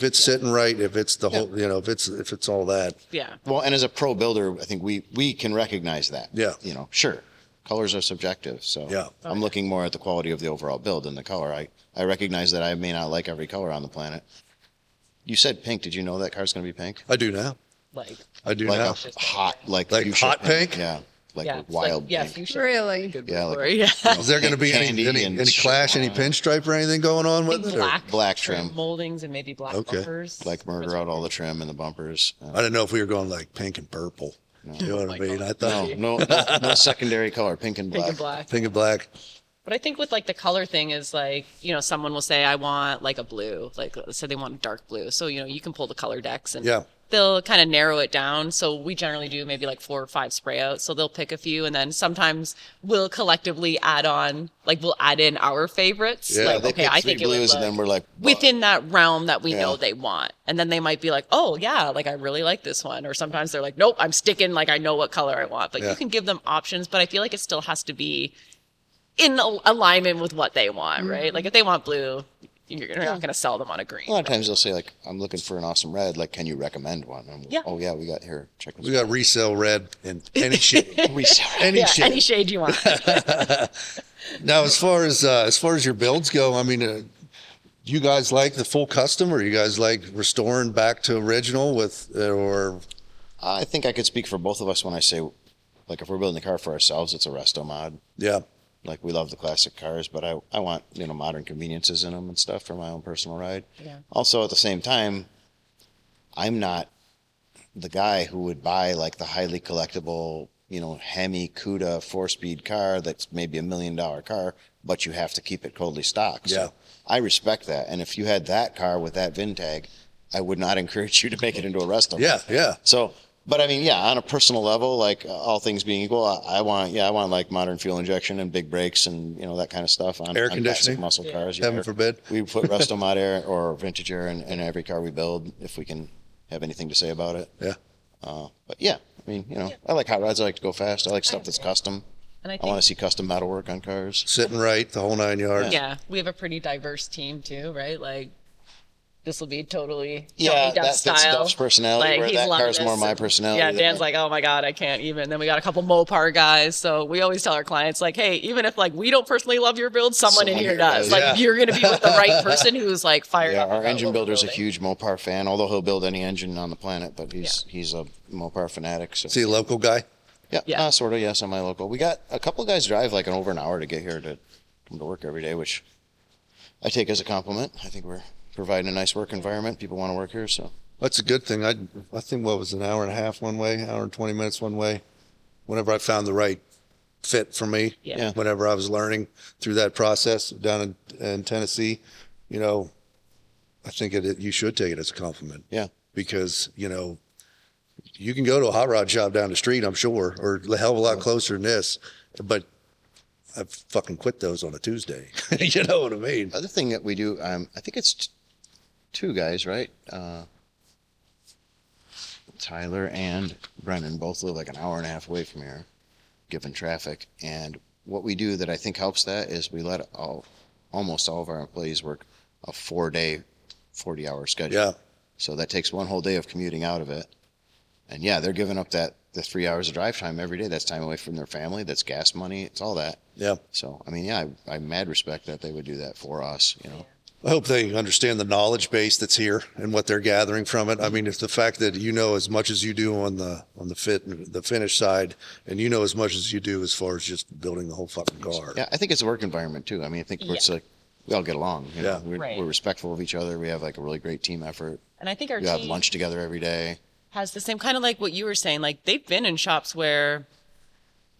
it's sitting right, if it's the whole, you know, if it's all that. Yeah. Well, and as a pro builder, I think we can recognize that. Yeah. You know, sure, colors are subjective, so I'm looking more at the quality of the overall build than the color. I recognize that I may not like every color on the planet. You said pink. Did you know that car's going to be pink? I do now. I do now. Hot, like hot pink. Yeah. Wild pink. Fuchsia. Really? Is there going to be any clash, any pinstripe or anything going on with it? Black trim moldings and maybe black bumpers. Like murder out all the trim and the bumpers. I didn't know if we were going like pink and purple. No. You know what I mean? I thought no secondary color, pink and black. Pink and black. But I think with like the color thing is like, you know, someone will say, I want like a blue, like let's say they want a dark blue. So, you know, you can pull the color decks and they'll kind of narrow it down. So we generally do maybe like 4 or 5 spray outs. So they'll pick a few and then sometimes we'll collectively add on, like we'll add in our favorites. Yeah, like, okay, I think it would look and then we're like, within that realm that we know they want. And then they might be like, oh yeah, like I really like this one. Or sometimes they're like, nope, I'm sticking, like I know what color I want. But you can give them options, but I feel like it still has to be in alignment with what they want, right? Like if they want blue, you're not going to sell them on a green. A lot of times they'll say like, I'm looking for an awesome red. Like, can you recommend one? Oh yeah, we got here. Check this. We got resale red in any shade. Any shade you want. Now, as far as your builds go, I mean, you guys like the full custom, or you guys like restoring back to original with, or? I think I could speak for both of us when I say, like, if we're building a car for ourselves, it's a Restomod. Yeah. Like, we love the classic cars, but I want, modern conveniences in them and stuff for my own personal ride. Yeah. Also, at the same time, I'm not the guy who would buy, like, the highly collectible, Hemi Cuda 4-speed car that's maybe $1 million car, but you have to keep it totally stock. Yeah. So I respect that. And if you had that car with that VIN tag, I would not encourage you to make it into a Restomod. Yeah, yeah. So, but I mean, yeah, on a personal level, like, all things being equal, I want like modern fuel injection and big brakes and, that kind of stuff on Air on conditioning? classic muscle cars. Heaven forbid. We put Restomod air or vintage air in every car we build if we can have anything to say about it. Yeah. But yeah, I mean, I like hot rods. I like to go fast. I like stuff that's custom. And I want to see custom metalwork on cars. Sitting right, the whole 9 yards. Yeah, we have a pretty diverse team too, right? Like, this will be totally Yeah, Duff that fits style. Duff's personality, Like, where he's that loving car's more this. my personality. Yeah, than Dan's my- like, oh my God, I can't even. Then we got a couple Mopar guys. So we always tell our clients, like, hey, even if like we don't personally love your build, someone in here does. Like, Yeah. you're going to be with the right person who's like fired Yeah, up. our about engine what we're builder's a building. huge Mopar fan, although he'll build any engine on the planet, but he's a Mopar fanatic. So Is he a local guy? yeah, sort of, yeah, semi-local. We got a couple of guys drive like over an hour to get here to come to work every day, which I take as a compliment. I think we're providing a nice work environment. People want to work here, so. That's a good thing. I think what was an hour and a half one way, hour and 20 minutes one way. Whenever I found the right fit for me, Yeah. whenever I was learning through that process down in Tennessee, I think you should take it as a compliment. Yeah. Because, you can go to a hot rod shop down the street, I'm sure, or a hell of a lot closer than this, but I fucking quit those on a Tuesday. You know what I mean? Other thing that we do, I think it's two guys, right? Tyler and Brennan both live like an hour and a half away from here, given traffic. And what we do that I think helps that is we let almost all of our employees work a 4-day, 40-hour schedule. Yeah. So that takes one whole day of commuting out of it. And yeah, they're giving up the 3 hours of drive time every day. That's time away from their family. That's gas money. It's all that. Yeah. So, I mean, yeah, I mad respect that they would do that for us, I hope they understand the knowledge base that's here and what they're gathering from it. I mean, it's the fact that as much as you do on the the finish side, and as much as you do as far as just building the whole fucking car. Yeah, I think it's a work environment too. I mean, I think it's like we all get along. Yeah. We're respectful of each other. We have like a really great team effort. And I think our We have team lunch together every day. has the same kind of like what you were saying. Like, they've been in shops where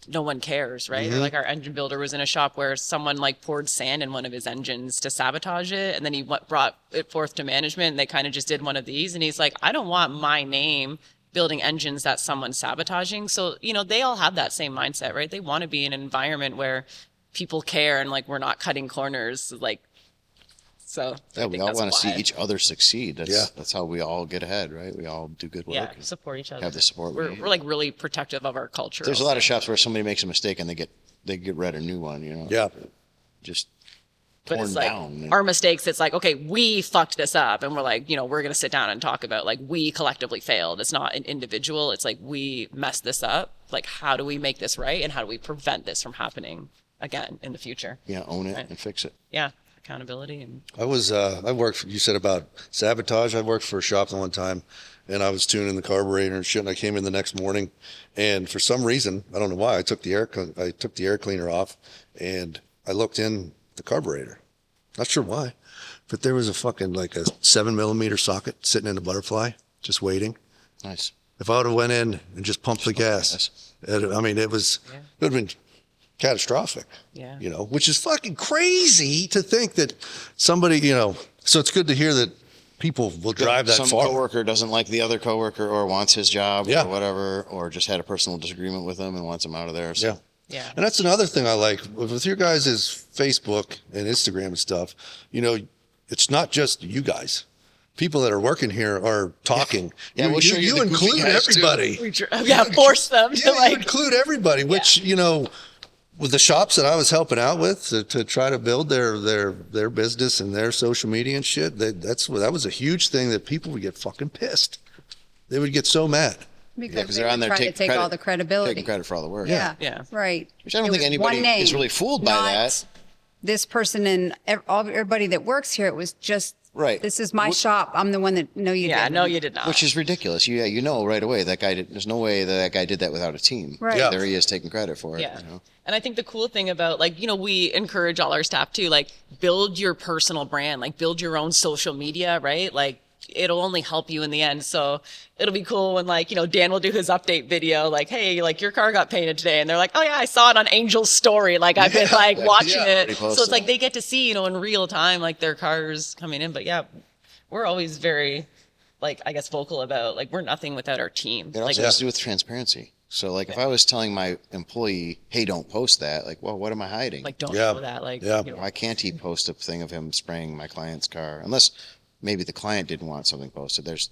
no one cares, right? Or like our engine builder was in a shop where someone like poured sand in one of his engines to sabotage it, and then he brought it forth to management, and they kind of just did one of these, and he's like, I don't want my name building engines that someone's sabotaging. So they all have that same mindset, right? They want to be in an environment where people care and like we're not cutting corners, like. So Yeah, we all want to see each other succeed. Yeah. That's how we all get ahead, right? We all do good work. Yeah, and support each other. Have the support we We're need. like really protective of our culture. There's a lot of shops where somebody makes a mistake and they get rid of a new one, Yeah. Just But torn it's like down. our mistakes. It's like, okay, we fucked this up, and we're like, we're gonna sit down and talk about like we collectively failed. It's not an individual. It's like we messed this up. Like, how do we make this right, and how do we prevent this from happening again in the future? Yeah, own it Right. and fix it. Yeah, accountability and I worked, you said about sabotage. I worked for a shop the one time, and I was tuning the carburetor and shit, and I came in the next morning, and for some reason, I don't know why, I took the air cleaner off, and I looked in the carburetor. Not sure why, but there was a fucking like a 7mm socket sitting in a butterfly, just waiting. Nice. If I would have went in and just pumped the gas, it would have been catastrophic. Yeah. Which is fucking crazy to think that somebody, so it's good to hear that people will drive that Some far. coworker doesn't like the other coworker or wants his job Yeah. or whatever, or just had a personal disagreement with him and wants him out of there. So. Yeah. yeah. And that's another thing I like with your guys' Facebook and Instagram and stuff. It's not just you guys. People that are working here are talking. Yeah, we'll show you the goofy include guys, too. everybody. Force them to You like. include everybody, which, with the shops that I was helping out with to try to build their business and their social media and shit, that was a huge thing that people would get fucking pissed. They would get so mad. Because they're on there trying to take all the credibility. taking credit for all the work. Yeah. Which Right. I don't It think was anybody one name, is really fooled by not that. this person and everybody that works here, it was just, Right. this is my shop. I'm the one that, no, you Yeah, didn't. no, you did not. Which is ridiculous. You know right away that guy did. There's no way that guy did that without a team. Right. Yeah. There he is taking credit for it. Yeah. You know? And I think the cool thing about, like, we encourage all our staff to, like, build your personal brand, like, build your own social media, right? Like, it'll only help you in the end. So it'll be cool when, like, Dan will do his update video, like, hey, like, your car got painted today. And they're like, oh yeah, I saw it on Angel's story. Like, I've been like watching it. So it's like, they get to see, in real time, like, their cars coming in. But yeah, we're always very, like, I guess, vocal about, like, we're nothing without our team. It also Like, has to do with transparency. So, like, if I was telling my employee, hey, don't post that, like, well, what am I hiding? like, don't Yeah. show that. Like, Yeah. Why can't he post a thing of him spraying my client's car? Unless maybe the client didn't want something posted. There's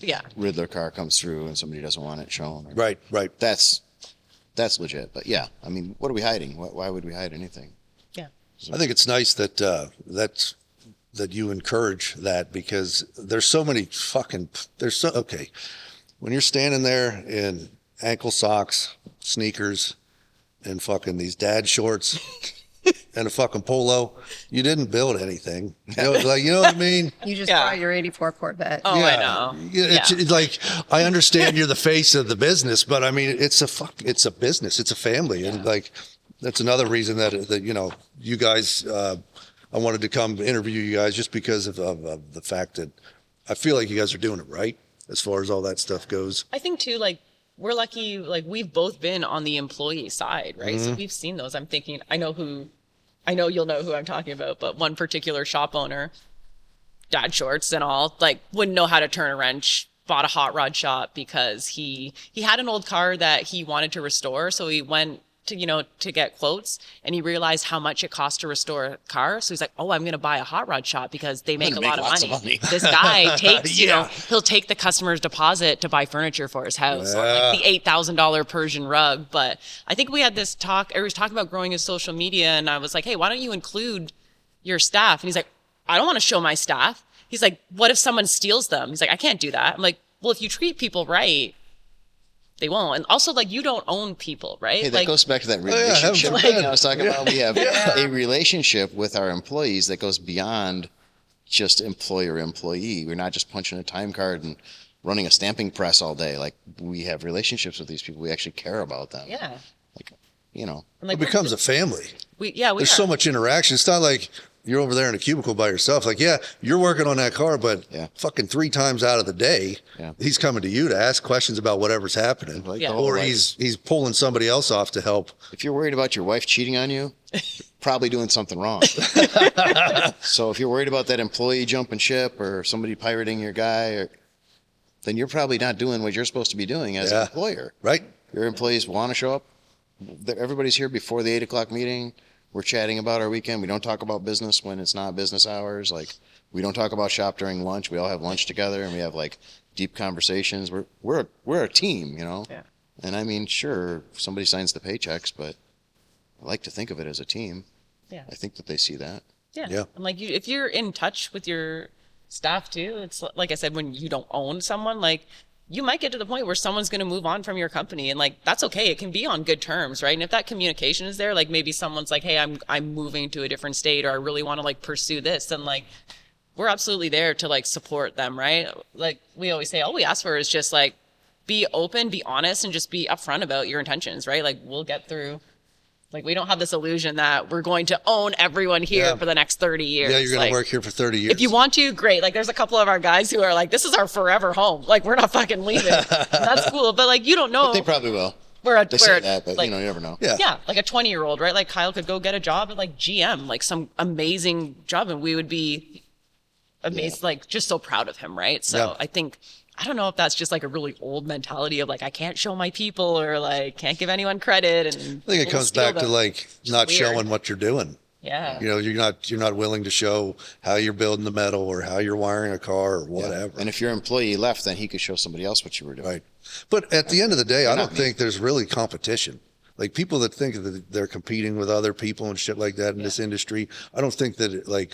yeah. Ridler car comes through and somebody doesn't want it shown. Right. That's legit. But yeah, I mean, what are we hiding? Why would we hide anything? Yeah. I think it's nice that that you encourage that, because there's so many okay. When you're standing there in ankle socks, sneakers, and fucking these dad shorts and a fucking polo, you didn't build anything. You know what I mean? You just Yeah. bought your 84 Corvette. Oh, I know. It's like, I understand you're the face of the business, but I mean, it's a business, it's a family. And like, that's another reason that you guys, I wanted to come interview you guys, just because of the fact that I feel like you guys are doing it right as far as all that stuff goes. I think too, like, we're lucky, like, we've both been on the employee side, right? So we've seen those. I'm thinking, I know you'll know who I'm talking about, but one particular shop owner, dad shorts and all, like, wouldn't know how to turn a wrench, bought a hot rod shop because he had an old car that he wanted to restore. So he went to get quotes, and he realized how much it cost to restore a car. So he's like, oh, I'm going to buy a hot rod shop because they make a lot of money. This guy takes, he'll take the customer's deposit to buy furniture for his house, or like the $8,000 Persian rug. But I think we had this talk, or he was talking about growing his social media, and I was like, hey, why don't you include your staff? And he's like, I don't want to show my staff. He's like, what if someone steals them? He's like, I can't do that. I'm like, well, if you treat people right, they won't. And also, like, you don't own people, right? Hey, that like, goes back to that relationship thing I was talking about. We have a relationship with our employees that goes beyond just employer-employee. We're not just punching a time card and running a stamping press all day. Like, we have relationships with these people. We actually care about them. yeah. Like, And, like, It becomes a family. There's So much interaction. It's not like you're over there in a cubicle by yourself. Like, yeah, you're working on that car, but fucking 3 times out of the day, he's coming to you to ask questions about whatever's happening. Like Or he's pulling somebody else off to help. if you're worried about your wife cheating on you, you're probably doing something wrong. So if you're worried about that employee jumping ship or somebody pirating your guy, then you're probably not doing what you're supposed to be doing as an employer. Right? Your employees want to show up. Everybody's here before the 8 o'clock meeting. We're chatting about our weekend. We don't talk about business when it's not business hours. Like, we don't talk about shop during lunch. We all have lunch together, and we have like deep conversations. We're a team, Yeah. And I mean, sure, somebody signs the paychecks, but I like to think of it as a team. Yeah. I think that they see that. Yeah. And like, if you're in touch with your staff too, it's like I said, when you don't own someone, like, you might get to the point where someone's going to move on from your company, and like, that's okay. It can be on good terms, right? And if that communication is there, like, maybe someone's like, hey, I'm moving to a different state, or I really want to like pursue this, then like, we're absolutely there to like support them, right? Like, we always say, all we ask for is just like, be open, be honest, and just be upfront about your intentions, right? Like, we'll get through. Like, we don't have this illusion that we're going to own everyone here for the next 30 years. Yeah, you're going to like, work here for 30 years. if you want to, great. Like, there's a couple of our guys who are like, this is our forever home. Like, we're not fucking leaving. That's cool. But like, you don't know. But they probably will. They say that, but like, you never know. Yeah, like a 20-year-old, right? Like, Kyle could go get a job at like GM, like some amazing job, and we would be amazed, like, just so proud of him, right? So I don't know if that's just like a really old mentality of like, I can't show my people, or like, can't give anyone credit. And I think it comes back to like not showing what you're doing. Yeah. You're not willing to show how you're building the metal or how you're wiring a car or whatever. And if your employee left, then he could show somebody else what you were doing. Right. But at the end of the day, I don't think there's really competition. Like, people that think that they're competing with other people and shit like that in this industry, I don't think that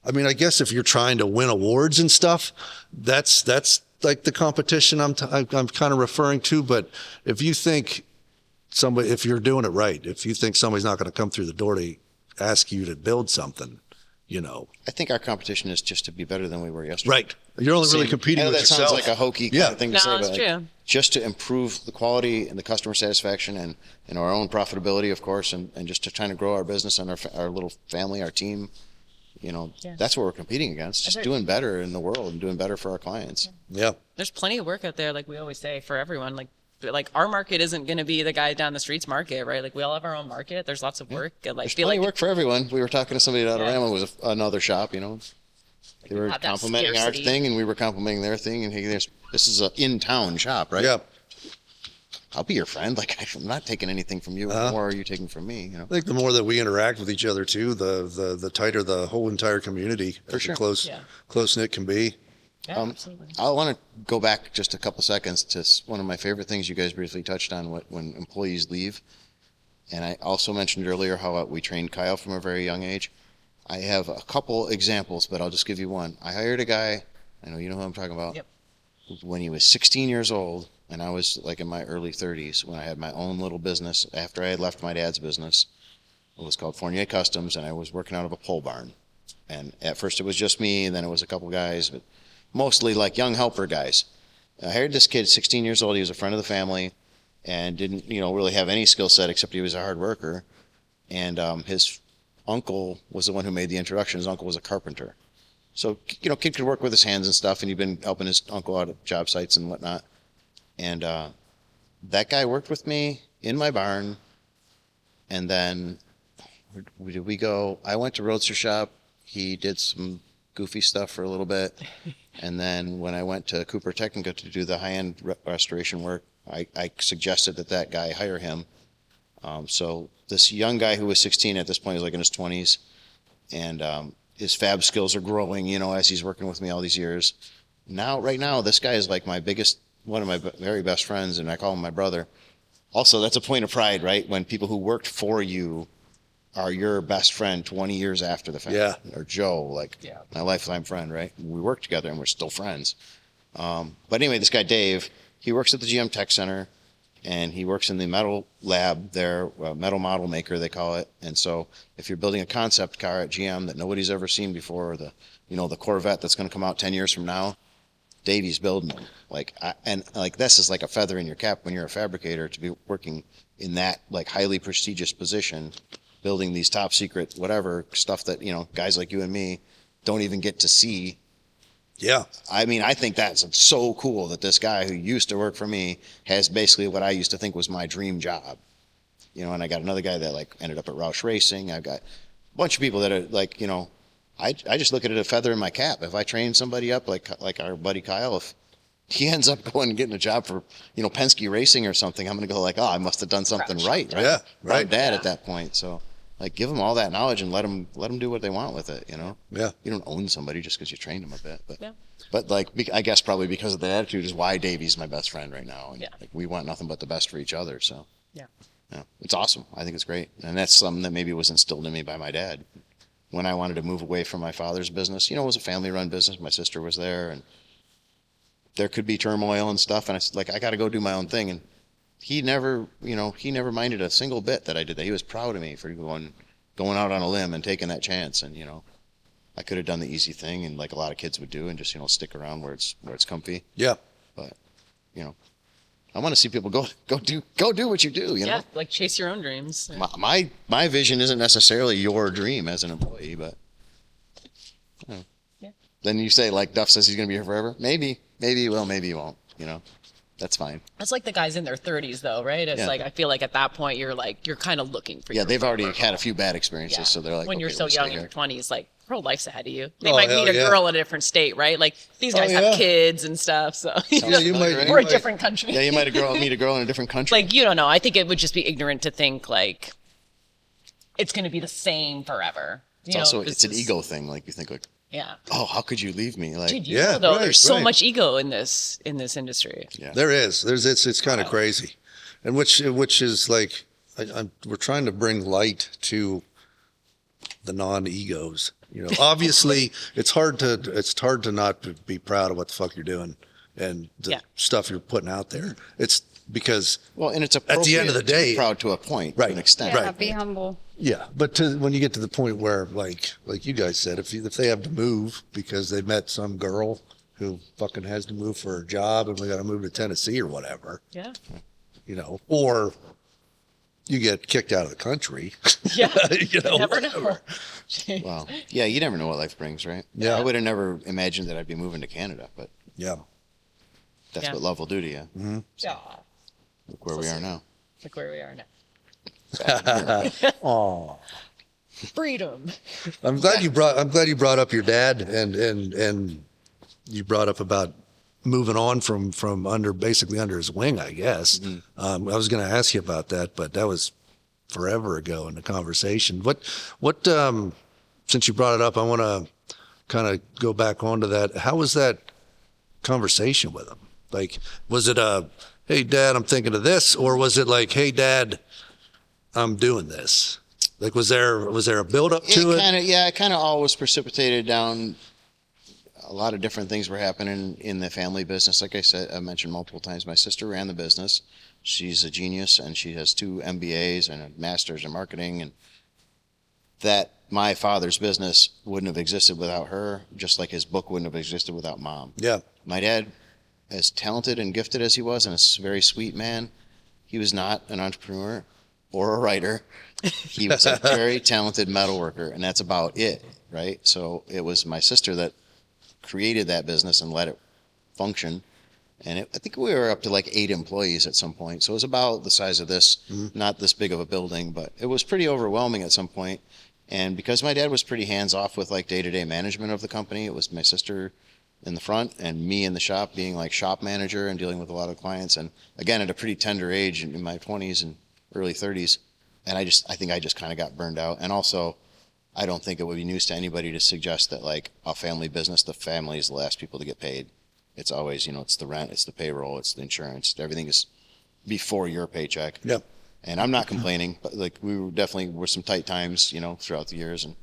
I mean, I guess if you're trying to win awards and stuff, that's like the competition I'm kind of referring to. But if you think if you're doing it right, if you think somebody's not going to come through the door to ask you to build something, you know. I think our competition is just to be better than we were yesterday. Right. You're only really competing I know with that yourself. sounds like a hokey kind of thing to No, say, it's but true. just to improve the quality and the customer satisfaction and our own profitability, of course, and just to trying to grow our business and our little family, our team, you know, that's what we're competing against. Just doing better in the world and doing better for our clients. Yeah. There's plenty of work out there, like we always say, for everyone. Like our market isn't going to be the guy down the street's market, right? Like we all have our own market. There's lots of work. And like There's feel plenty like of work for everyone. We were talking to somebody at Autorama, was another shop, you know. They were have that complimenting our scarcity. thing, and we were complimenting their thing. And hey, this is a in-town shop, right? Yeah. I'll be your friend. Like I'm not taking anything from you. What more are you taking from me? You know. I think the more that we interact with each other too, the tighter the whole entire community, For sure. close knit can be. yeah, absolutely. I want to go back just a couple seconds to one of my favorite things you guys briefly touched on when employees leave. And I also mentioned earlier how we trained Kyle from a very young age. I have a couple examples, but I'll just give you one. I hired a guy, I know you know who I'm talking about, Yep. when he was 16 years old, and I was like in my early 30s when I had my own little business after I had left my dad's business. It was called Fournier Customs, and I was working out of a pole barn. And at first it was just me, and then it was a couple guys, but mostly like young helper guys. I hired this kid, 16 years old. He was a friend of the family and didn't, you know, really have any skill set except he was a hard worker. And his uncle was the one who made the introduction. His uncle was a carpenter. So, you know, kid could work with his hands and stuff, and he'd been helping his uncle out at job sites and whatnot. And that guy worked with me in my barn. And then where did we go? I went to Roadster shop. He did some goofy stuff for a little bit. And then when I went to Cooper Technica to do the high-end restoration work, I suggested that guy hire him. So this young guy who was 16 at this point, he was like in his 20s, and his fab skills are growing, you know, as he's working with me all these years. Right now, this guy is like one of my very best friends, and I call him my brother. Also, that's a point of pride, right? When people who worked for you are your best friend 20 years after the fact. Yeah. Or Joe, like my lifetime friend, right? We work together and we're still friends. But anyway, this guy, Dave, he works at the GM Tech Center, and he works in the metal lab there, metal model maker, they call it. And so if you're building a concept car at GM that nobody's ever seen before, or the Corvette that's going to come out 10 years from now, Davey's building them. This is like a feather in your cap when you're a fabricator to be working in that like highly prestigious position, building these top secret whatever stuff that, you know, guys like you and me don't even get to see. Yeah. I mean, I think that's so cool that this guy who used to work for me has basically what I used to think was my dream job. You know, and I got another guy that like ended up at Roush Racing. I've got a bunch of people that are like, you know, I just look at it a feather in my cap. If I train somebody up like our buddy Kyle, if he ends up going and getting a job for, you know, Penske Racing or something, I'm going to go like, oh, I must have done something right? Yeah, right. I'm dad at that point. So like give them all that knowledge and let them do what they want with it, you know? Yeah. You don't own somebody just because you trained them a bit. But, Yeah. but like, I guess probably because of the attitude is why Davey's my best friend right now. And like, we want nothing but the best for each other. So Yeah. yeah, it's awesome. I think it's great. And that's something that maybe was instilled in me by my dad. When I wanted to move away from my father's business, you know, it was a family-run business. My sister was there, and there could be turmoil and stuff. And I said, like, I got to go do my own thing. And he never minded a single bit that I did that. He was proud of me for going out on a limb and taking that chance. And, you know, I could have done the easy thing, and like a lot of kids would do, and just, you know, stick around where it's comfy. Yeah. But, you know, I want to see people go do what you do, you know? Yeah, like chase your own dreams. My vision isn't necessarily your dream as an employee, but you know. Yeah. Then you say, like, Duff says he's going to be here forever. Maybe he will, maybe he won't, you know. That's fine. That's like the guys in their 30s, though, right? It's like, I feel like at that point, you're kind of looking for Yeah, your they've already had a few bad experiences, so they're like, when you're okay, so we'll young stay in here. your 20s, like, her whole life's ahead of you. They Oh, might hell meet a yeah. girl in a different state, right? Like, these guys yeah. have kids and stuff, so. Yeah, you might. Or a different country. Yeah, you might meet a girl in a different country. Like, you don't know. I think it would just be ignorant to think, like, it's going to be the same forever. It's an ego thing. Like, you think, like, Yeah. oh, how could you leave me? Like, Dude, Yeah, know, though, right, there's so right. much ego in this industry. yeah. There is. It's kind of crazy, and which is like we're trying to bring light to the non-egos. You know, obviously it's hard to not be proud of what the fuck you're doing and the stuff you're putting out there. It's because Well, and it's at the end of the appropriate to be day, proud to a point, right, to an extent. Yeah, right. be humble. Yeah, but when you get to the point where, like you guys said, if they have to move because they met some girl who fucking has to move for a job and we got to move to Tennessee or whatever, Yeah. Or you get kicked out of the country. Yeah. You never whatever. know. Well, yeah, you never know what life brings, right? Yeah. I would have never imagined that I'd be moving to Canada, but Yeah. that's Yeah. what love will do to you. Mm-hmm. Yeah. Look where we are now. Look where we are now. Oh, Freedom. I'm glad you brought up your dad and you brought up about moving on from basically under his wing, I guess. Mm-hmm. I was going to ask you about that, but that was forever ago in the conversation. What since you brought it up, I want to kind of go back onto that. How was that conversation with him? Like, was it hey Dad, I'm thinking of this, or was it like, hey Dad, I'm doing this? Like, was there a build up to it? It kind of always precipitated down. A lot of different things were happening in the family business. Like I said, I mentioned multiple times, my sister ran the business. She's a genius, and she has 2 MBAs and a master's in marketing. And that my father's business wouldn't have existed without her, just like his book wouldn't have existed without Mom. Yeah. My dad, as talented and gifted as he was, and a very sweet man, he was not an entrepreneur or a writer. He was a very talented metal worker, and that's about it, right? So it was my sister that created that business and let it function. And I think we were up to like 8 employees at some point. So it was about the size of this, not this big of a building, but it was pretty overwhelming at some point. And because my dad was pretty hands off with like day-to-day management of the company, it was my sister in the front and me in the shop being like shop manager and dealing with a lot of clients. And again, at a pretty tender age in my 20s and early 30s. And I think I just kind of got burned out. And also, I don't think it would be news to anybody to suggest that like a family business, the family is the last people to get paid. It's always, it's the rent, it's the payroll, it's the insurance. Everything is before your paycheck. Yep. And I'm not complaining, but like we were definitely some tight times, throughout the years, and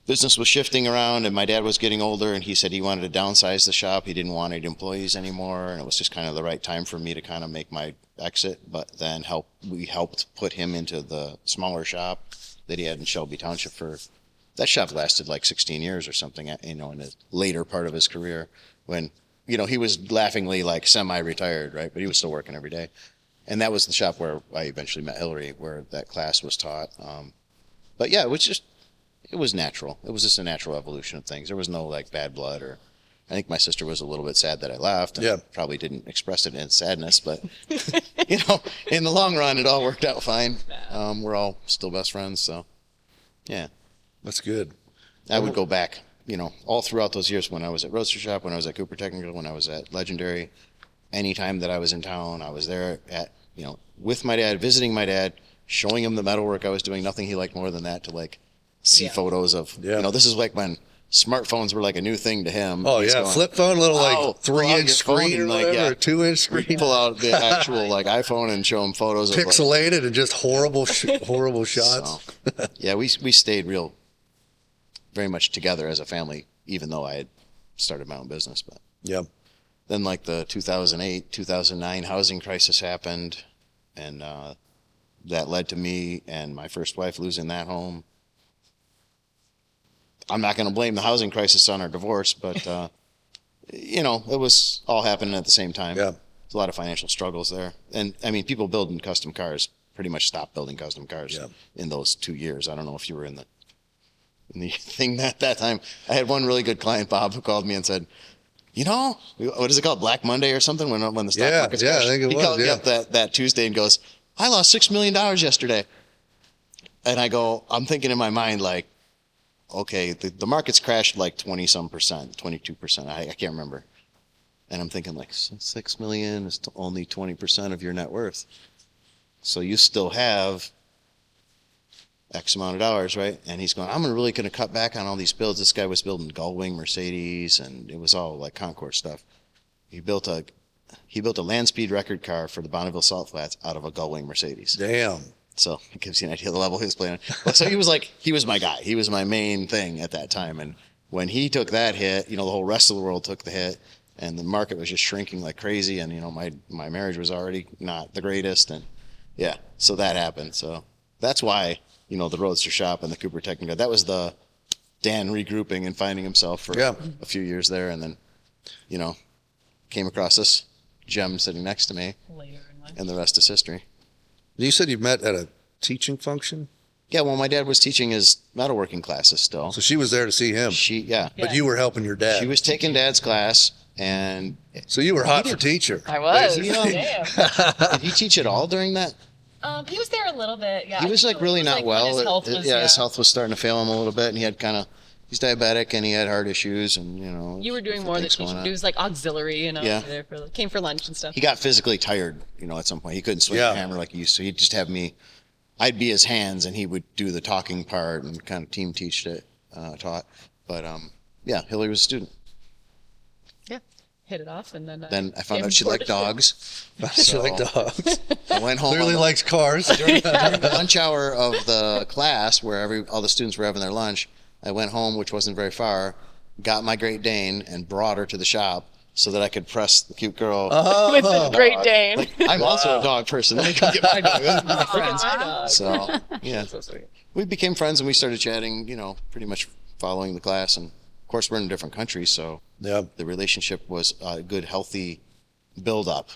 business was shifting around, and my dad was getting older, and he said he wanted to downsize the shop. He didn't want 8 employees anymore, and it was just kind of the right time for me to kind of make my exit. But then we helped put him into the smaller shop that he had in Shelby Township that shop lasted like 16 years or something, in the later part of his career when, he was laughingly like semi-retired, right? But he was still working every day. And that was the shop where I eventually met Hilary, where that class was taught. But yeah, it was natural. It was just a natural evolution of things. There was no like bad blood, or I think my sister was a little bit sad that I left. And probably didn't express it in sadness, but in the long run, it all worked out fine. We're all still best friends. So yeah, That's good. I would go back, all throughout those years when I was at Roadster Shop, when I was at Cooper Technical, when I was at Legendary, anytime that I was in town, I was there at, with my dad, visiting my dad, showing him the metalwork I was doing. Nothing he liked more than that, to like see photos of, this is like when smartphones were like a new thing to him. Oh, He's yeah. going, Flip phone, little like 3-inch screen or like, whatever, or 2-inch screen. Pull out the actual like iPhone and show him photos of Pixelated and just horrible shots. So, yeah, we stayed very much together as a family, even though I had started my own business. But Yeah. then like the 2008, 2009 housing crisis happened, and that led to me and my first wife losing that home. I'm not going to blame the housing crisis on our divorce, but, it was all happening at the same time. Yeah. There's a lot of financial struggles there. And, I mean, people building custom cars pretty much stopped building custom cars in those 2 years. I don't know if you were in the thing that time. I had one really good client, Bob, who called me and said, what is it called? Black Monday or something when the stock market's crashed? I think it was. He called me up that Tuesday and goes, I lost $6 million yesterday. And I go, I'm thinking in my mind, like, okay, the market's crashed like 20-some percent, 22%. I can't remember. And I'm thinking like 6 million is only 20% of your net worth. So you still have X amount of dollars, right? And he's going, I'm really going to cut back on all these builds. This guy was building Gullwing Mercedes, and it was all like Concourse stuff. He built a land speed record car for the Bonneville Salt Flats out of a Gullwing Mercedes. Damn. So it gives you an idea of the level he was playing. So he was my guy. He was my main thing at that time. And when he took that hit, the whole rest of the world took the hit, and the market was just shrinking like crazy. And, my marriage was already not the greatest. And yeah, so that happened. So that's why the Roadster shop and the Cooper Technica. That was the Dan regrouping and finding himself for a few years there. And then, came across this gem sitting next to me later in life. And the rest is history. You said you met at a teaching function? Yeah, well, my dad was teaching his metalworking classes still. So she was there to see him. But you were helping your dad. She was taking Dad's class, and so you were hot for teacher. I was. Damn. Did he teach at all during that? He was there a little bit. Yeah, he was really not well. His health was starting to fail him a little bit, and he had he's diabetic and he had heart issues, and You were doing more than teaching. He was auxiliary, there came for lunch and stuff. He got physically tired, at some point. He couldn't swing the hammer like he used to. He'd just have me. I'd be his hands, and he would do the talking part and kind of team taught. But Hilary was a student. Yeah, hit it off, and then. Then I found out she liked dogs. She liked dogs. I went home. Clearly likes cars. During the lunch hour of the class, where all the students were having their lunch, I went home, which wasn't very far, got my Great Dane, and brought her to the shop so that I could press the cute girl with the Great Dane. I'm also a dog person. Let me come get my dog. Those are my friends. So we became friends, and we started chatting. Pretty much following the class, and of course we're in a different country, so the relationship was a good, healthy build-up.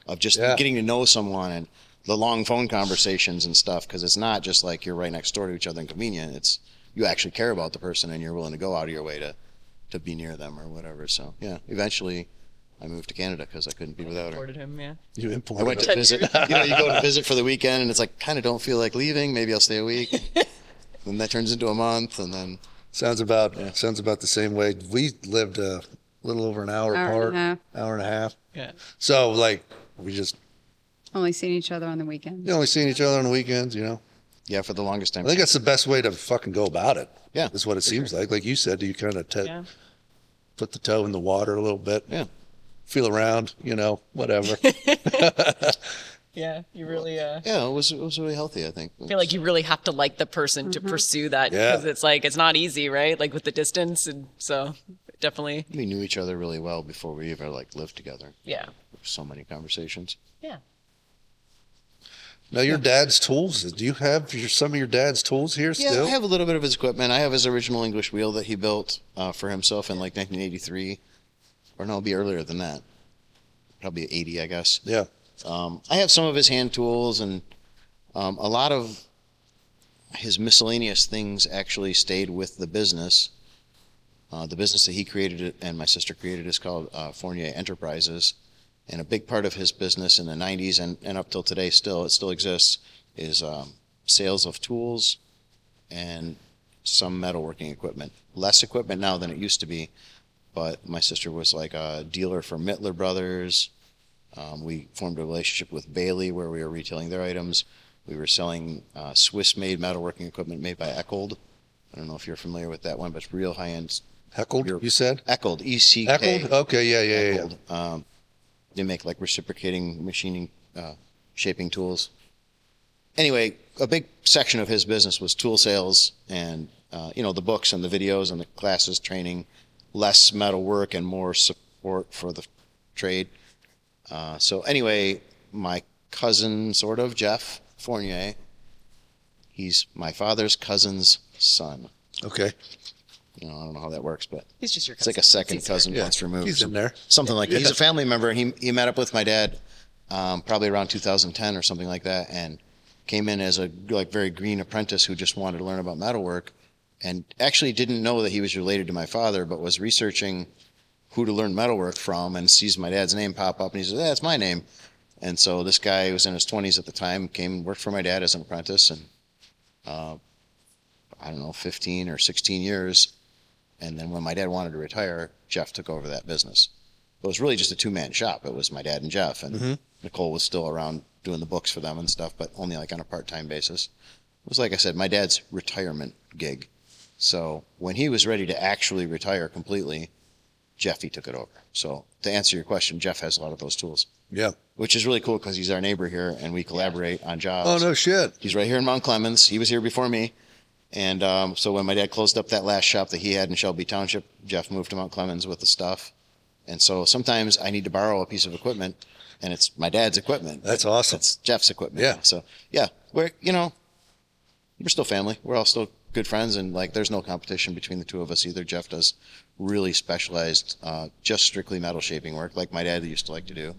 Of just getting to know someone and the long phone conversations and stuff, because it's not just like you're right next door to each other and convenient. It's you actually care about the person, and you're willing to go out of your way to be near them or whatever. So eventually I moved to Canada because I couldn't be without her. Imported him, yeah. You imported I went to visit. You go to visit for the weekend, and it's kind of don't feel like leaving. Maybe I'll stay a week. Then that turns into a month, and then sounds about the same way. We lived a little over an hour apart, hour and a half. Yeah. So we just only seeing each other on the weekends. Only seeing each other on the weekends, Yeah, for the longest time. I think that's the best way to fucking go about it. Yeah. Is what it seems like. Like you said, you kind of put the toe in the water a little bit. Yeah. Feel around, whatever. Yeah, you really. Yeah, it was really healthy, I think. I feel like you really have to like the person to pursue that, because it's not easy, right? Like with the distance, and so definitely. We knew each other really well before we ever lived together. Yeah. So many conversations. Yeah. Now, your dad's tools, do you have some of your dad's tools here still? Yeah, I have a little bit of his equipment. I have his original English wheel that he built for himself in 1983. Or no, it'll be earlier than that. Probably 80, I guess. Yeah. I have some of his hand tools, and a lot of his miscellaneous things actually stayed with the business. The business that he created and my sister created is called Fournier Enterprises. And a big part of his business in the 90s and up till today, it still exists, is sales of tools and some metalworking equipment. Less equipment now than it used to be, but my sister was a dealer for Mittler Brothers. We formed a relationship with Baileigh where we were retailing their items. We were selling Swiss-made metalworking equipment made by Eckold. I don't know if you're familiar with that one, but it's real high-end. Eckold, you said? Eckold, E-C-K. Eckold? Okay, yeah. Eckold. They make reciprocating machining, shaping tools. Anyway, a big section of his business was tool sales and, the books and the videos and the classes, training, less metal work and more support for the trade. So anyway, my cousin, sort of, Jeff Fournier, he's my father's cousin's son. Okay. I don't know how that works, but he's just your it's cousin. like a second cousin once removed. He's in there. Something like that. He's a family member, and he met up with my dad probably around 2010 or something like that, and came in as a very green apprentice who just wanted to learn about metalwork, and actually didn't know that he was related to my father, but was researching who to learn metalwork from, and sees my dad's name pop up, and he says, that's my name. And so this guy who was in his 20s at the time came and worked for my dad as an apprentice, and 15 or 16 years. And then when my dad wanted to retire, Jeff took over that business. It was really just a two-man shop. It was my dad and Jeff, and Nicole was still around doing the books for them and stuff, but only on a part-time basis. It was, like I said, my dad's retirement gig. So when he was ready to actually retire completely, Jeffy took it over. So to answer your question, Jeff has a lot of those tools. Yeah. Which is really cool because he's our neighbor here, and we collaborate on jobs. Oh, no shit. He's right here in Mount Clemens. He was here before me. And so when my dad closed up that last shop that he had in Shelby Township, Jeff moved to Mount Clemens with the stuff. And so sometimes I need to borrow a piece of equipment, and it's my dad's equipment. That's awesome. It's Jeff's equipment. Yeah. So, yeah, we're, we're still family. We're all still good friends, and like there's no competition between the two of us either. Jeff does really specialized, just strictly metal shaping work, like my dad used to like to do.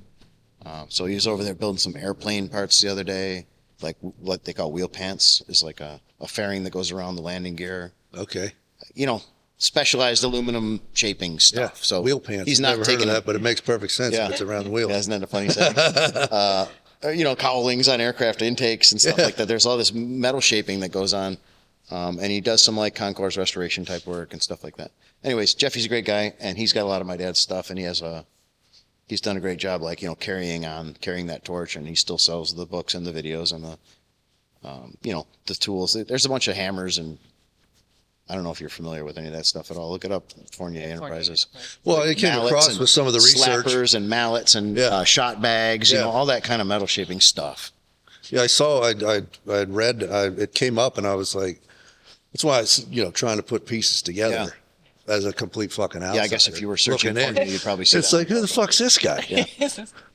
So he was over there building some airplane parts the other day, like what they call wheel pants, is like a fairing that goes around the landing gear. Okay. You know, specialized aluminum shaping stuff. Yeah. So wheel pants. He's I've not never taking heard of that, but it makes perfect sense if it's around the wheel. Yeah, isn't that a funny saying? You know, cowlings on aircraft intakes and stuff like that. There's all this metal shaping that goes on. And he does some like Concourse restoration type work and stuff like that. Anyways, Jeffy's a great guy, and he's got a lot of my dad's stuff, and he's done a great job, like, you know, carrying that torch, and he still sells the books and the videos and the, you know, the tools. There's a bunch of hammers, and I don't know if you're familiar with any of that stuff at all. Look it up, Fournier Enterprises. Well, it came across with some of the research. Slappers and mallets and shot bags, you know, all that kind of metal shaping stuff. Yeah, I saw, I'd read, it came up, and I was like, that's why I was, you know, trying to put pieces together as a complete fucking outsider. Yeah, I guess if you were searching for me, you'd probably see it's that. like, who the fuck's this guy? Yeah.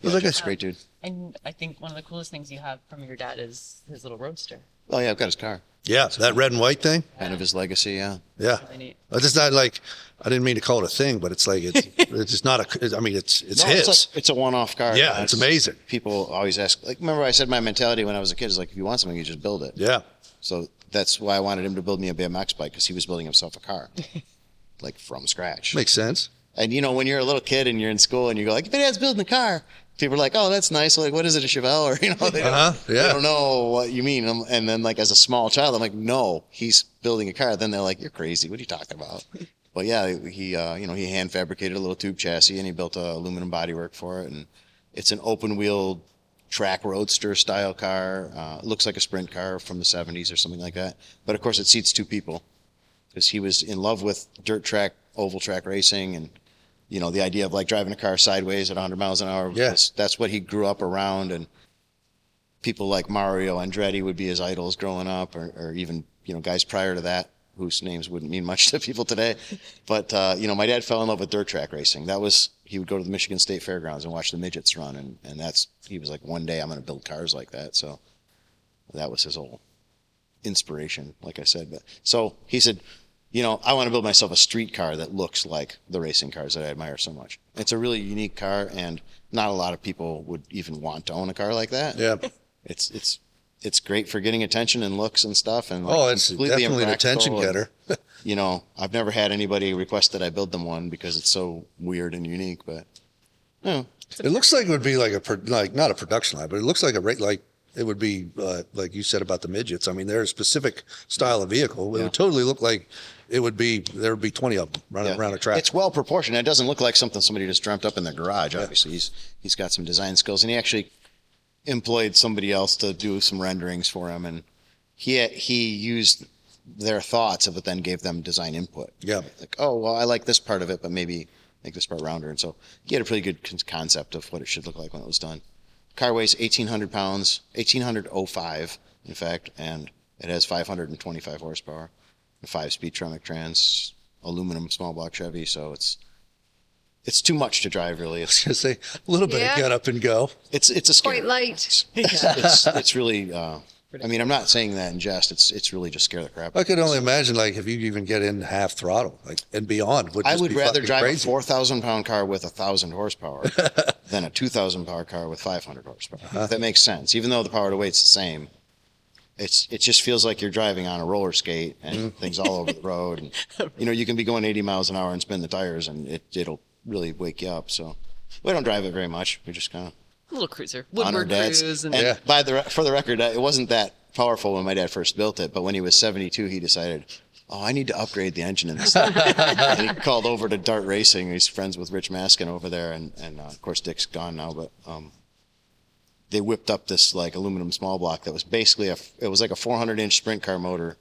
Like, That's a great dude. And I think one of the coolest things you have from your dad is his little Roadster. Oh, yeah, I've got his car. Yeah, that red and white thing. Kind of his legacy, yeah. Yeah. Really neat. It's just not like, I didn't mean to call it a thing, but it's like, it's just not I mean, it's No, his. it's a one-off car. Yeah, it's amazing. People always ask, like, remember I said my mentality when I was a kid is like, if you want something, you just build it. Yeah. So that's why I wanted him to build me a BMX bike, because he was building himself a car, like from scratch. Makes sense. And you know, when you're a little kid and you're in school and you go like, "My dad's building a car," people are like, "Oh, that's nice." Like, what is it, a Chevelle? Or you know, they don't know what you mean. And then like as a small child, I'm like, "No, he's building a car." Then they're like, "You're crazy. What are you talking about?" But yeah, he you know, he hand fabricated a little tube chassis and he built a aluminum bodywork for it, and it's an open wheel track roadster style car. It looks like a sprint car from the 70s or something like that. But of course, it seats two people, because he was in love with dirt track, oval track racing, and you know, the idea of like driving a car sideways at 100 miles an hour. Yes. That's what he grew up around. And people like Mario Andretti would be his idols growing up, or even, you know, guys prior to that whose names wouldn't mean much to people today. But, you know, my dad fell in love with dirt track racing. He would go to the Michigan State Fairgrounds and watch the midgets run. And he was like, one day I'm going to build cars like that. So that was his whole inspiration, like I said. But so he said, you know, I want to build myself a street car that looks like the racing cars that I admire so much. It's a really unique car, and not a lot of people would even want to own a car like that. Yeah. It's great for getting attention and looks and stuff. And like, it's definitely an attention getter. You know, I've never had anybody request that I build them one because it's so weird and unique. But you know, It looks like it would be like not a production line, but it looks like it would be like you said about the midgets. I mean, they're a specific style of vehicle. It would totally look like there would be 20 of them running around a track. It's well proportioned. It doesn't look like something somebody just dreamt up in their garage. Obviously, he's got some design skills, and he actually employed somebody else to do some renderings for him, and he used their thoughts, but then gave them design input. Yeah. Like, oh, well, I like this part of it, but maybe make this part rounder. And so he had a pretty good concept of what it should look like when it was done. Car weighs 1,800 pounds, 1,805, in fact, and it has 525 horsepower, a 5-speed Tremec trans, aluminum small block Chevy, so it's too much to drive, really. I was gonna say a little bit of get up and go. It's a scare. Quite light. It's really. I mean, I'm not saying that in jest. It's really just scare the crap. I could only imagine, like, if you even get in half throttle, like, and beyond. I would rather drive crazy. a 4,000-pound car with 1,000 horsepower than a 2,000-power car with 500 horsepower. If that makes sense. Even though the power to weight's the same, it just feels like you're driving on a roller skate and things all over the road. And, you know, you can be going 80 miles an hour and spin the tires, and it'll really wake you up. So we don't drive it very much. We just kind of A little cruiser. on our Woodward dads. cruise. And And for the record, it wasn't that powerful when my dad first built it, but when he was 72, he decided, oh, I need to upgrade the engine in this thing. And he called over to Dart Racing. He's friends with Rich Maskin over there, and of course Dick's gone now, but they whipped up this like aluminum small block that was basically it was like a 400-inch sprint car motor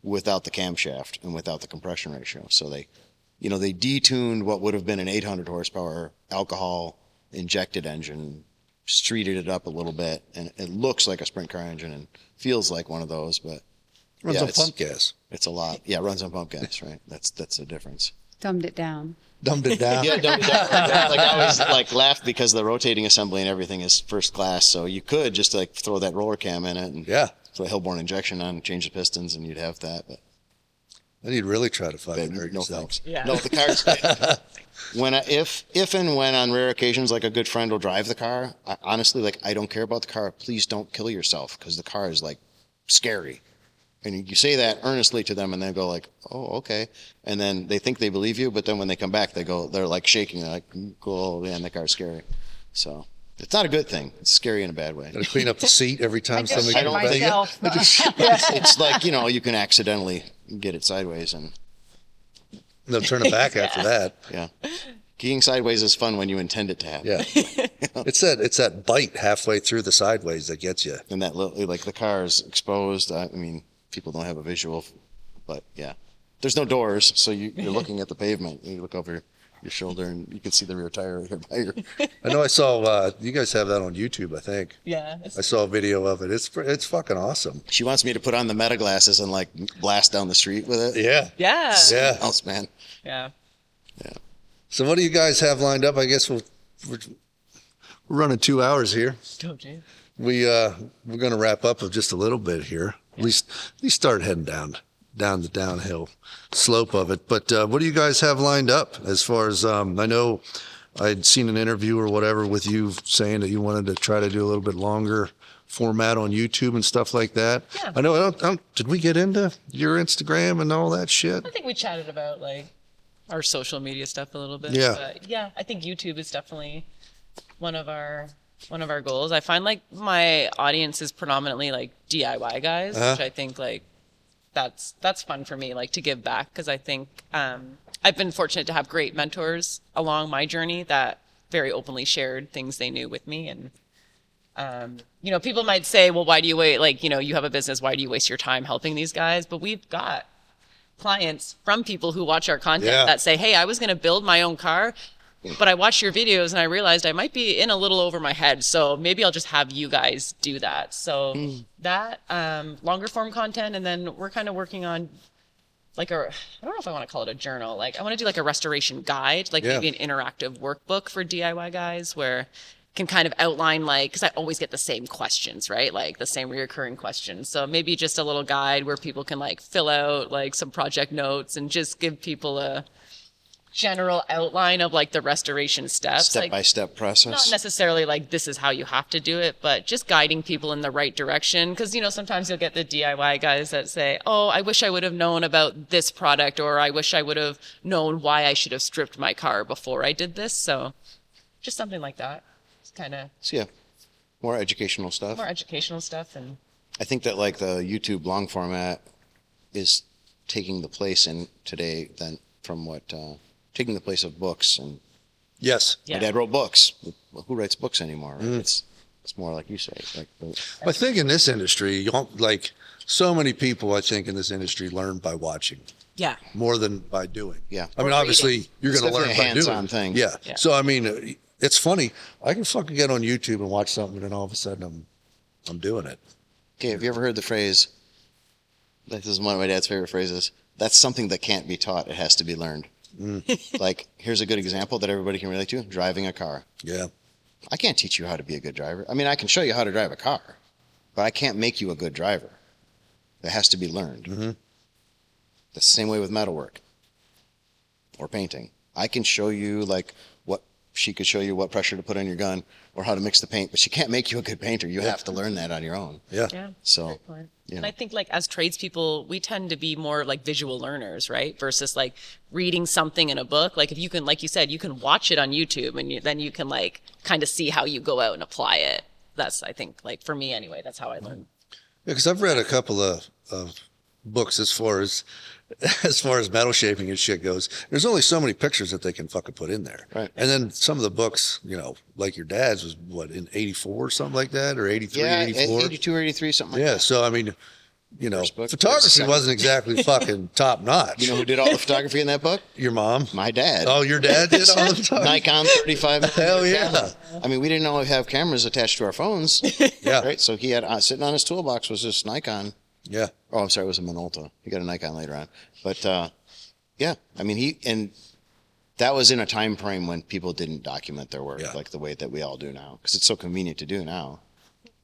without the camshaft and without the compression ratio. So they detuned what would have been an 800 horsepower alcohol injected engine, streeted it up a little bit, and it looks like a sprint car engine and feels like one of those, but Runs on pump gas. it's a lot. Yeah, it runs on pump gas, right? That's the difference. Dumbed it down. Dumbed it down. Yeah, like I always like laugh because the rotating assembly and everything is first class, so you could just like throw that roller cam in it and Yeah. So a Hillborn injection on, change the pistons, and you'd have that. But Then you'd really try to fucking hurt no yourself. thanks. Yeah. No, the car's if and when on rare occasions, like a good friend will drive the car, honestly, like I don't care about the car. Please don't kill yourself, because the car is like scary. And you say that earnestly to them, and they go like, "Oh, okay." And then they think they believe you, but then when they come back, they're like shaking. They're like, "Oh man, that car's scary." So it's not a good thing. It's scary in a bad way. Gotta clean up the seat every time somebody I don't comes think back. it's like, you can accidentally get it sideways, and They'll turn it back after that. yeah, keying sideways is fun when you intend it to happen. Yeah. It's that bite halfway through the sideways that gets you. And that little, like the car is exposed. I mean, people don't have a visual, but yeah, there's no doors, so you're looking at the pavement. You look over your shoulder, and you can see the rear tire right here by your. I know I saw, you guys have that on YouTube, I think. Yeah. I saw a video of it. It's fucking awesome. She wants me to put on the meta glasses and like blast down the street with it. Yeah. Yeah. Yeah. Else, man. Yeah. Yeah. So what do you guys have lined up? I guess we're running 2 hours here. Oh, geez. We're going to wrap up with just a little bit here. At least start heading down the downhill slope of it. But what do you guys have lined up as far as, I know I'd seen an interview or whatever with you saying that you wanted to try to do a little bit longer format on YouTube and stuff like that. Yeah. I know, did we get into your Instagram and all that shit? I think we chatted about like our social media stuff a little bit. Yeah. But yeah, I think YouTube is definitely one of our goals. I find like my audience is predominantly like DIY guys, which I think like that's fun for me, like to give back, because I think I've been fortunate to have great mentors along my journey that very openly shared things they knew with me. And people might say, well, why do you wait? Like, you have a business, why do you waste your time helping these guys? But we've got clients from people who watch our content that say, hey, I was going to build my own car, but I watched your videos and I realized I might be in a little over my head. So maybe I'll just have you guys do that. So that longer form content. And then we're kind of working on like I don't know if I want to call it a journal. Like I want to do like a restoration guide, like maybe an interactive workbook for DIY guys where can kind of outline like, because I always get the same questions, right? Like the same reoccurring questions. So maybe just a little guide where people can like fill out like some project notes and just give people a general outline of like the restoration steps. Step-by-step process. Not necessarily like this is how you have to do it, but just guiding people in the right direction. Because, sometimes you'll get the DIY guys that say, oh, I wish I would have known about this product, or I wish I would have known why I should have stripped my car before I did this. So just something like that. Kind of more educational stuff. And I think that like the YouTube long format is taking the place in today than from what taking the place of books. And Yes. my dad wrote books. Who writes books anymore? It's more like you say. I think in this industry, you don't, like so many people, I think in this industry learn by watching. yeah. More than by doing. Yeah. I mean, obviously you're going to learn by doing. Hands-on thing. Yeah. Yeah. So, I mean, it's funny. I can fucking get on YouTube and watch something, and then all of a sudden I'm doing it. Okay, have you ever heard the phrase? This is one of my dad's favorite phrases. That's something that can't be taught. It has to be learned. Like, here's a good example that everybody can relate to: driving a car. Yeah. I can't teach you how to be a good driver. I mean, I can show you how to drive a car, but I can't make you a good driver. It has to be learned. The same way with metalwork or painting. I can show you she could show you what pressure to put on your gun or how to mix the paint, but she can't make you a good painter. You have to learn that on your own. Yeah. Yeah. So, And I think like as tradespeople, we tend to be more like visual learners, right? Versus like reading something in a book. Like if you can, like you said, you can watch it on YouTube and then you can like kind of see how you go out and apply it. That's, I think, like for me anyway, that's how I learn. Yeah, because I've read a couple of books as far as metal shaping and shit goes. There's only so many pictures that they can fucking put in there. Right. And then some of the books, like your dad's was what, in 84 or something like that, or 83, yeah, 84? 82 or 83, something like that. Yeah, so I mean, First book, photography second. wasn't exactly fucking top notch. You know who did all the photography in that book? Your mom? My dad. Oh, your dad did all the photography? Nikon 35. Hell yeah. Camera. I mean, we didn't always have cameras attached to our phones. Yeah. Right? So he had, sitting on his toolbox was this Nikon. Yeah. Oh, I'm sorry, it was a Minolta. He got a Nikon later on. But, yeah, I mean, and that was in a time frame when people didn't document their work like the way that we all do now, because it's so convenient to do now.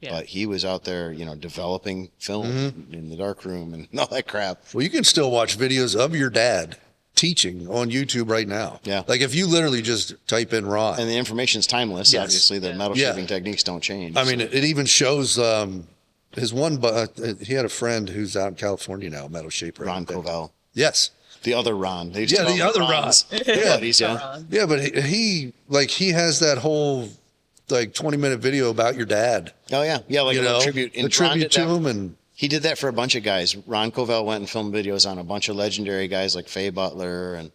Yeah. But he was out there, developing film in the dark room and all that crap. Well, you can still watch videos of your dad teaching on YouTube right now. Yeah. Like if you literally just type in Ron. And the information's timeless. Yes. Obviously, the metal shaping techniques don't change. I mean, it even shows his one, he had a friend who's out in California now, metal shaper. Ron Covell. Yes. The other Ron. They used Yeah, to call the him other Ron. Rons. Yeah. Buddies, yeah. Yeah, but he has that whole 20-minute video about your dad. Oh, yeah. Yeah, like a tribute. The tribute to him. And he did that for a bunch of guys. Ron Covell went and filmed videos on a bunch of legendary guys like Faye Butler, and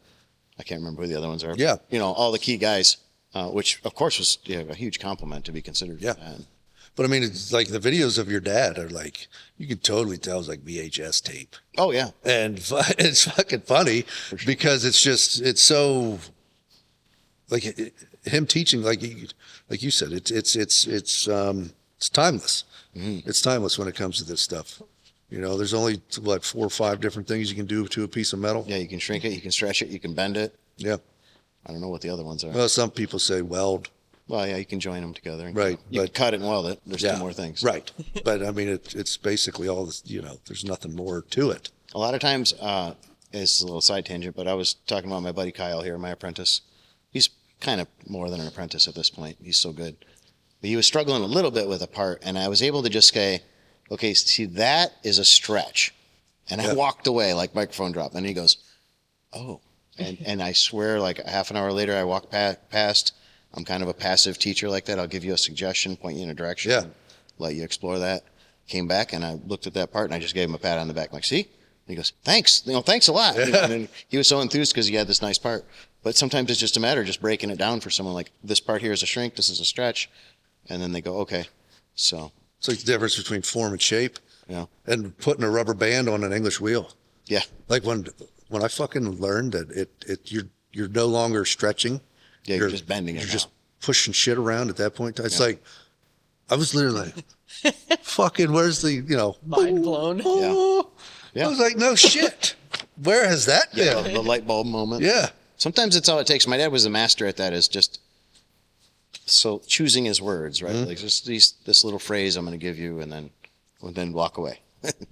I can't remember who the other ones are. Yeah. All the key guys, which, of course, was a huge compliment to be considered. Yeah. For that. But I mean, it's like the videos of your dad are like, you can totally tell it's like VHS tape. Oh, yeah. And it's fucking funny because it's so like him teaching, like you said, it's timeless. Mm-hmm. It's timeless when it comes to this stuff. There's only like 4 or 5 different things you can do to a piece of metal. Yeah, you can shrink it, you can stretch it, you can bend it. Yeah. I don't know what the other ones are. Well, some people say weld. Well, yeah, you can join them together. Right, You but- can cut it and weld it. There's two more things. Right. But I mean, it's basically all this, there's nothing more to it. A lot of times, it's a little side tangent, but I was talking about my buddy Kyle here, my apprentice. He's kind of more than an apprentice at this point. He's so good. But he was struggling a little bit with a part, and I was able to just say, okay, see, that is a stretch. And I walked away like microphone drop. And he goes, oh. And I swear, like a half an hour later, I walked past. I'm kind of a passive teacher like that. I'll give you a suggestion, point you in a direction, and let you explore that. Came back, and I looked at that part, and I just gave him a pat on the back. I'm like, see? And he goes, thanks. Thanks a lot. And then he was so enthused because he had this nice part. But sometimes it's just a matter of just breaking it down for someone. Like, this part here is a shrink, this is a stretch. And then they go, okay. So. It's like the difference between form and shape. Yeah. And putting a rubber band on an English wheel. Yeah. Like when I fucking learned that you're no longer stretching. Yeah, you're just bending it. You're now. just pushing shit around at that point. It's like, I was literally like, fucking, where's the, Mind blown. Yeah. I was like, no shit. Where has that been? Yeah, the light bulb moment. Yeah. Sometimes it's all it takes. My dad was a master at that, is just so choosing his words, right? Like just this little phrase I'm going to give you, and then walk away.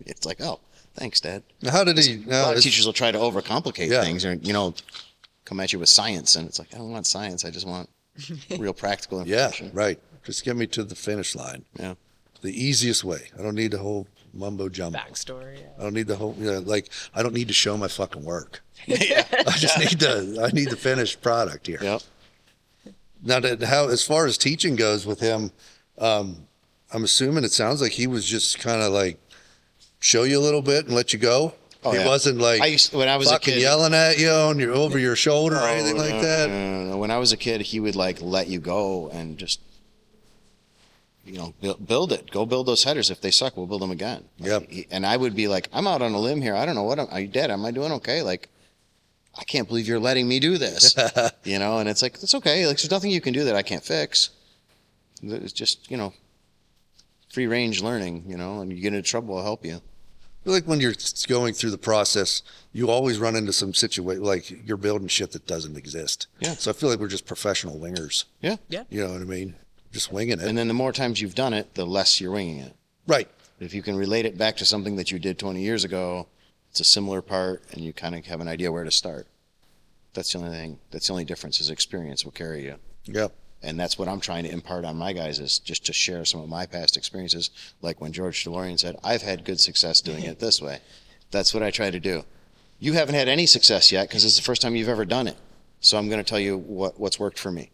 It's like, oh, thanks, Dad. Now, how did he? A lot of teachers will try to overcomplicate things, or come at you with science, and it's like, I don't want science. I just want real practical Yeah, information. right. Just get me to the finish line. Yeah. The easiest way. I don't need the whole mumbo jumbo. Backstory. Yeah. I don't need the whole, I don't need to show my fucking work. I just need the finished product here. Yep. Now, as far as teaching goes with him, I'm assuming it sounds like he was just kind of like show you a little bit and let you go. Oh, He yeah. wasn't like when I was a fucking kid, yelling at you over your shoulder or anything like that. No. When I was a kid, he would like let you go and just, build it. Go build those headers. If they suck, we'll build them again. Yep. And I would be like, I'm out on a limb here. I don't know are you dead? Am I doing okay? Like, I can't believe you're letting me do this. And it's like, it's okay. Like, there's nothing you can do that I can't fix. It's just, free range learning, and you get into trouble, I'll help you. I feel like when you're going through the process, you always run into some situation like you're building shit that doesn't exist. Yeah. So I feel like we're just professional wingers. Yeah. Yeah. You know what I mean? Just winging it. And then the more times you've done it, the less you're winging it. Right. If you can relate it back to something that you did 20 years ago, it's a similar part, and you kind of have an idea where to start. That's the only thing. That's the only difference, is experience will carry you. Yep. And that's what I'm trying to impart on my guys, is just to share some of my past experiences. Like when George DeLorean said, I've had good success doing it this way. That's what I try to do. You haven't had any success yet because it's the first time you've ever done it. So I'm going to tell you what's worked for me.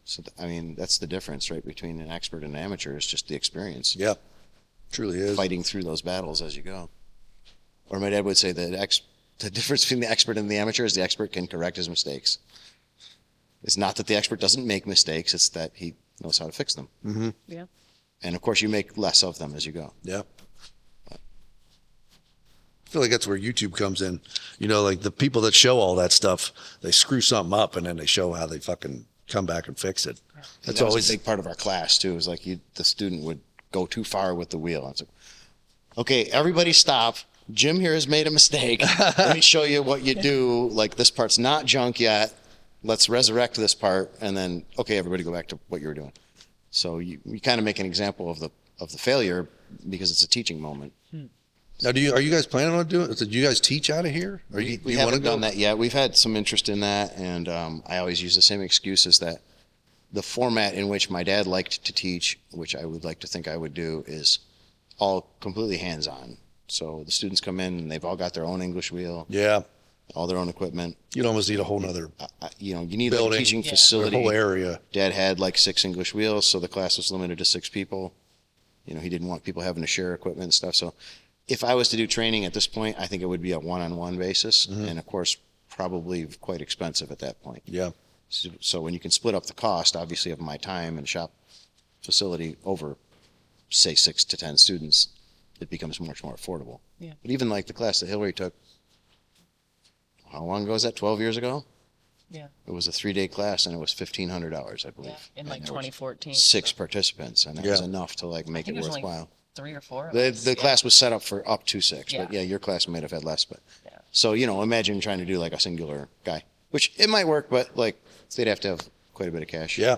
So, that's the difference, right, between an expert and an amateur, is just the experience. Yeah. Truly is. Fighting through those battles as you go. Or my dad would say that the difference between the expert and the amateur is the expert can correct his mistakes. It's not that the expert doesn't make mistakes, it's that he knows how to fix them. Mm-hmm. Yeah. And of course, you make less of them as you go. Yeah. I feel like that's where YouTube comes in. Like the people that show all that stuff, they screw something up and then they show how they fucking come back and fix it. That's That always was a big part of our class too. It was like the student would go too far with the wheel. It's like, okay, everybody stop. Jim here has made a mistake. Let me show you what you do. Like, this part's not junk yet. Let's resurrect this part. And then, okay, everybody go back to what you were doing. So you kind of make an example of the failure because it's a teaching moment. Now, are you guys planning on doing it? Did you guys teach out of here? Or We haven't done that yet. We've had some interest in that, and I always use the same excuse as that the format in which my dad liked to teach, which I would like to think I would do, is all completely hands-on. So the students come in and they've all got their own English wheel, Yeah. all their own equipment. You'd almost need a whole nother You need building, like a teaching a facility. whole area. Dad had like 6 English wheels, so the class was limited to 6 people. He didn't want people having to share equipment and stuff. So if I was to do training at this point, I think it would be a one-on-one basis, and of course, probably quite expensive at that point. Yeah. So when you can split up the cost, obviously, of my time and shop facility over, say, 6 to 10 students, it becomes much more affordable. Yeah. But even like the class that Hilary took, how long ago was that? 12 years ago? Yeah. It was a 3-day class, and it was $1,500, I believe. Yeah. In like And there was 2014. 6 participants, and that was Yeah. enough to like make I it think it was worthwhile. only 3 or 4. The class was set up for up to 6, but Yeah. your class might have had less. But Yeah. so imagine trying to do like a singular guy, which it might work, but like they'd have to have quite a bit of cash. Yeah.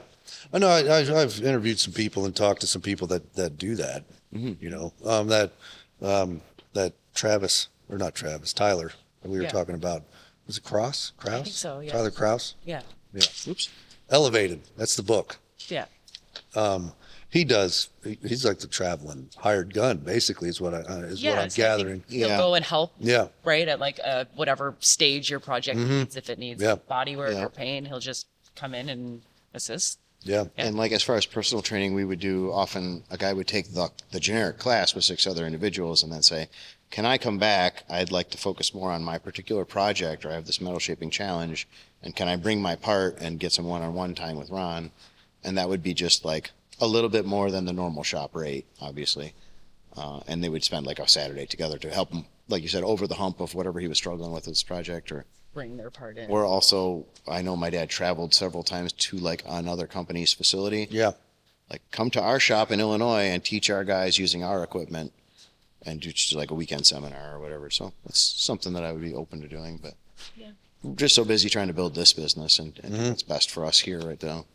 I know. I've interviewed some people and talked to some people that do that. That Travis, or not Travis, Tyler, that we were Yeah. talking about. Was it Kraus? I think so, yeah. Tyler Kraus? Yeah. Yeah. Oops. Elevated. That's the book. Yeah. He's like the traveling hired gun, basically, is what I'm gathering. He'll Yeah. go and help. Yeah. Right at like whatever stage your project needs. If it needs Yeah. bodywork Yeah. or paint, he'll just come in and assist. Yeah. And like as far as personal training, we would do often a guy would take the generic class with 6 other individuals and then say, can I come back? I'd like to focus more on my particular project, or I have this metal shaping challenge, and can I bring my part and get some one-on-one time with Ron? And that would be just like a little bit more than the normal shop rate, obviously. And they would spend like a Saturday together to help him, like you said, over the hump of whatever he was struggling with his project. Bring their part in. Or also, I know my dad traveled several times to like another company's facility. Yeah. Like come to our shop in Illinois and teach our guys using our equipment and do just like a weekend seminar or whatever. So that's something that I would be open to doing, but Yeah. we're just so busy trying to build this business and do what's best for us here right now.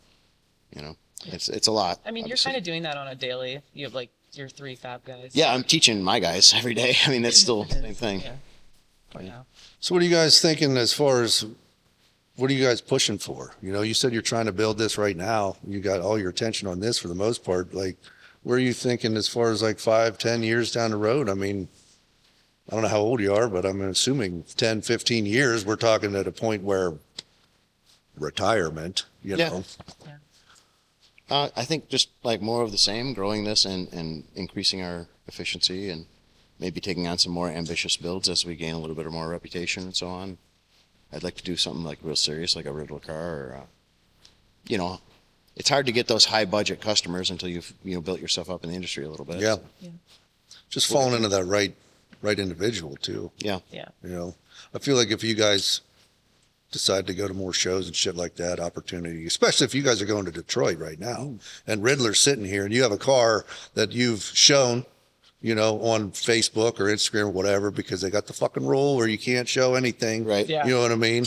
It's a lot. I mean, obviously. you're kind of doing that on a daily. You have like your 3 fab guys. Yeah, I'm teaching my guys every day. I mean, it's still the same thing. Yeah. For now. So what are you guys thinking as far as what are you guys pushing for? You said you're trying to build this right now. You got all your attention on this for the most part. Like, where are you thinking as far as like 5-10 years down the road? I mean, I don't know how old you are, but I'm assuming 10, 15 years, we're talking at a point where retirement, you Yeah. know? I think just like more of the same, growing this and increasing our efficiency and maybe taking on some more ambitious builds as we gain a little bit more reputation and so on. I'd like to do something like real serious, like a Ridler car or, it's hard to get those high budget customers until you've, built yourself up in the industry a little bit. Yeah. Yeah. Just falling into that right individual too. Yeah. Yeah. I feel like if you guys decide to go to more shows and shit like that, opportunity, especially if you guys are going to Detroit right now and Ridler's sitting here and you have a car that you've shown, on Facebook or Instagram or whatever, because they got the fucking rule where you can't show anything. Right. Yeah. You know what I mean?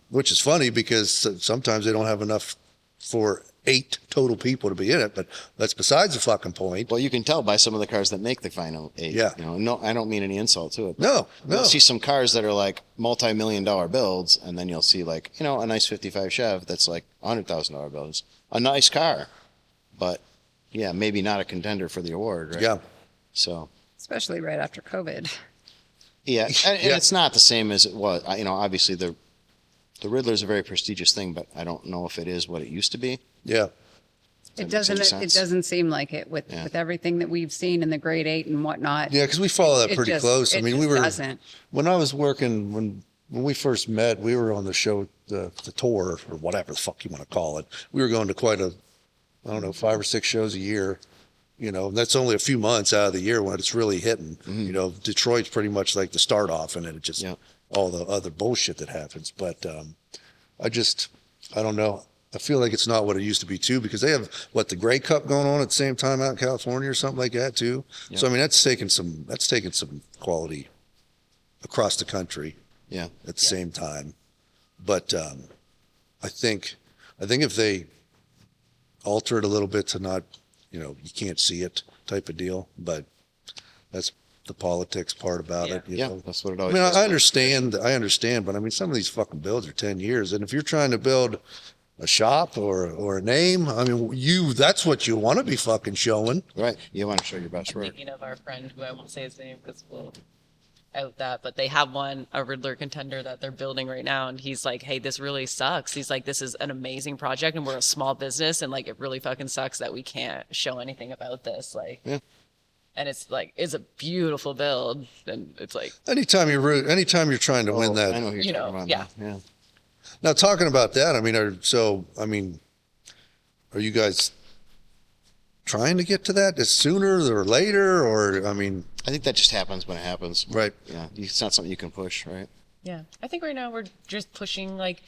Which is funny because sometimes they don't have enough for 8 total people to be in it, but that's besides the fucking point. Well, you can tell by some of the cars that make the final 8. Yeah. No, I don't mean any insult to it. but No. You'll see some cars that are like multi-million-dollar builds, and then you'll see like, a nice 55 Chev that's like $100,000 builds. A nice car, but yeah, maybe not a contender for the award, right? Yeah. So, Especially right after COVID. yeah, and Yeah. it's not the same as it was. Obviously the Ridler is a very prestigious thing, but I don't know if it is what it used to be. Yeah. It Does that make doesn't. sense? It doesn't seem like it with everything that we've seen in the grade 8 and whatnot. Yeah, because we follow that It pretty just- close. I it mean, just we were doesn't. when I was working when we first met, we were on the show, the tour or whatever the fuck you want to call it. We were going to quite I don't know, 5 or 6 shows a year. That's only a few months out of the year when it's really hitting. Detroit's pretty much like the start off, and then it just Yeah. all the other bullshit that happens. But I don't know. I feel like it's not what it used to be too, because they have the Grey Cup going on at the same time out in California or something like that too. Yeah. So I mean, that's taking some quality across the country Yeah. at the same time. But I think if they alter it a little bit to not, you can't see it type of deal. But that's the politics part about it. You know? That's what it I always mean, is. I understand, but I mean, some of these fucking builds are 10 years. And if you're trying to build a shop or a name, I mean, that's what you want to be fucking showing. Right. You want to show your best work. Thinking of our friend, who I won't say his name because we'll out that, but they have a Ridler contender that they're building right now, and he's like, hey, this really sucks. He's like, this is an amazing project and we're a small business, and like it really fucking sucks that we can't show anything about this. Like, and it's like, it's a beautiful build, and it's like Anytime you're trying to win that. I know who you're talking about. yeah. Yeah. Now, talking about that, I mean, are you guys trying to get to that sooner or later, or I mean? I think that just happens when it happens. Right. Yeah. It's not something you can push, right? Yeah, I think right now we're just pushing, like,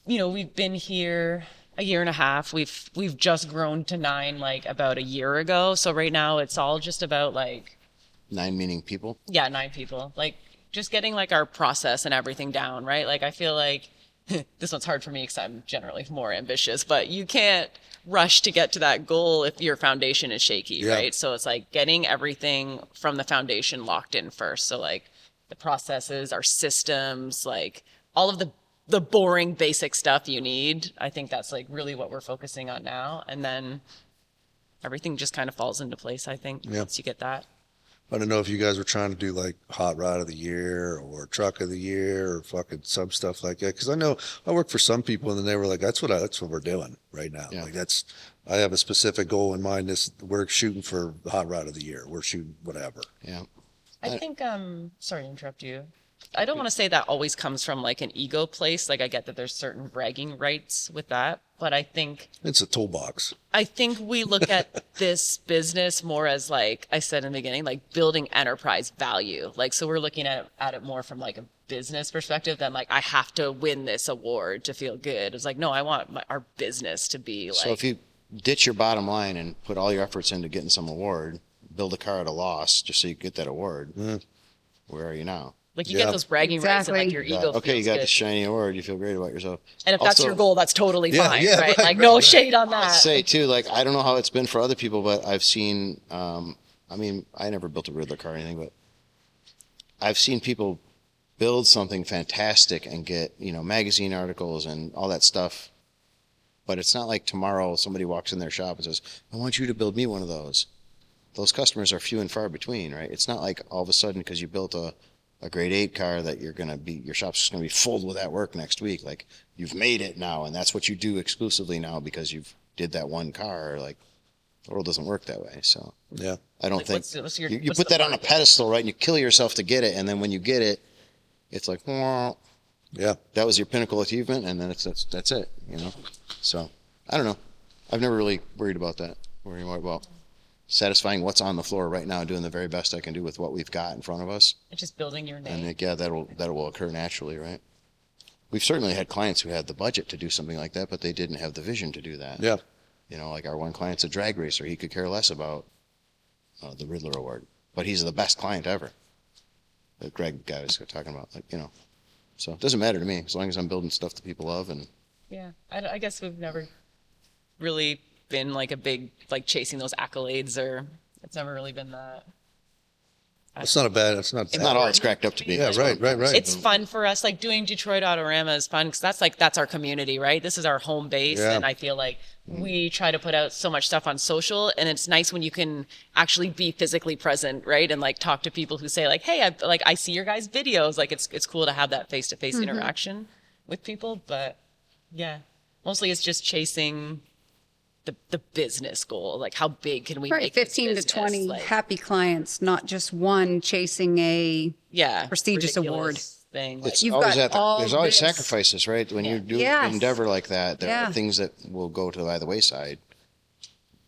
we've been here a year and a half. We've just grown to 9 like about a year ago. So right now it's all just about like 9 meaning people. Yeah, 9 people. Like just getting like our process and everything down, right? Like I feel like this one's hard for me because I'm generally more ambitious, but you can't rush to get to that goal if your foundation is shaky, right? So it's like getting everything from the foundation locked in first. So like the processes, our systems, like all of the boring basic stuff you need. I think that's like really what we're focusing on now. And then everything just kind of falls into place, I think, once you get that. I don't know if you guys were trying to do like hot rod of the year or truck of the year or fucking some stuff like that. Cause I know I work for some people and then they were like, that's what we're doing right now. Yeah. Like I have a specific goal in mind. We're shooting for the hot rod of the year. We're shooting whatever. Yeah. I think, sorry to interrupt you. I don't want to say that always comes from like an ego place. Like I get that there's certain bragging rights with that, but I think it's a toolbox. I think we look at this business more as, like I said in the beginning, like building enterprise value. Like, so we're looking at it more from like a business perspective than like, I have to win this award to feel good. It's like, no, I want our business to be like. So if you ditch your bottom line and put all your efforts into getting some award, build a car at a loss just so you get that award, where are you now? Like you get those bragging rights and like your ego feels okay, you got good. the shiny award, you feel great about yourself. And if that's your goal, that's totally fine, yeah, right? right, Like no shade on that. Say too, like I don't know how it's been for other people, but I've seen I mean, I never built a Ridler car or anything, but I've seen people build something fantastic and get, magazine articles and all that stuff. But it's not like tomorrow somebody walks in their shop and says, I want you to build me one of those. Those customers are few and far between, right? It's not like all of a sudden because you built a grade 8 car that your shop's just gonna be full with that work next week. Like you've made it now, and that's what you do exclusively now because you've did that one car. Like the world doesn't work that way. So Yeah. I don't Like, think what's you put the that on a market? pedestal, right? And you kill yourself to get it, and then when you get it, it's like, well, Yeah. that was your pinnacle achievement, and then that's it, So I don't know. I've never really worried about that. Worrying more about satisfying what's on the floor right now, doing the very best I can do with what we've got in front of us. It's just building your name. And that will occur naturally, right? We've certainly had clients who had the budget to do something like that, but they didn't have the vision to do that. Yeah. Like our one client's a drag racer. He could care less about the Ridler Award, but he's the best client ever. The Greg guy was talking about, So it doesn't matter to me as long as I'm building stuff that people love. And Yeah, I guess we've never really been like a big, like chasing those accolades, or it's never really been that. It's not it's not all it's cracked up to be. Yeah, right. It's fun for us. Like doing Detroit Autorama is fun because that's our community, right? This is our home base, Yeah. and I feel like we try to put out so much stuff on social, and it's nice when you can actually be physically present, right? And like talk to people who say like, "Hey, I see your guys' videos." Like it's cool to have that face-to-face interaction with people, but yeah, mostly it's just chasing the business goal. Like how big can we make this 15 to business? 20 Like, happy clients, not just one chasing a prestigious ridiculous award. thing. Like, You've always got all there's always this. sacrifices, right? When you do Yes. an endeavor like that, there Yeah. are things that will go to by the wayside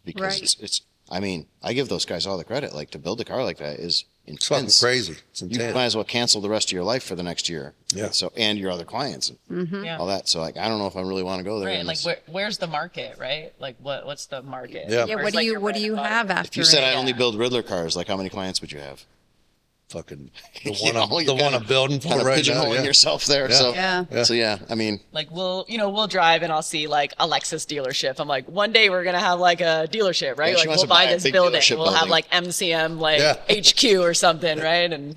because Right. it's. I mean, I give those guys all the credit. Like to build a car like that is It's fucking intense. crazy. It's You intense. might as well cancel the rest of your life for the next year. Yeah. So and your other clients, yeah. all that. So like, I don't know if I really want to go there. Right, in like this- where's the market, right? Like what's the market? Yeah. Yeah, Where's, what do like, you your what bread do you and butter? have after if you said it? I only build Ridler cars, like how many clients would you have? fucking You know, the one I'm building for right now. pigeonholing Yeah. yourself there. Yeah. So Yeah. So yeah, I mean, Like we'll drive and I'll see like a Lexus dealership. I'm like, one day we're gonna have like a dealership, right? Yeah, she like wants we'll to buy buy a this big building. dealership We'll have building. like MCM like Yeah. HQ or something, right? And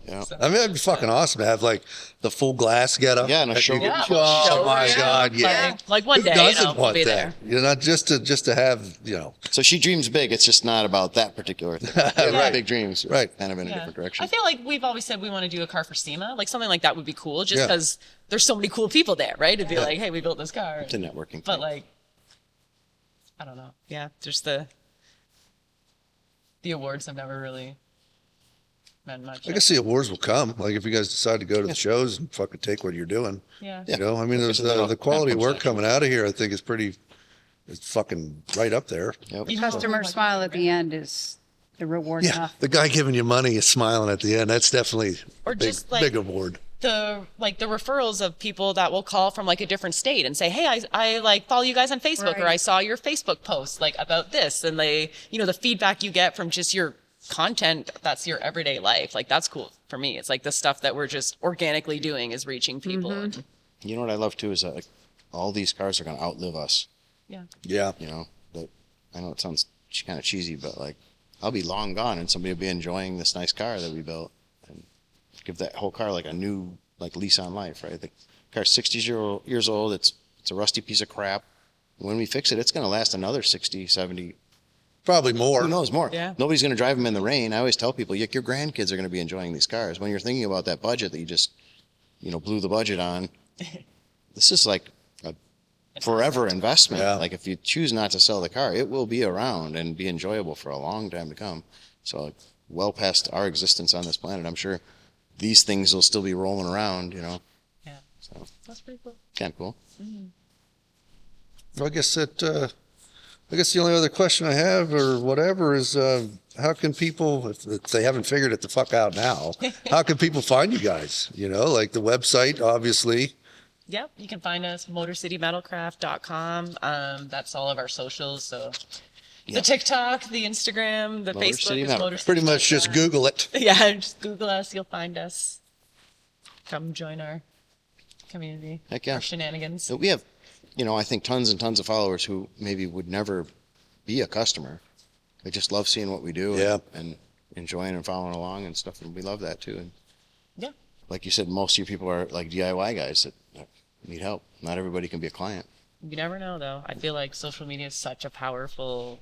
yeah. I mean, it'd be fucking awesome to have like the full glass getup. Yeah, and a showroom. yeah, Oh we'll my show God, you. yeah. Like one Who day, doesn't we'll want be that? there. You know, not just to have, you know. So she dreams big. It's just not about that particular thing. Right. Big dreams. Right. Kind of in a Yeah. different direction. I feel like we've always said we want to do a car for SEMA. Like something like that would be cool, just Yeah. because there's so many cool people there, right? It'd be like, hey, we built this car. It's a networking But thing. like, I don't know. Yeah, there's the awards have never really meant much. I guess the awards will come. Like if you guys decide to go to the shows and fucking take what you're doing. Yeah. You know, I mean, there's Especially the quality of work section. coming out of here. I think is it's fucking right up there. Yep. Customer smile at the end is the reward Yeah, enough. the guy giving you money is smiling at the end. That's definitely Or a big, just, like- big award. The referrals of people that will call from like a different state and say, hey, I like follow you guys on Facebook or Right. I saw your Facebook post like about this, and they, you know, the feedback you get from just your content, that's your everyday life. Like that's cool for me. It's like the stuff that we're just organically doing is reaching people. And, You know what I love too is that like, all these cars are going to outlive us. yeah. Yeah. You know, that I know it sounds kind of cheesy, but like I'll be long gone and somebody will be enjoying this nice car that we built and give that whole car like a new like lease on life, right? The car's 60 years old. It's a rusty piece of crap. When we fix it, it's going to last another 60, 70. Probably more. Who knows more? Yeah. Nobody's going to drive them in the rain. I always tell people, your grandkids are going to be enjoying these cars. When you're thinking about that budget that you just, blew the budget on, this is like a forever investment. Yeah. Like if you choose not to sell the car, it will be around and be enjoyable for a long time to come. So like, well past our existence on this planet, I'm sure these things will still be rolling around, Yeah. So That's pretty cool. kind of cool. Well, I guess the only other question I have or whatever is how can people, if they haven't figured it the fuck out now, how can people find you guys? You know, like the website, obviously. Yep, you can find us motorcitymetalcraft.com. That's all of our socials. So the TikTok, the Instagram, the Motor Facebook City is Metal. Motor City Pretty much just Metalcraft. Google it. Yeah, just Google us. You'll find us. Come join our community. Heck yeah. Our shenanigans. So we have, I think tons and tons of followers who maybe would never be a customer. They just love seeing what we do Yeah. and enjoying and following along and stuff. And we love that too. And Yeah. like you said, most of your people are like DIY guys that need help. Not everybody can be a client. You never know, though. I feel like social media is such a powerful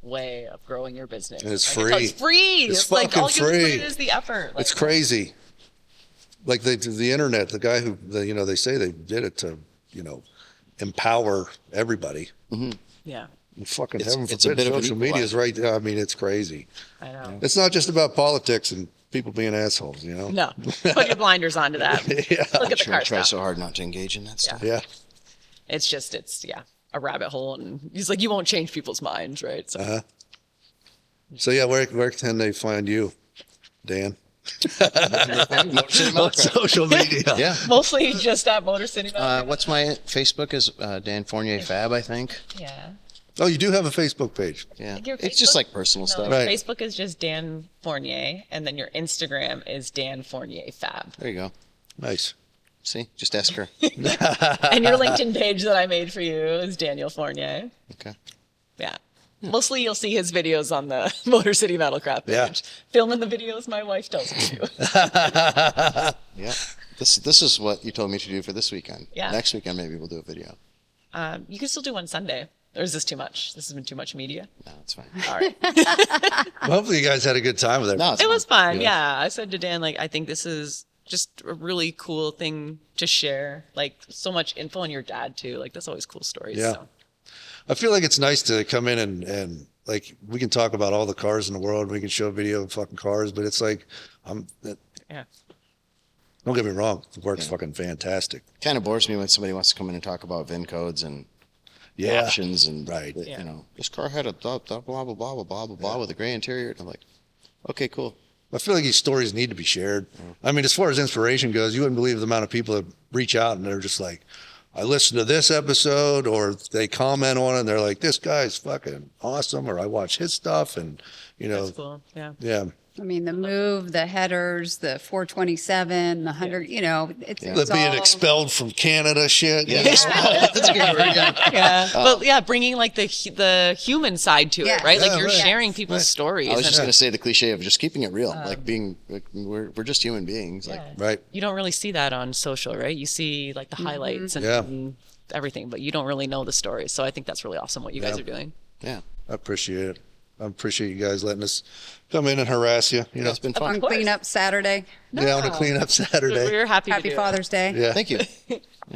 way of growing your business. And it's Like, free. It's free. It's like fucking all you have to put free. in is the effort. Like, It's crazy. Like the internet, the guy who, they say they did it to, empower everybody. Yeah, And fucking It's- heaven it's a forbid, bit of an social media is equalizer. right there. I mean, it's crazy. I know. It's not just about politics and people being assholes, No, put your blinders onto that. Yeah. Look at the car Try stuff. so hard not to engage in that stuff. Yeah. It's a rabbit hole, and he's like, you won't change people's minds, right? So Uh-huh. So yeah, where can they find you, Dan? On social media. Yeah. mostly just at Motor City. What's my Facebook is Dan Fournier Fab, I think. Yeah. Oh, you do have a Facebook page. Yeah. Your It's just Facebook? like personal No, stuff. Right. Facebook is just Dan Fournier, and then your Instagram is Dan Fournier Fab. There you go. Nice. See, just ask her. And your LinkedIn page that I made for you is Daniel Fournier. Okay. Yeah. Mostly you'll see his videos on the Motor City Metalcraft page. Yeah. Filming the videos my wife tells me to. Yeah. This is what you told me to do for this weekend. Yeah. Next weekend maybe we'll do a video. You can still do one Sunday. Or is this too much? This has been too much media? No, it's fine. All right. Well, hopefully you guys had a good time with it. No, it's It fine. was fun. Yeah. I said to Dan, like, I think this is just a really cool thing to share. Like, so much info on your dad, too. Like, that's always cool stories. Yeah. So. I feel like it's nice to come in and like we can talk about all the cars in the world. We can show video of fucking cars, but it's like Yeah. don't get me wrong, the work's fucking fantastic. Kind of bores me when somebody wants to come in and talk about VIN codes and Yeah. options and Right. Yeah. this car had a blah blah blah blah blah blah blah blah with a gray interior. And I'm like, okay, cool. I feel like these stories need to be shared. I mean, as far as inspiration goes, you wouldn't believe the amount of people that reach out and they're just like, I listened to this episode, or they comment on it and they're like, this guy's fucking awesome, or I watch his stuff, and That's cool. Yeah. yeah. I mean, the move, the headers, the 427, the 100, it's The being all- expelled from Canada shit. Yeah, that's a good word. Yeah. Yeah. Well, yeah, bringing like the human side to Yeah. it, right? Yeah, Like you're right. sharing people's stories. I was just and going to say the cliche of just keeping it real, like being, like, we're just human beings. Like, Right. you don't really see that on social, right? You see like the highlights and, Yeah. and everything, but you don't really know the stories. So I think that's really awesome what you guys Yeah. are doing. yeah, I appreciate it. I appreciate you guys letting us come in and harass you. You know, it's been fun. on cleanup Saturday. yeah, on a clean up Saturday. We're happy to Happy do it. Father's Day. Yeah. Thank you.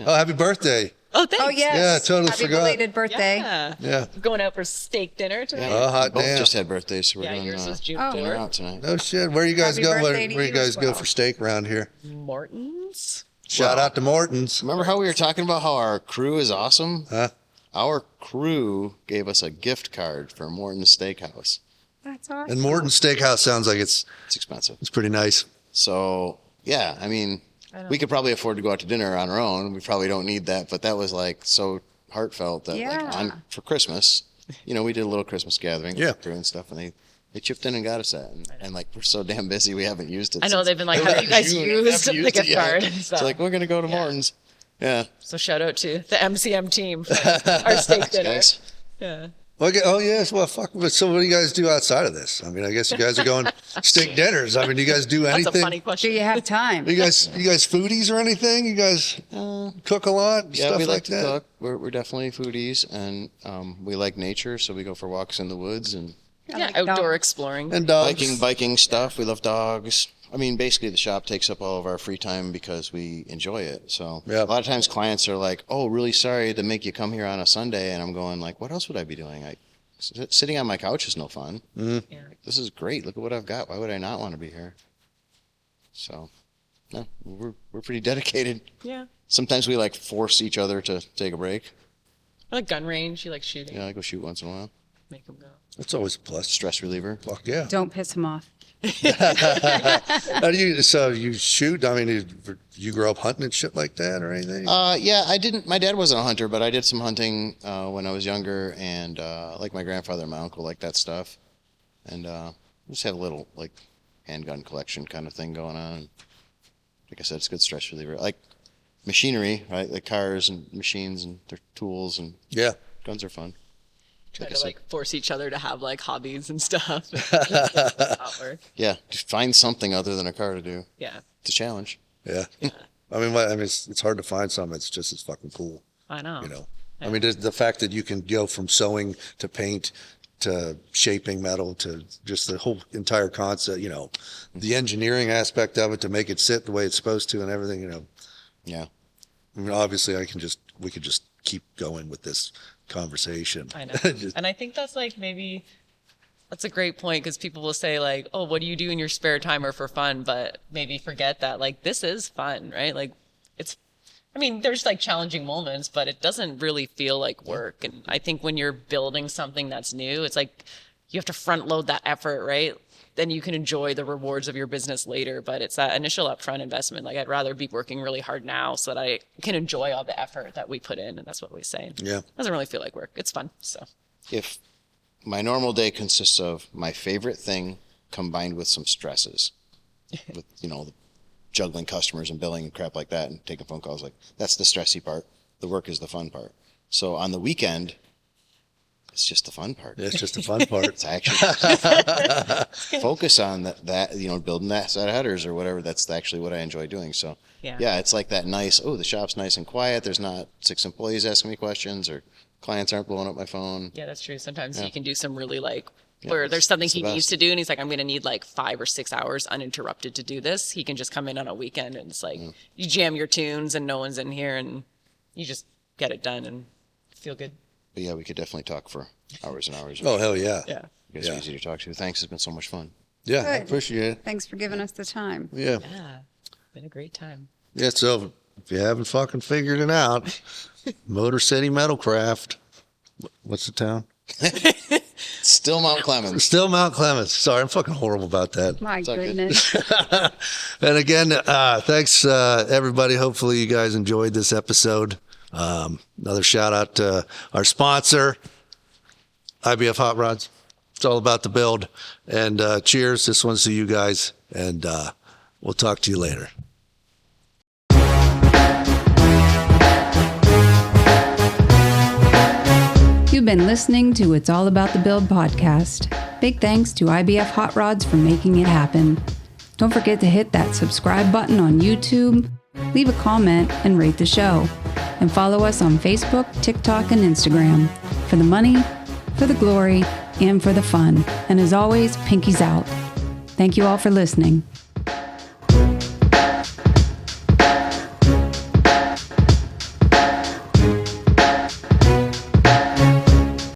Oh, happy birthday. Oh, thanks. Oh, yes. Yeah, totally Happy forgot. belated birthday. Yeah. Yeah. Going out for steak dinner tonight. Oh, hot Both damn. just had birthdays, so we're Yeah, doing yours is June Oh, dinner 4th. out tonight. No shit. Where you guys Happy go? Where birthday to you you guys as go well. for steak around here? Morton's. Shout out to Morton's. Remember how we were talking about how our crew is awesome? Huh? Our crew gave us a gift card for Morton's Steakhouse. That's awesome. And Morton's Steakhouse sounds like it's It's expensive. pretty nice. So, yeah, I mean, we could probably afford to go out to dinner on our own. We probably don't need that, but that was like so heartfelt that Yeah. for Christmas, we did a little Christmas gathering Yeah. crew and stuff, and they chipped in and got us that. And like, we're so damn busy, we haven't used it. I know since- they've been like, have you guys June. used Haven't the gift it yet. card? It's So, like, we're going to go to Morton's. Yeah. so shout out to the MCM team for our steak dinner. Guys. Yeah. Okay. Oh, yes. Well, fuck. But so what do you guys do outside of this? I mean, I guess you guys are going steak dinners. I mean, do you guys do That's anything? a funny Do question. you have time? You guys foodies or anything? You guys cook a lot? Yeah, stuff we like like to that? cook. We're definitely foodies, and we like nature, so we go for walks in the woods and I Yeah, like outdoor dogs. exploring. And dogs. biking stuff. We love dogs. I mean, basically, the shop takes up all of our free time because we enjoy it. So Yeah. a lot of times, clients are like, "Oh, really sorry to make you come here on a Sunday," and I'm going like, "What else would I be doing? Sitting on my couch is no fun. Yeah. This is great. Look at what I've got. Why would I not want to be here?" So, no, we're pretty dedicated. Yeah. Sometimes we like force each other to take a break. I like gun range. You like shooting. Yeah, I go shoot once in a while. Make them go. That's always a plus. Stress reliever. Fuck yeah. Don't piss him off. How do you? So you shoot? I mean, you grow up hunting and shit like that or anything? Yeah, I didn't. My dad wasn't a hunter, but I did some hunting when I was younger, and like my grandfather and my uncle liked that stuff, and just had a little like handgun collection kind of thing going on. Like I said, it's a good stress reliever. Like machinery, right? Like cars and machines and their tools and Yeah. guns are fun. Try Like I to said. like force each other to have like hobbies and stuff. Not work. Yeah, just find something other than a car to do. Yeah. It's a challenge. Yeah. I mean, it's hard to find something. It's just as fucking cool, I know. you know. I mean, the fact that you can go from sewing to paint to shaping metal to just the whole entire concept, you know, the engineering aspect of it to make it sit the way it's supposed to and everything, you know. Yeah. I mean, obviously, we could just keep going with this conversation. I know. Just- And I think that's like maybe that's a great point because people will say like, oh, what do you do in your spare time or for fun? But maybe forget that like this is fun, right? Like I mean, there's like challenging moments, but it doesn't really feel like work. And I think when you're building something that's new, it's like you have to front load that effort, right? Then you can enjoy the rewards of your business later. But it's that initial upfront investment. Like I'd rather be working really hard now so that I can enjoy all the effort that we put in. And that's what we say. Yeah. It doesn't really feel like work. It's fun. So If my normal day consists of my favorite thing combined with some stresses, with juggling customers and billing and crap like that and taking phone calls, like that's the stressy part. The work is the fun part. So on the weekend, it's just the fun part. It's just the fun part. It's actually focus on that building that set of headers or whatever. That's actually what I enjoy doing. So Yeah. it's like that nice, the shop's nice and quiet. There's not 6 employees asking me questions or clients aren't blowing up my phone. yeah, that's true. Sometimes you can do some really like Yeah, where there's something it's he the needs best. to do and he's like, I'm going to need like 5 or 6 hours uninterrupted to do this. He can just come in on a weekend and it's like you jam your tunes and no one's in here and you just get it done and feel good. But yeah, we could definitely talk for hours and hours. Oh, hell yeah. Yeah. You guys are yeah. easy to talk to. Thanks. It's been so much fun. Yeah, I Good. appreciate it. Thanks for giving us the time. Yeah. Yeah. Been a great time. Yeah, so if you haven't fucking figured it out, Motor City Metalcraft. What's the town? Still Mount Clemens. Still Mount Clemens. Sorry, I'm fucking horrible about that. My all good. goodness. And again, thanks, everybody. Hopefully you guys enjoyed this episode. Another shout out to our sponsor, IBF Hot Rods. It's all about the build. And cheers. This one's to you guys. And we'll talk to you later. You've been listening to It's All About the Build podcast. Big thanks to IBF Hot Rods for making it happen. Don't forget to hit that subscribe button on YouTube, leave a comment, and rate the show. And follow us on Facebook, TikTok, and Instagram for the money, for the glory, and for the fun. And as always, pinkies out. Thank you all for listening.